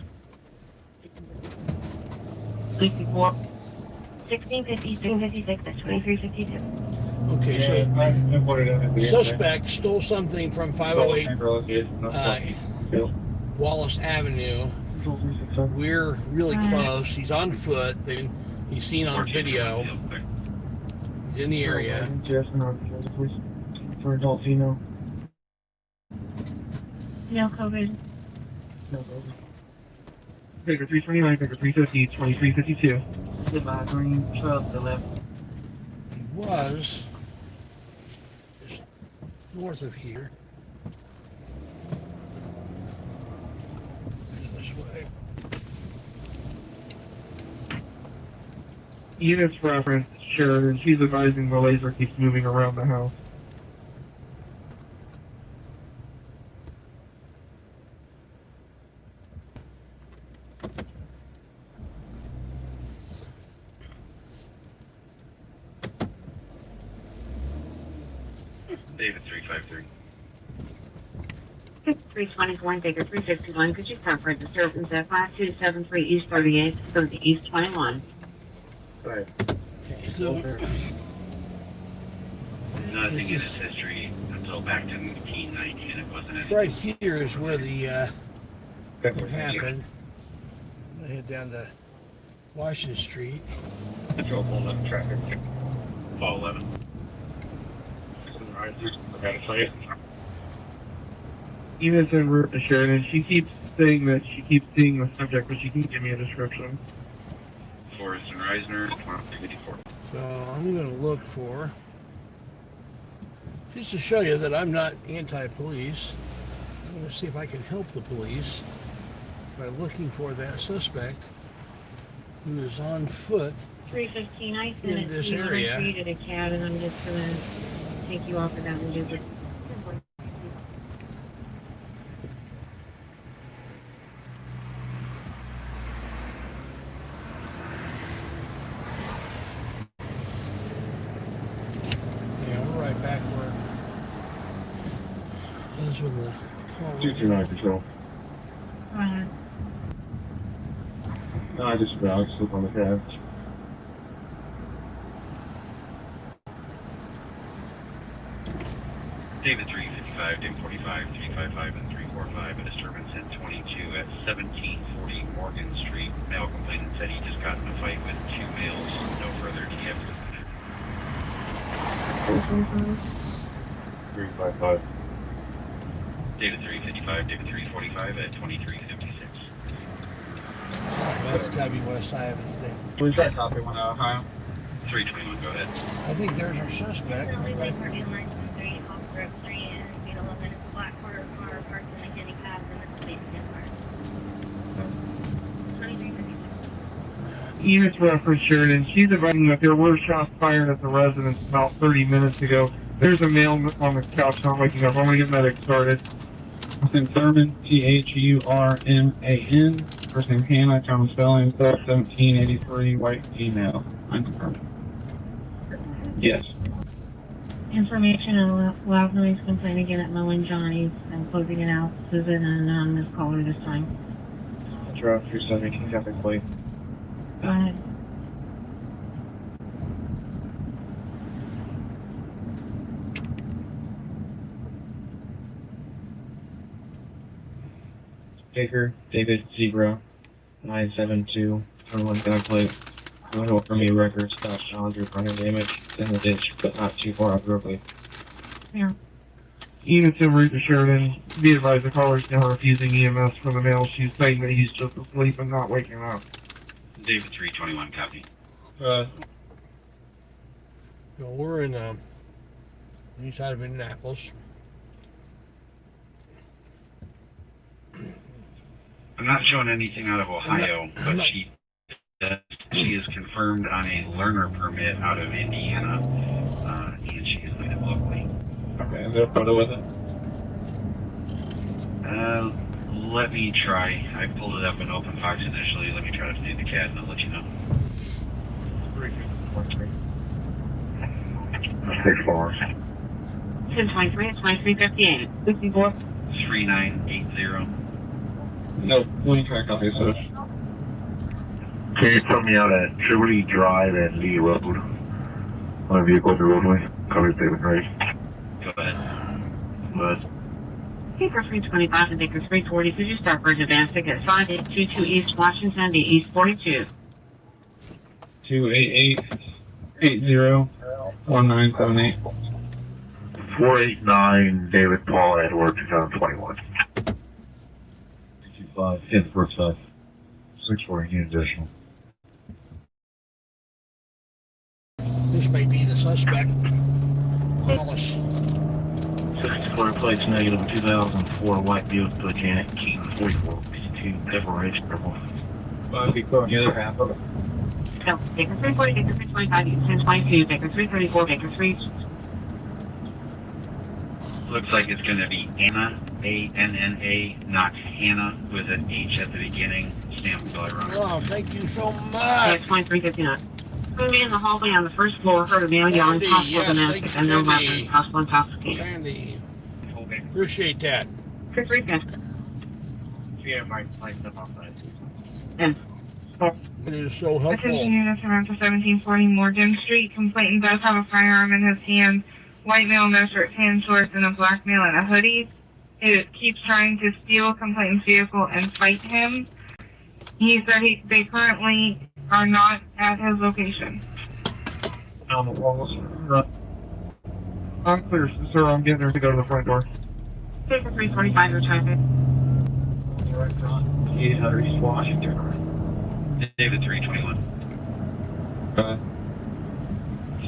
64. 1650, 1656, that's 2352.
Okay, so suspect stole something from 508 Wallace Avenue. We're really close. He's on foot. He's seen on video. He's in the area.
For adult female.
No COVID.
No COVID. Baker 329, Baker 350, 2352.
Goodbye, green truck to the left.
He was just north of here. This way.
Units reference Sheridan. She's advising the laser keeps moving around the house.
David 353.
321, Baker 351. Could you cover disturbance at 5273 East 38th, go to East 21?
Right.
Okay, so
Nothing in its history until back to 1990, and it wasn't anything.
right here is where the what happened. I'm gonna head down to Washington Street.
Control pulling up traffic. Fall 11.
I gotta tell you.
Units en route to Sheridan. She keeps saying that she keeps seeing the subject, but she can't give me a description.
Forrest and Reisner, 2254.
So I'm gonna look for Just to show you that I'm not anti-police, I'm going to see if I can help the police by looking for that suspect who is on foot
315, I sent
in
it
this
to you.
area.
I created a CAD, and I'm just going to take you off of that and do it.
Yeah, we're right back where that was when the call.
229 Patrol.
Go ahead.
No, I just slipped on the cab.
David 355, David 45, 355, and 345. A disturbance at 22 at 1740 Morgan Street. Male complainant said he just got in a fight with two males. No further TF.
355.
David 355, David 345 at 2356.
That's got to be west side of it today.
We've got copy 1 out, Ohio.
321, go ahead.
I think there's our suspect.
Units reference Sheridan. She's advising that there were shots fired at the residence about 30 minutes ago. There's a male on the couch not waking up. I'm going to get medic started.
Within Thurman, Thurman. First name Hannah, common spelling, 1783, white female. Unconfirmed. Yes.
Information on loud noise complaint again at Mo and Johnny's. I'm closing it out. Susan, an anonymous caller this time.
Metro 317, copy plate.
Go ahead.
Baker, David 0972, 21 gun plate. No for me records, Scott Challenger, frontal damage, in the ditch, but not too far off the roadway.
Here.
Units en route to Sheridan. Be advised the caller is now refusing EMS for the male. She's saying that he's just asleep and not waking up.
David 321, copy.
We're in east side of Indianapolis.
I'm not showing anything out of Ohio, but she is confirmed on a learner permit out of Indiana, and she is living locally.
Okay, is there a photo with it?
Let me try. I pulled it up in OpenFox initially. Let me try to feed the CAD and I'll let you know.
6 bars.
1023 at 2358. 64.
3980.
No, let me try a copy of this.
Can you put me out at Trinity Drive and Lee Road? My vehicle at the roadway. Copy David Gray.
Go ahead. Bud.
Paper 325 and Baker 340. Could you start for advance ticket 5822 East Washington to East 42?
288-80-1978.
489 David Paul Edward 2021.
5, 5th Brookside. 640 unit additional.
This may be the suspect. Wallace.
64 plates negative 2004 white Buick Titanic, Keaton 4452, Pepper Ridge, purple.
5 people on the other half of it.
No, Baker 340, Baker 325, 1022, Baker 334, Baker 3.
Looks like it's going to be Anna, A-N-N-A, not Hannah, with an H at the beginning. Stamp until I run it.
Oh, thank you so much.
That's 2359. Put me in the hallway on the first floor, heard a man yelling possible domestic and no weapons, possible intoxication.
Sandy. Appreciate that.
350.
Yeah, my stuff outside.
And.
It is so helpful.
Attention units around to 1740 Morgan Street. Complainant does have a firearm in his hand. White male, no shirt, tan shorts, and a black male in a hoodie. It keeps trying to steal complainant's vehicle and fight him. He said they currently are not at his location.
On the walls. I'm clear, sir. I'm getting her to go to the front door.
Paper 345 or traffic.
Right front. 800 East Washington.
David 321.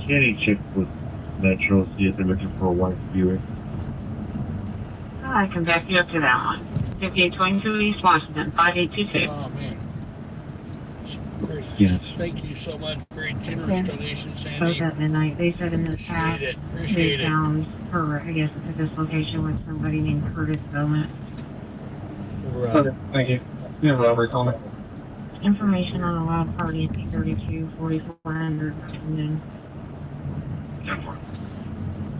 Skinny chick with Metro, see if they're looking for a white Buick.
I can back you up to that one. 5822 East Washington, 5822.
Oh, man. Very nice.
Yes.
Thank you so much. Very generous donation, Sandy.
Both at midnight. They said in the chat
Appreciate
they
it.
found her, I guess, at this location with somebody named Curtis Bowman.
Okay, thank you. Yeah, Robert, call me.
Information on a loud party at 832 4400 Washington.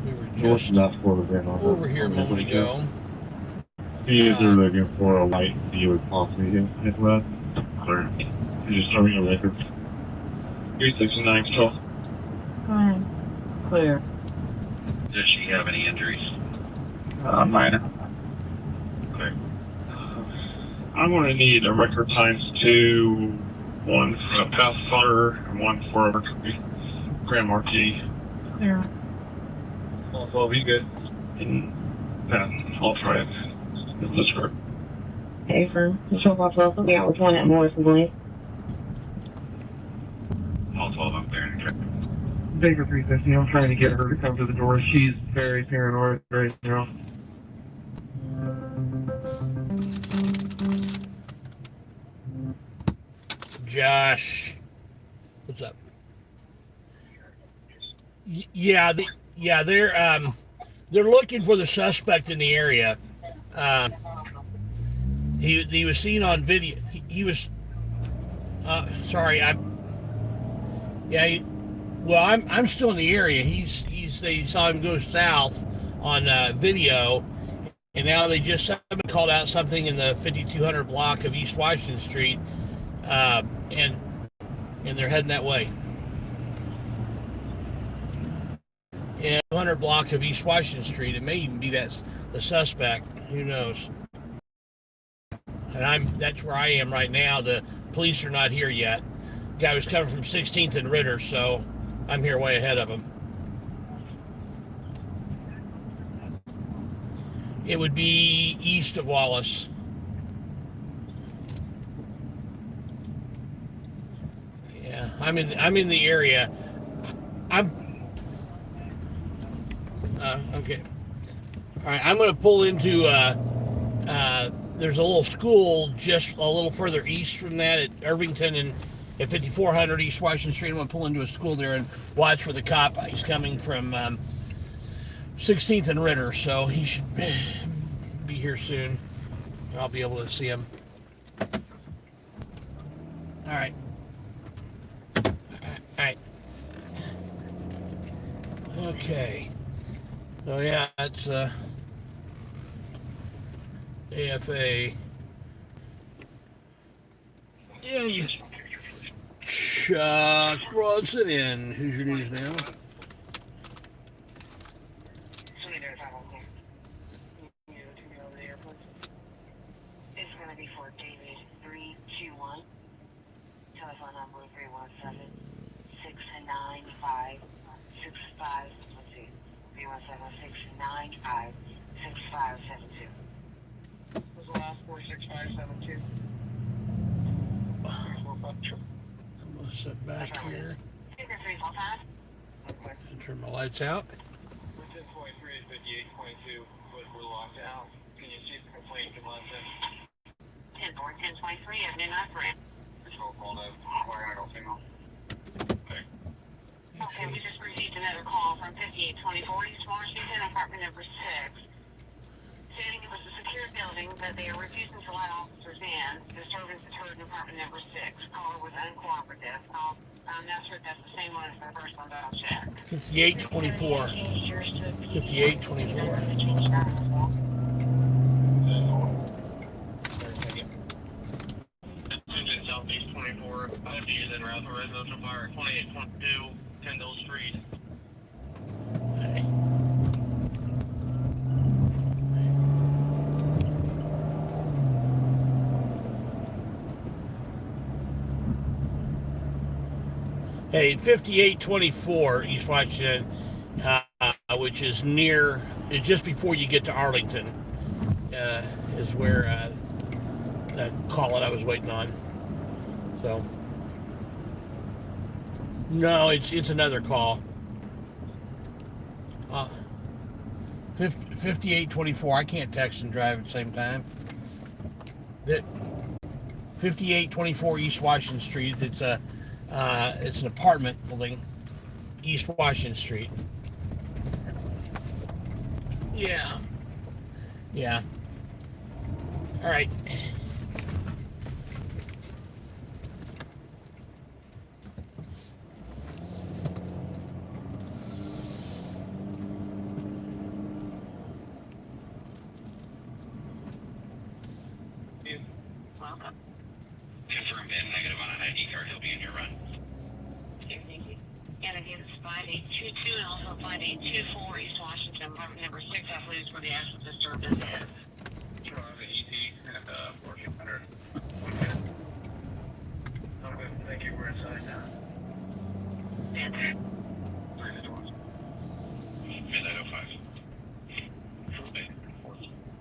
We were
North
just
and South Florida, Grandma.
over here a moment ago.
See if they're looking for a white Buick possibly hit west. Or you just tell me your record.
369 12.
Go ahead. Clear.
Does she have any injuries?
Minor.
Okay. I'm going to need a record times 2, one for a Pathfinder and one for a Grand Marquis.
Clear.
All 12, you good? And I'll try it. That's correct.
Okay, sir. Control 12, put me out with one at Morrison, please.
All 12 up there.
Baker 350, I'm trying to get her to come to the door. She's very paranoid right now.
Josh, what's up? Yeah, they're looking for the suspect in the area. He was seen on video. He was. Sorry, I'm still in the area. They saw him go south on video, and now they just called out something in the 5200 block of East Washington Street, and they're heading that way. Yeah, 200 block of East Washington Street. It may even be that's the suspect. Who knows? And that's where I am right now. The police are not here yet. Guy was coming from 16th and Ritter, so I'm here way ahead of him. It would be east of Wallace. Yeah, I'm in the area. Okay. All right, I'm going to pull into. There's a little school just a little further east from that at Irvington and at 5400 East Washington Street. I'm going to pull into a school there and watch for the cop. He's coming from 16th and Ritter, so he should be here soon. I'll be able to see him. All right. All right. Okay. So yeah, it's AFA. Yeah, you Chuck Bronson in. Who's your news now?
It's going to be for David 321. Telephone number 317-695-65. Let's see. 317-695-6572. Was the last 46572?
I'm going to sit back here and turn my lights out.
10.3 is 5822, but we're locked out. Can you see if the complaint can let them?
10-4-10-23 at midnight for
Control call no. I don't think I'll.
Okay, we just received another call from 5824 East Washington, apartment number 6. Stating it was a secure building, but they are refusing to let officers in. Disturbance occurred in apartment number 6. Caller was uncooperative. I'm not sure if that's the same one as the first one, but I'll check.
5824. 5824.
Southeast 24, 5 is en route for residential fire at 2822 Tyndall Street.
Hey, 5824 East Washington, which is near, just before you get to Arlington, is where that call that I was waiting on. So, no, it's another call. 5824. I can't text and drive at the same time. That 5824 East Washington Street. It's an apartment building, East Washington Street. Yeah. Yeah. All right.
Confirm Ben negative on an ID card. He'll be in your run.
And again, it's 5822 and also 5824 East Washington, apartment number 6, I believe is where the actual disturbance is.
Sure, the ET and 1400.
Okay, thank you. We're inside now.
Midnight 05.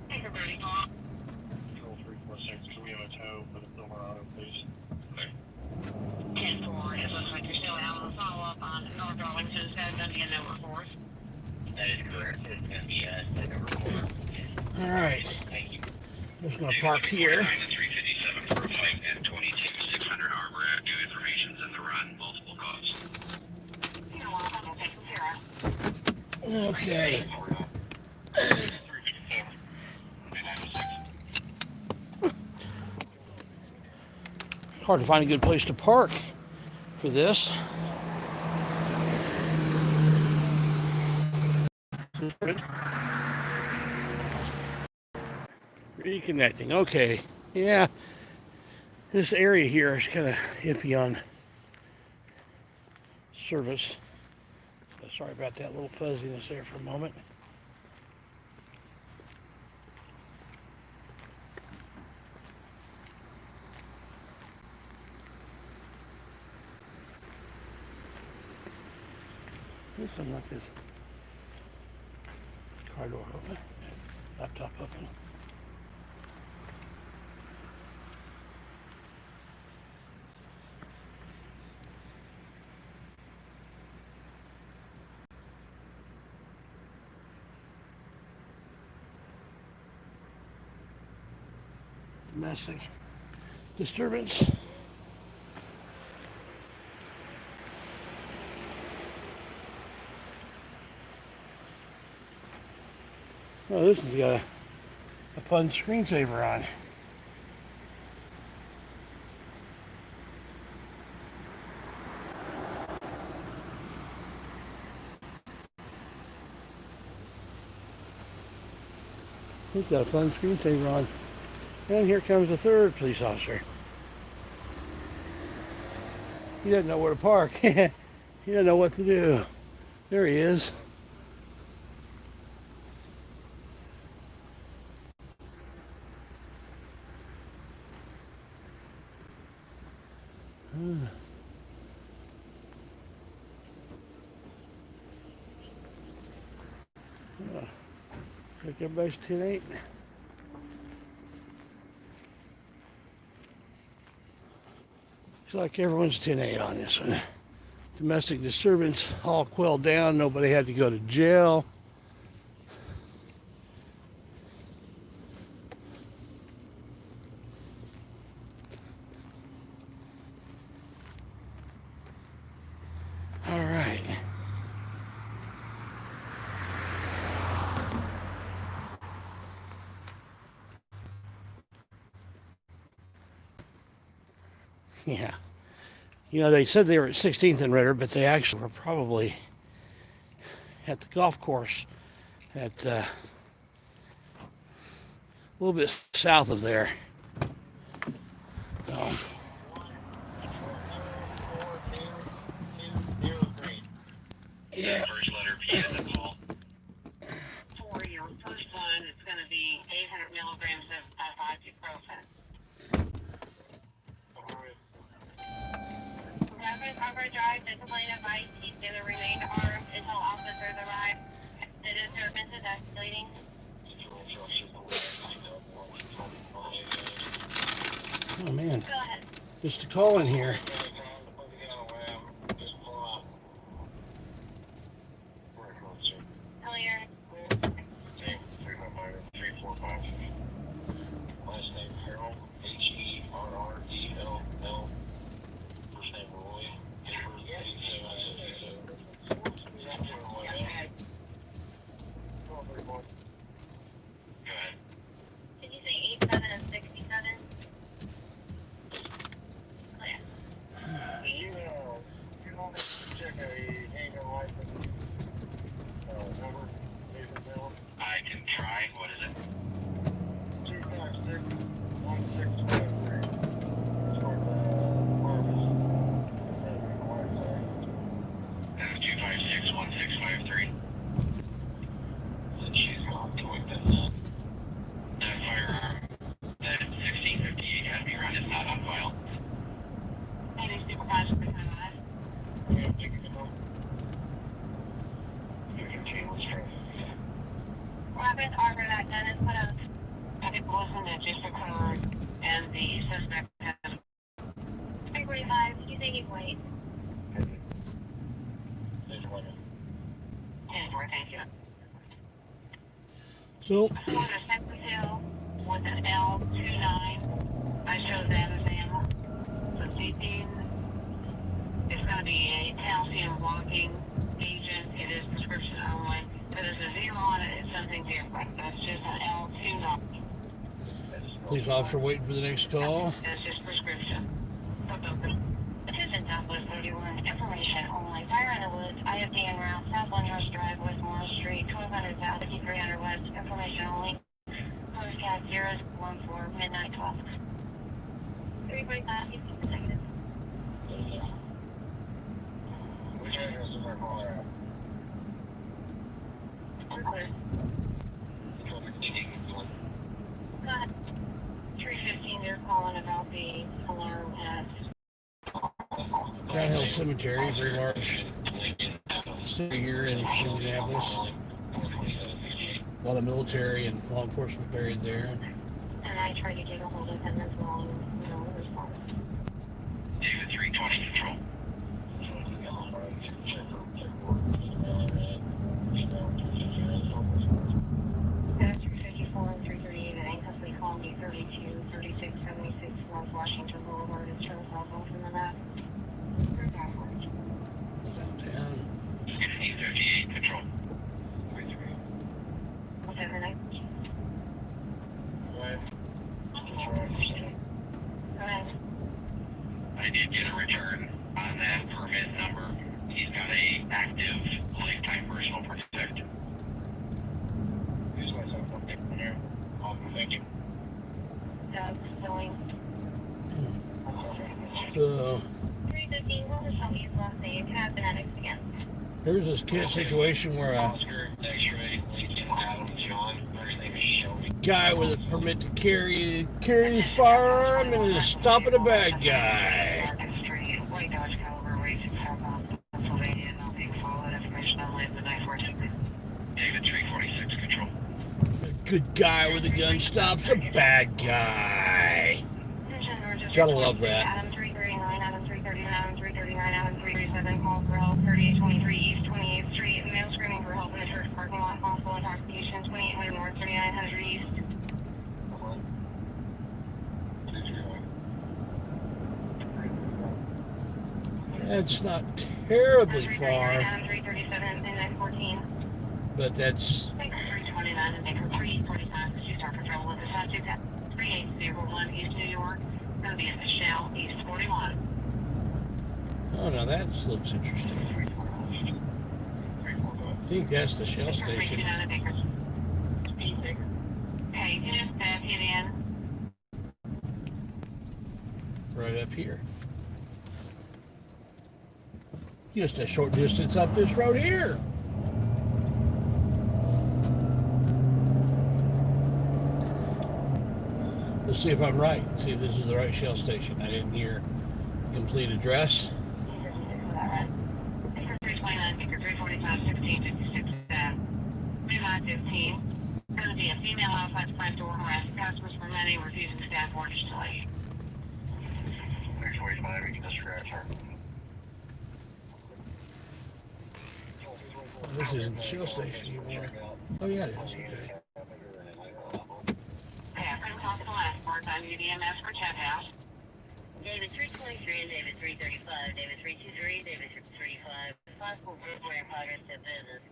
Thank you, Bertie.
Control 346, can we have a tow for the Silverado, please?
10-4, it looks like you're still out on the follow-up on North Arlington, so it's going to be a number 4.
That is correct. It's going to be number 4.
All right.
Thank you.
I'm just going to park here.
357 for a flight and 22 600 Harbor Ave. New information's in the run. Multiple calls.
You're welcome. We'll take care of.
Okay. Hard to find a good place to park for this. Reconnecting. Okay. Yeah. This area here is kind of iffy on service. So sorry about that little fuzziness there for a moment. Something like this. Car door open. Laptop open. Domestic disturbance. Oh, this has got a fun screensaver on. He's got a fun screensaver on. And here comes the third police officer. He doesn't know where to park. He doesn't know what to do. There he is. Looks like everybody's 10-8. Looks like everyone's 10-8 on this one. Domestic disturbance all quelled down. Nobody had to go to jail. All right. Yeah. You know, they said they were at 16th and Ritter, but they actually were probably at the golf course at a little bit south of there. So, yeah.
First letter P in the call.
For your first one, it's going to be 800 milligrams of ibuprofen. Cover drive, discipline advice, he's going to remain armed until officers arrive. The disturbance is escalating.
Oh man, just a call in here.
try. What is it?
256-1653. It's for the
That was 256-1653. And she's not doing that. That firearm, that 1658 had me run, is not on file.
Maybe supervisor for my life.
Yeah, you can go. You can change the string.
Robin, Arbor, that gun is put up. I think it wasn't that just occurred, and the suspect has
345, you think he'd wait?
10-4, thank you.
So,
On a Cypress Hill with an L29, I showed that as ammo. So seeking, it's going to be a calcium blocking agent. It is prescription only. But there's a zero on it, it's something different. That's just an L29.
police officer waiting for the next call.
That's just prescription. Attention Southwest 31, information only. Fire in the woods, IFD en route, South Lyndhurst Drive, West Morris Street, 1200 South, 5300 West, information only. Postcard 014, midnight 12.
345, you keep the negative.
Which address is our caller at?
I'm clear. Go ahead. 315, they're calling about the alarm at
Crown Hill Cemetery, very large city here in Indianapolis. A lot of military and law enforcement buried there.
and I tried to get a hold of him as well, and no response.
David 320 control.
That's 354 and 338 at Anchorsley Colony 32, 3676 North Washington Boulevard. It shows cell phone from the map.
Downtown.
1558 control.
Whatever night. Go ahead.
I did get a return on that permit number. He's got a active lifetime personal protector.
Use myself up there. Awesome, thank you.
Doug's going.
So
315, what was somebody's last name? Have phonetics again.
here's this kid situation where a
Oscar, X-ray, Lincoln, Adam, John. First name is Shelby.
guy with a permit to carry his firearm and is stopping a bad guy.
Market Street, White Dodge Caliber, racing southbound Pennsylvania, not being followed. Information on the 946.
David 346 control.
A good guy with a gun stops a bad guy. Gotta love that.
Adam 339, Adam 339, Adam 339, Adam 337, call for help, 3823 East 28th Street, male screaming for help in the church parking lot, possible intoxication, 2800 North, 3900 East.
That's not terribly
Adam
far,
337 and 914.
but that's
Baker 329 and Baker 345, the two-star patrol with the subject at 3801 East New York. Going to be at the Shell East 41.
oh no, that looks interesting. I think that's the Shell station.
Hey, just hit in.
Right up here. Just a short distance up this road here. Let's see if I'm right. See if this is the right Shell station. I didn't hear the complete address.
Baker 329, Baker 345, 1656, 3915. Going to be a female outside the front door harassing customers for money, refusing staff orders to leave.
345, you can discharge her.
This isn't the Shell station anymore. Oh yeah, it is. Okay.
Yeah, couldn't talk to the last part. I'm UDMS for Chet House.
David 323 and David 335, David 323, David 335, possible burglary in progress to business,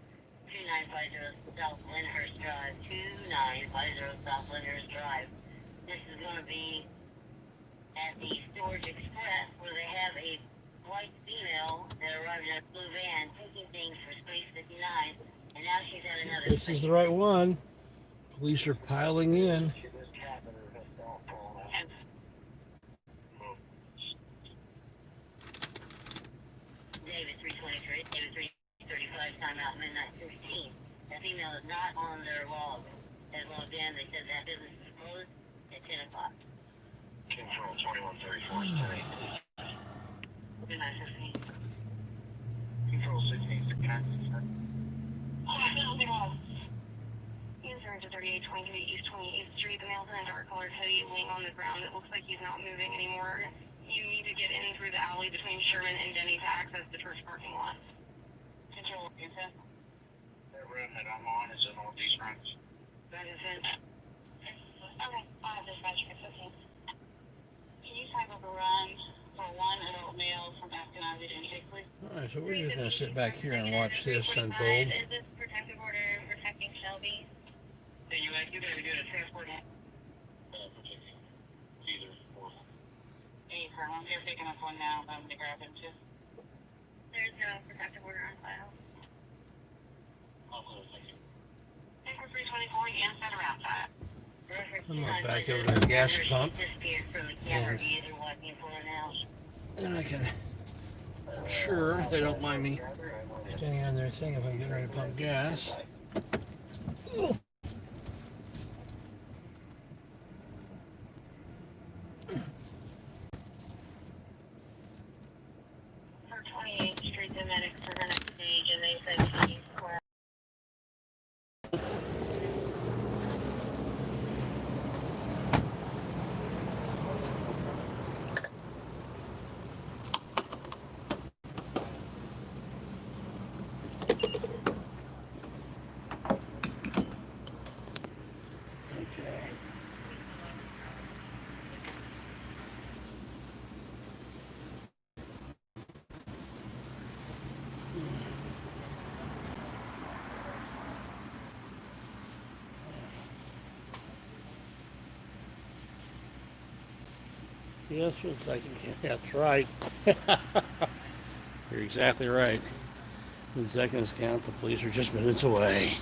2950 South Lyndhurst Drive, 2950 South Lyndhurst Drive. This is going to be at the Storage Express where they have a white female that arrived in a blue van taking things for space 59, and now she's at another
This is the right one. Police are piling in.
David 323, David 335, timeout, midnight 16. That female is not on their log. They logged in, they said that business is closed at 10 o'clock.
Control 2134 is 10.
Midnight 15.
Control 16 is 10.
User to 3823 East 28th Street. The male's in a dark colored hoodie laying on the ground. It looks like he's not moving anymore. You need to get in through the alley between Sherman and Denny to access the church parking lot. Control, is that?
That room that I'm on is in Northeast Ranch.
That is it. Okay, dispatch 15. Can you type up a run for one adult male from Ashkenazi to Intake, please?
Alright, so we're just going to sit back here and watch this unfold.
Is this protective order protecting Shelby?
Hey, you gotta get a transport in? Either or.
Hey, I'm here picking up one now. I'm going to grab him too. There's no protective order on file.
Thank you.
Anchor 324, you set around that.
I'm going back over to the gas pump.
And
then I can, I'm sure they don't mind me standing on their thing if I'm getting ready to pump gas. Ooh.
For 28th Street, the medics are going to stage and they said he's square.
Yes, it's like, that's right. You're exactly right. In seconds count, the police are just minutes away.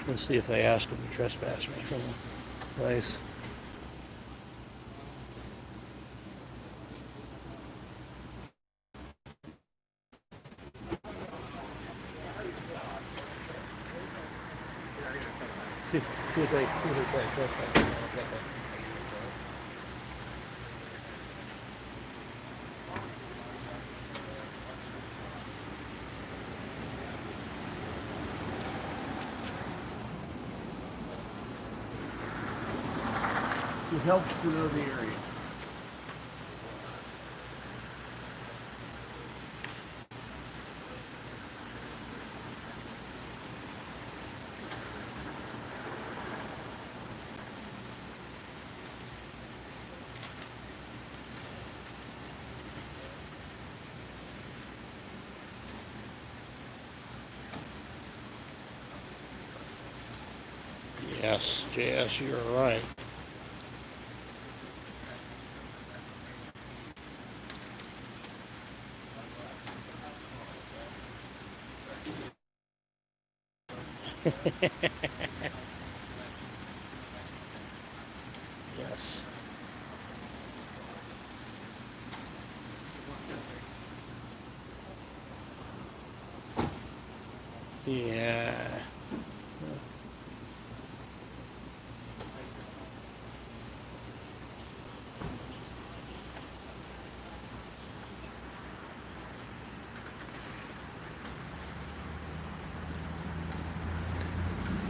Let's see if they ask them to trespass me from the place. See if they trespass. It helps to know the area. Yes, JS, you're right. Yes. Yeah.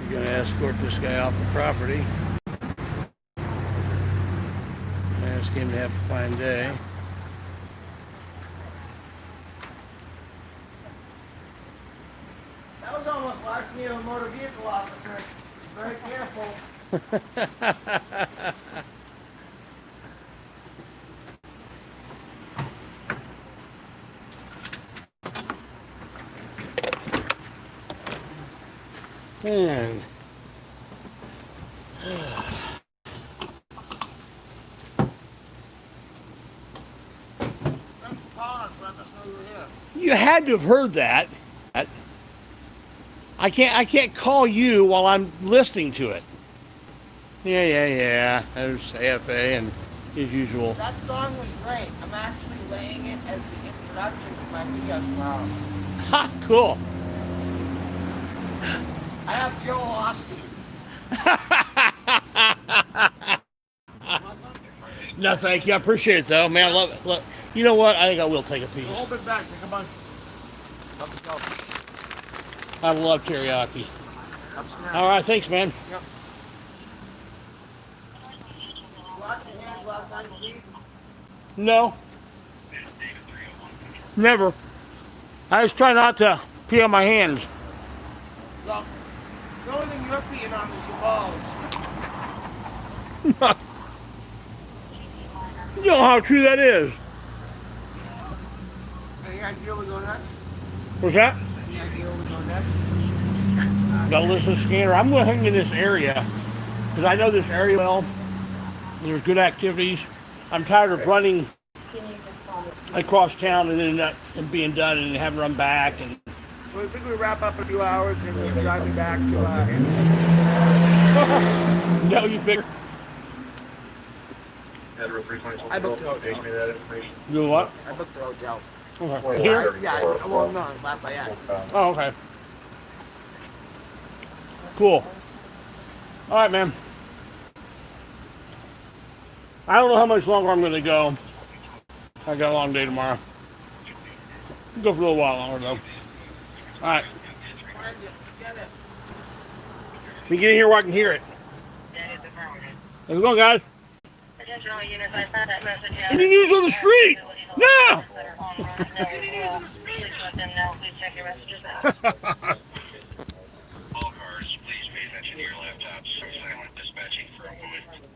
You're going to escort this guy off the property. Ask him to have a fine day.
That was almost larceny of a motor vehicle officer. Very careful.
Man. You had to have heard that. I can't call you while I'm listening to it. Yeah. There's AFA and his usual.
That song was great. I'm actually laying it as the introduction to my video tomorrow.
Ha, cool.
I have Joe Austin.
No, thank you. I appreciate it, though. Man, I love it. Look, you know what? I think I will take a piece.
Hold it back. Come on. Let's go.
I love teriyaki. All right, thanks, man.
Yep.
No. Never. I just try not to pee on my hands.
Look, the only thing you're peeing on is your balls.
You know how true that is.
Any idea where we go next?
What's that?
Any idea where we go next?
Got a list of scanner. I'm going to hang in this area because I know this area well. There's good activities. I'm tired of running across town and then not being done and having to run back. And
Well, I think we wrap up in a few hours and we're driving back to
no, you figure.
I booked the hotel.
You what?
I booked the hotel.
Okay. Here?
Yeah, well, no, Lafayette.
Oh, okay. Cool. All right, man. I don't know how much longer I'm going to go. I got a long day tomorrow. I'll go for a little while longer, though. All right. Let me get in here where I can hear it. How's it going, guys? Any news on the street? No!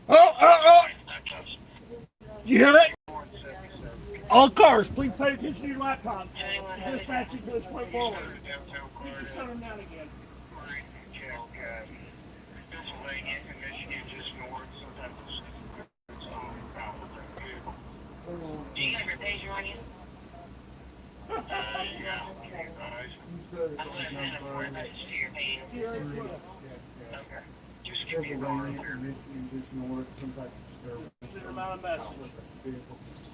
Oh! You hear it? All cars, please pay attention to your laptops. Dispatching to this point forward. You can shut them down again.
Do you have your pager on you? Yeah. I'm going to send a forward message to your page. Okay. Just give me a call right here.
Send them out a message.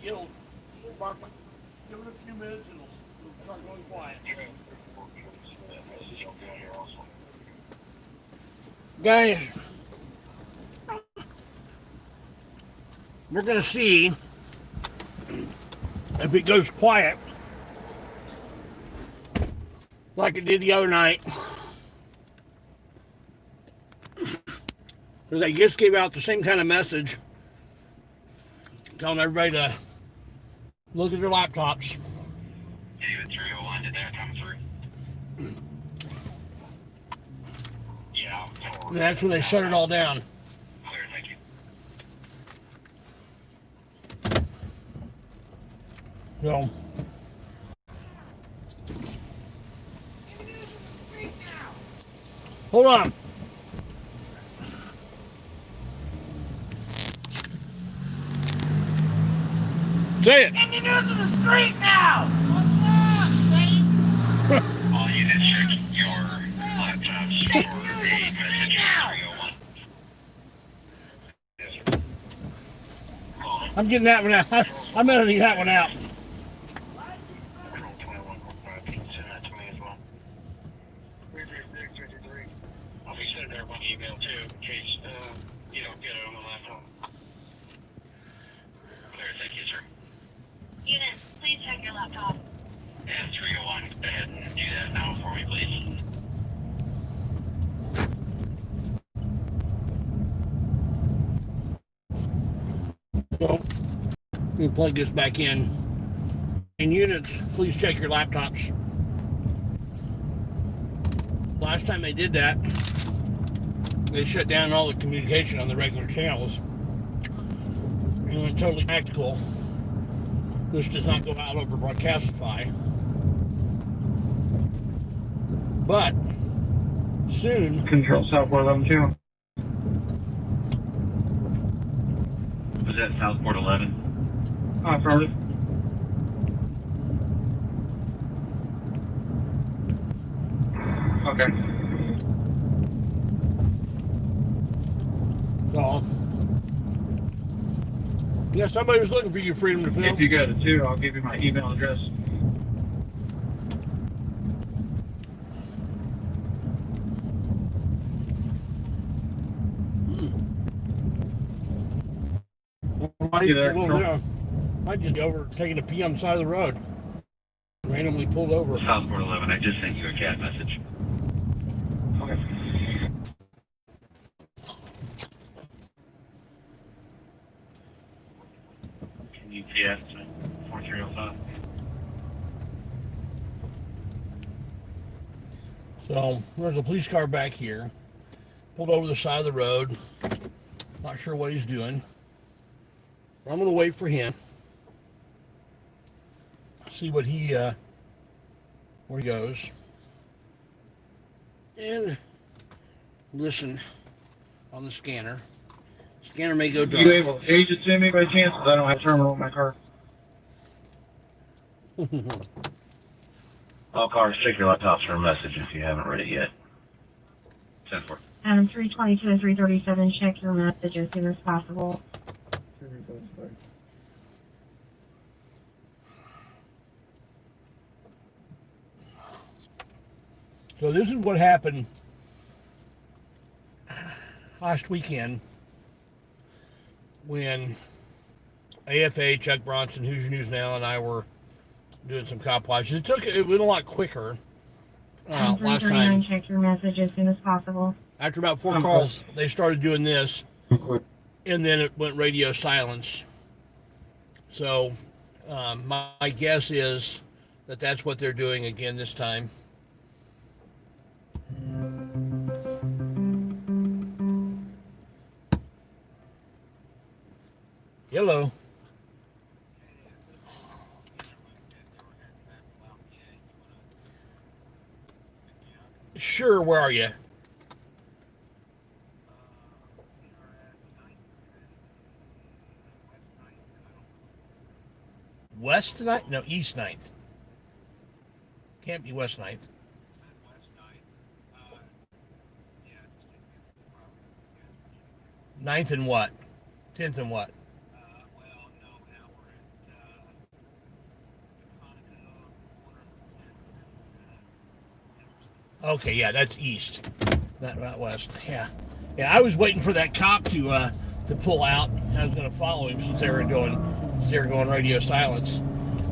It'll bark. Give it a few minutes and it'll start going quiet. Guys, we're going to see if it goes quiet like it did the other night. Because they just gave out the same kind of message telling everybody to look at their laptops.
David 301, did that come through? Yeah.
And that's when they shut it all down.
Clear, thank you.
So, hold on. Say it.
Any news in the street now? What's up, Saint?
Well, you did check your laptops for the message 301.
I'm getting that one out. I'm editing that one out.
I'll be sending there one email too, in case you don't get it on the laptop. Clear, thank you, sir.
Unit, please check your laptop.
And 301, go ahead and do that now for me, please.
So, let me plug this back in. In units, please check your laptops. Last time they did that, they shut down all the communication on the regular channels and went totally tactical. This does not go out over Broadcastify. But soon.
Control Southport 11-2.
Was that Southport 11?
Affirmative.
Okay.
So, yeah, somebody was looking for you, Freedom to Film.
If you got it too, I'll give you my email address.
Might just go over taking a pee on the side of the road. Randomly pulled over.
Southport 11, I just sent you a chat message.
Okay.
Can you TS 4305?
So there's a police car back here, pulled over the side of the road. Not sure what he's doing. I'm gonna wait for him. See what he where he goes, and listen on the scanner. Scanner may go dark.
You able to age it to me by chance? 'Cause I don't have a terminal in my car.
All cars, check your laptops for a message if you haven't read it yet. 10-4.
Adam 322 and 337, check your message as soon as possible.
So this is what happened last weekend when AFA, Chuck Bronson, Hoosier News Now, and I were doing some cop watches. It went a lot quicker last time.
Check your message as soon as possible.
After about 4 calls, they started doing this, and then it went radio silence. So my guess is that that's what they're doing again this time. Hello. Sure, where are you? West 9th? No, East 9th. Can't be West 9th. Ninth and what? 10th and what? Okay, yeah, that's east, not west. Yeah, I was waiting for that cop to pull out. I was going to follow him since they were going radio silence.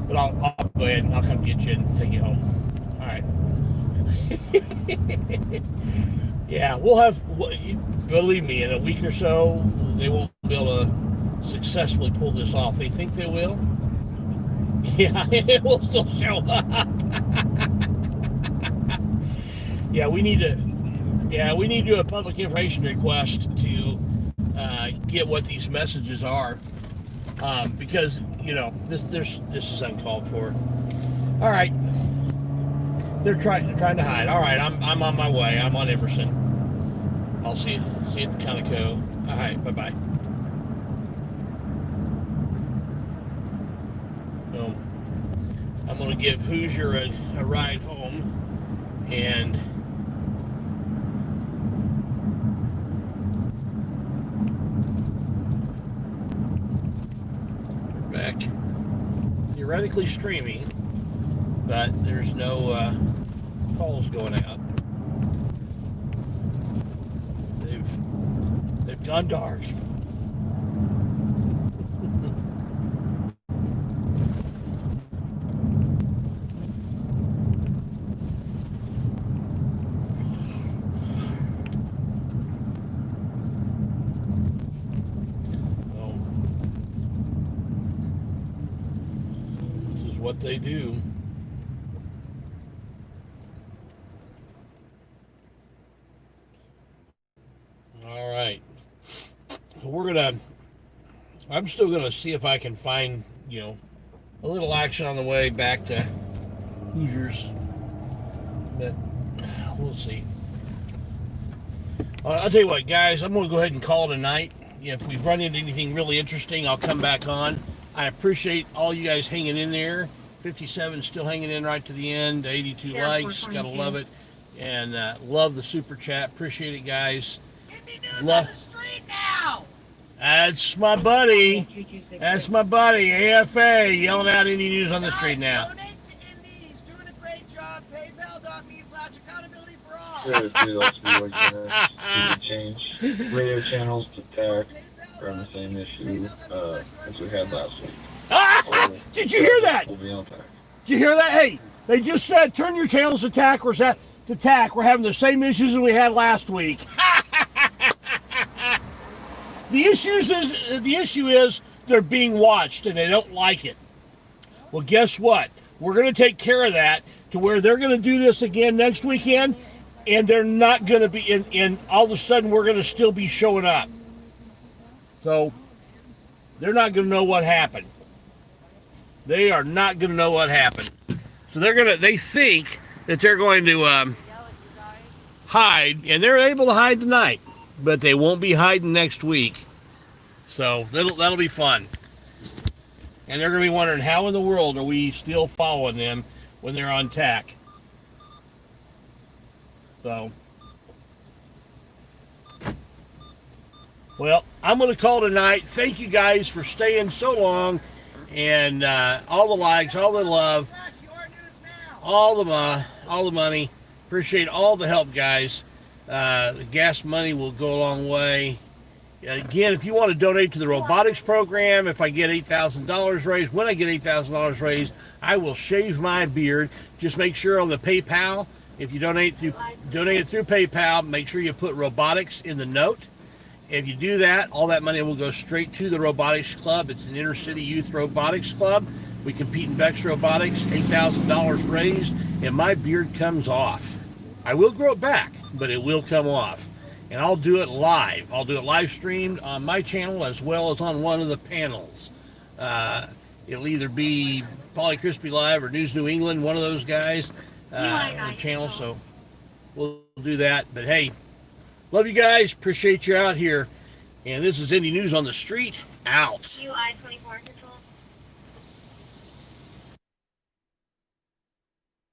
But I'll go ahead and I'll come get you and take you home. All right. Yeah, we'll have. Believe me, in a week or so, they won't be able to successfully pull this off. They think they will. Yeah, it will still show up. Yeah, we need to do a public information request to get what these messages are, because this is uncalled for. All right, they're trying to hide. All right, I'm on my way. I'm on Emerson. I'll see you at the Conoco. All right, bye bye. So I'm gonna give Hoosier a ride home, and back theoretically streaming, but there's no calls going out. They've gone dark. What they do. All right. I'm still gonna see if I can find, a little action on the way back to Hoosiers, but we'll see. I'll tell you what, guys, I'm gonna go ahead and call it a night. If we run into anything really interesting, I'll come back on. I appreciate all you guys hanging in there. 57 still hanging in right to the end. 82 likes, gotta love it. And love the super chat. Appreciate it, guys.
Indy News
Love.
on the street now.
That's my buddy. That's my buddy, AFA, yelling out Indy News on the street now.
Donate to Indy. He's doing a great job. PayPal.me/accountability for all.
Yeah, do those few again. You can change radio channels to TAC. We're on the same issue as we had last week.
Did you hear that?
We'll be on TAC.
Did you hear that? Hey, they just said turn your channels to TAC. We're having the same issues as we had last week. The issue is they're being watched and they don't like it. Well, guess what? We're going to take care of that to where they're going to do this again next weekend, and they're not going to be and all of a sudden we're going to still be showing up. So they're not going to know what happened. They are not going to know what happened. So they think that they're going to hide, and they're able to hide tonight, but they won't be hiding next week. So that'll be fun. And they're going to be wondering, how in the world are we still following them when they're on TAC? So, well, I'm going to call tonight. Thank you guys for staying so long, and all the likes, all the love, all the money. Appreciate all the help, guys. The gas money will go a long way. Again, if you want to donate to the robotics program, if I get $8,000 raised, when I get $8,000 raised, I will shave my beard. Just make sure on the PayPal, if you donate through PayPal, make sure you put robotics in the note. If you do that, all that money will go straight to the Robotics Club. It's an inner city youth robotics club. We compete in Vex Robotics, $8,000 raised, and my beard comes off. I will grow it back, but it will come off. And I'll do it live. I'll do it live streamed on my channel as well as on one of the panels. It'll either be Polly Crispy Live or News New England, one of those guys, the channel. So we'll do that. But hey, love you guys. Appreciate you out here. And this is Indy News on the Street. Out.
UI 24 control.